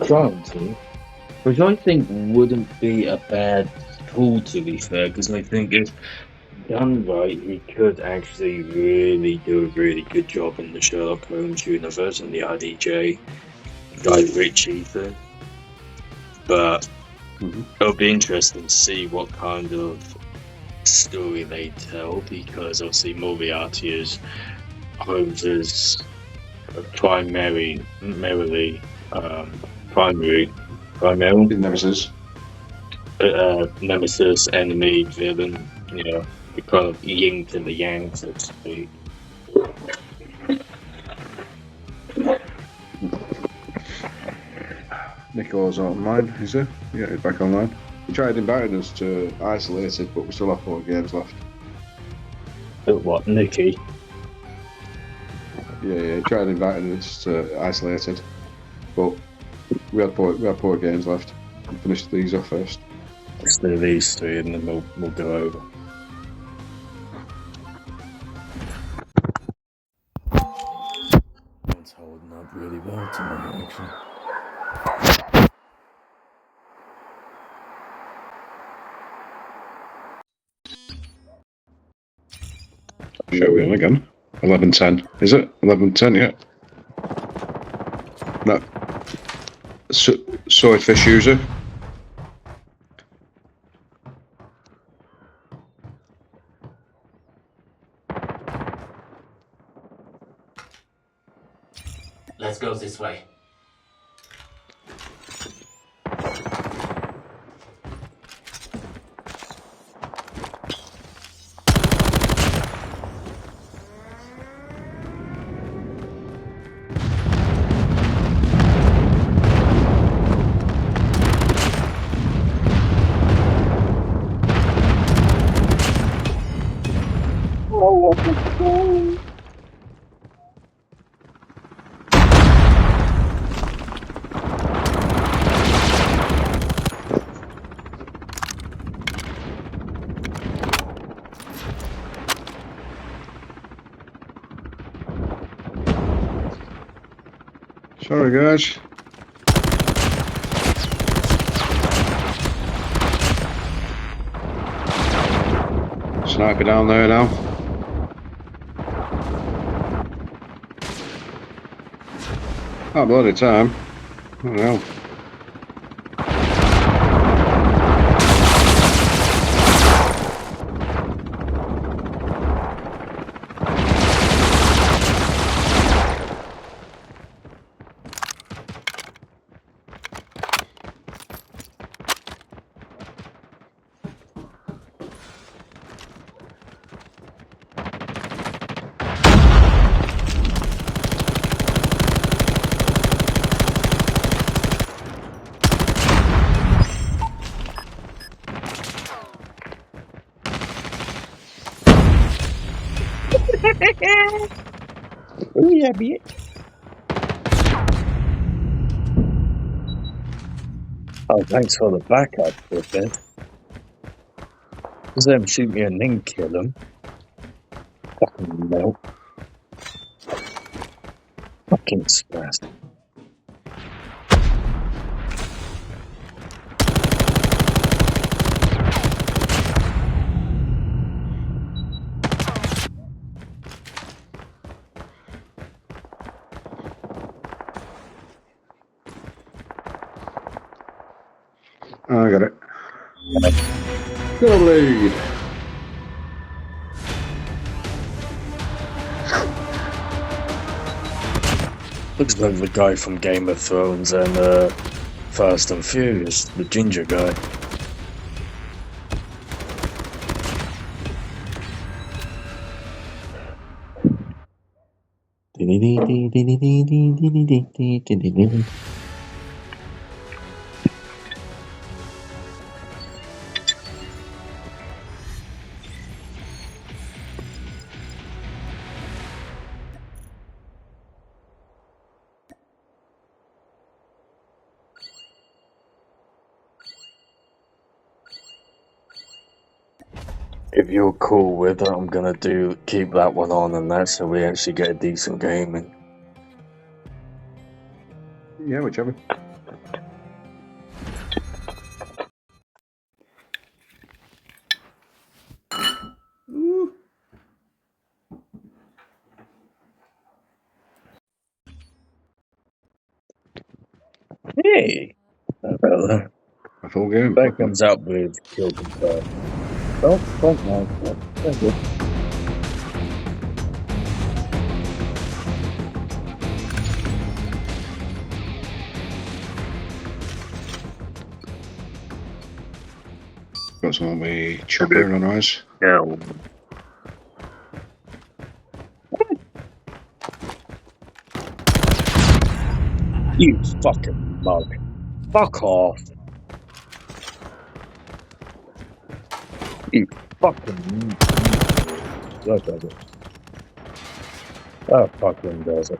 Trying to. Which I think wouldn't be a bad pull, to be fair, because I think if done right, he could actually really do a really good job in the Sherlock Holmes universe and the RDJ Guy Ritchie thing. But it'll be interesting to see what kind of story they tell, because obviously Moriarty is Holmes's primary Nemesis. Nemesis, enemy, villain, the kind of yin to the yang, so to speak. Nicolo's online, is he? Yeah, he's back online. He tried inviting us to Isolated, but we still have 4 games left. What, Nicky? Yeah, he tried inviting us to Isolated, but we had 4 games left. We'll finish these off first. Let's do these 3 and then we'll go over. It's holding up really well tonight, actually. Shall we on again? 11:10. Is it 11:10 yet? No. Swordfish user. Let's go this way. Sorry, guys. Sniper down there now. Oh, bloody time. Oh, no. Oh yeah, bitch. Oh, thanks for the backup, Griffith. Just let him shoot me and then kill him. Fucking melt. Fucking spaz. Oh, I got it. Lovely. Looks like the guy from Game of Thrones and Fast and Furious, the ginger guy. If you're cool with it, I'm gonna keep that one on and that, so we actually get a decent game in. Yeah, whichever. Hey! Hello. A full game. That comes out with kill confirmed. Oh, fuck no. Thank you. Got some of my chopper on ours. Yeah. You fucking mug. Fuck off. You fucking... That does it. That fucking does it.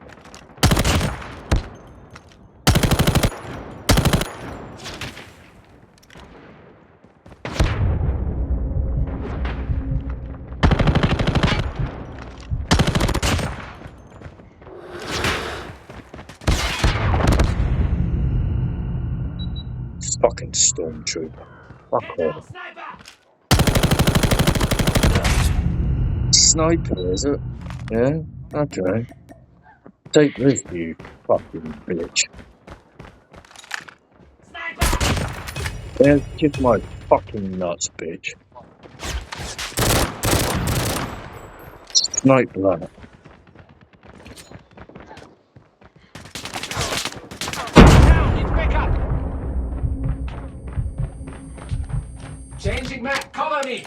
Fucking stormtrooper. Fuck off. Sniper, is it? Yeah? Okay. Take this, you fucking bitch. Yeah, kiss my fucking nuts, bitch. Snipe that. Changing map, cover me!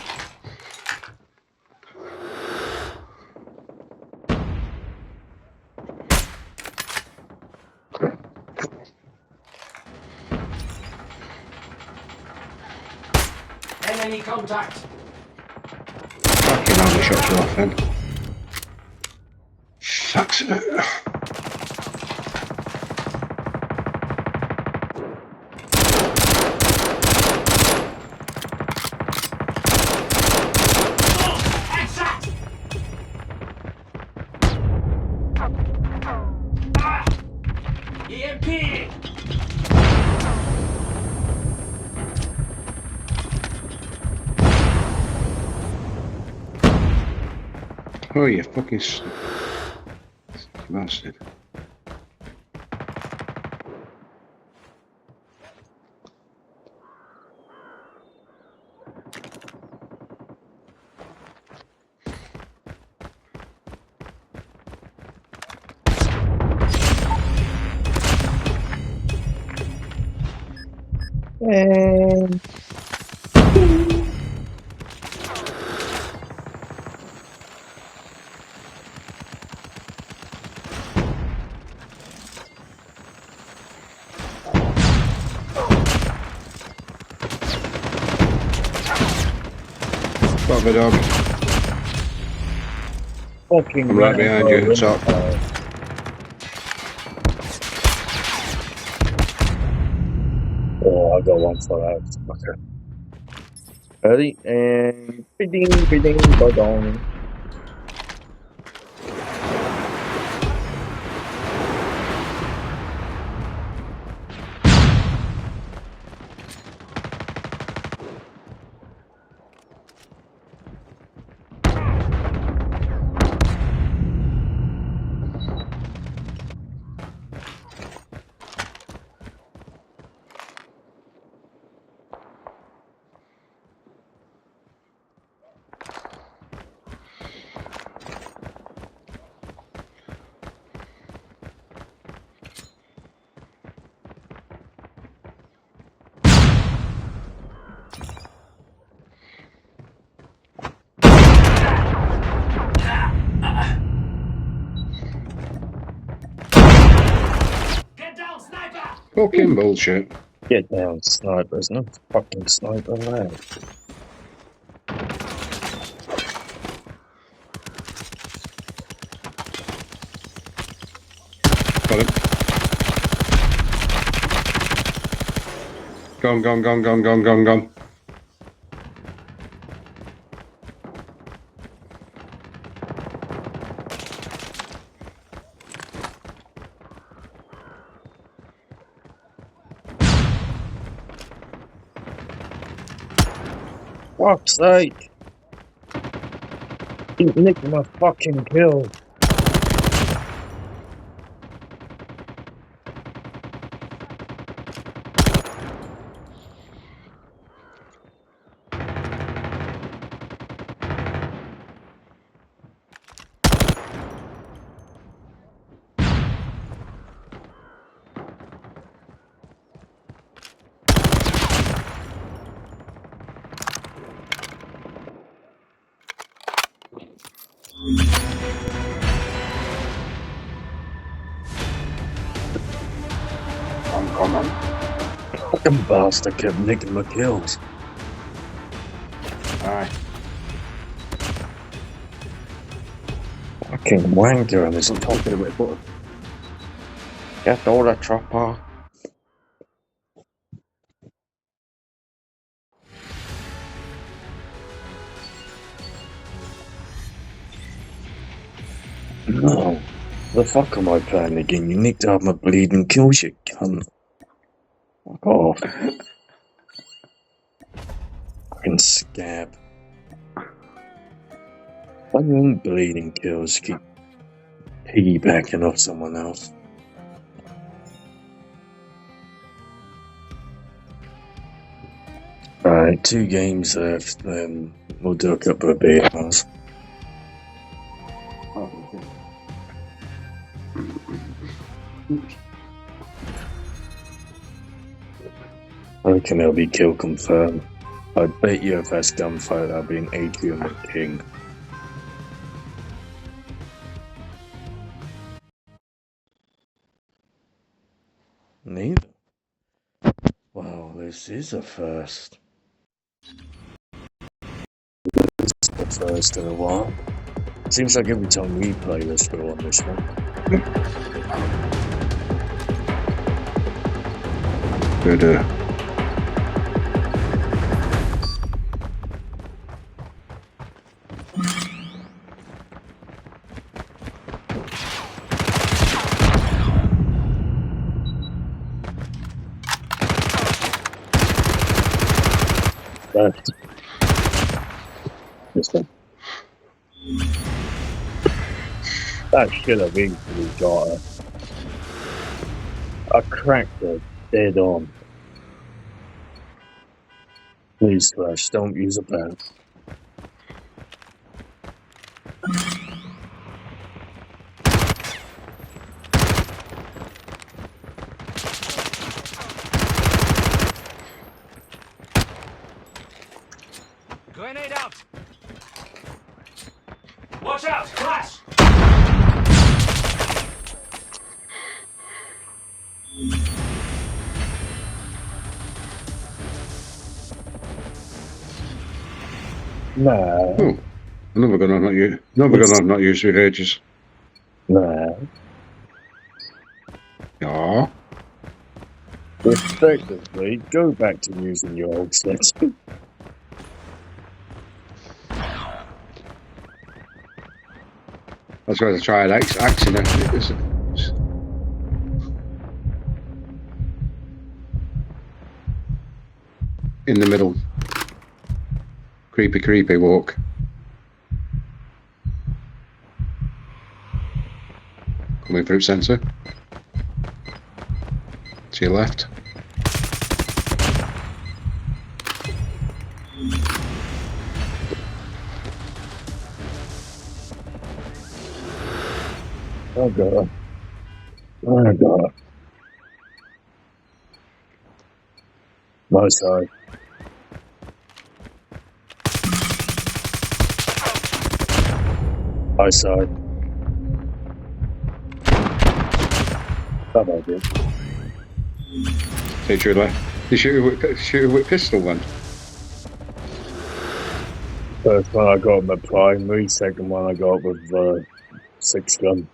Enemy contact! Fucking hell, the shots are off then. Fuck's it. Exact! EMP! Oh, you fucking bastard. And... Fuck the dog. Fucking I'm right Rambo behind you at the in top. fire. Oh, I got one for that. Okay. Ready? And bidding, bidding, badong. Get down, sniper! Fucking bullshit. Get down, snipers. No fucking sniper allowed. Got him. Gone. Fuck's sake! Keep nicking my fucking kill. I'm coming. Fucking bastard kept nicking my kills. Aye. Fucking wanker and isn't talking about button. Get all the chopper. No. The fuck am I playing again? You nicked out my bleeding kills, you cunt. Fuck off. Fucking scab. I want bleeding kills. Keep piggybacking off someone else. Alright, 2 games left, then we'll do a couple of beers. I reckon there'll be kill confirmed. I bet you if that's gunfight, that'll be an Adrian McKing. Neither. Wow, this is a first. This is the first in a while. Seems like every time we play, let's go on this one. Good. Left. This one. That should have easily got her. I cracked her dead on. Please, Flash, don't use a pen. Grenade out! Watch out! Flash! Nah. Another gun I've not used. Another gun I've not used for ages. Nah. Yeah. Respectively, go back to using your old set. That's why I tried axing it. In the middle. Creepy walk. Coming through sensor. To your left. Oh god. Oh god. My side. My side. Come on, dude. Take your left. You shoot with pistol then? First one I got with my primary, second one I got with 6 gun.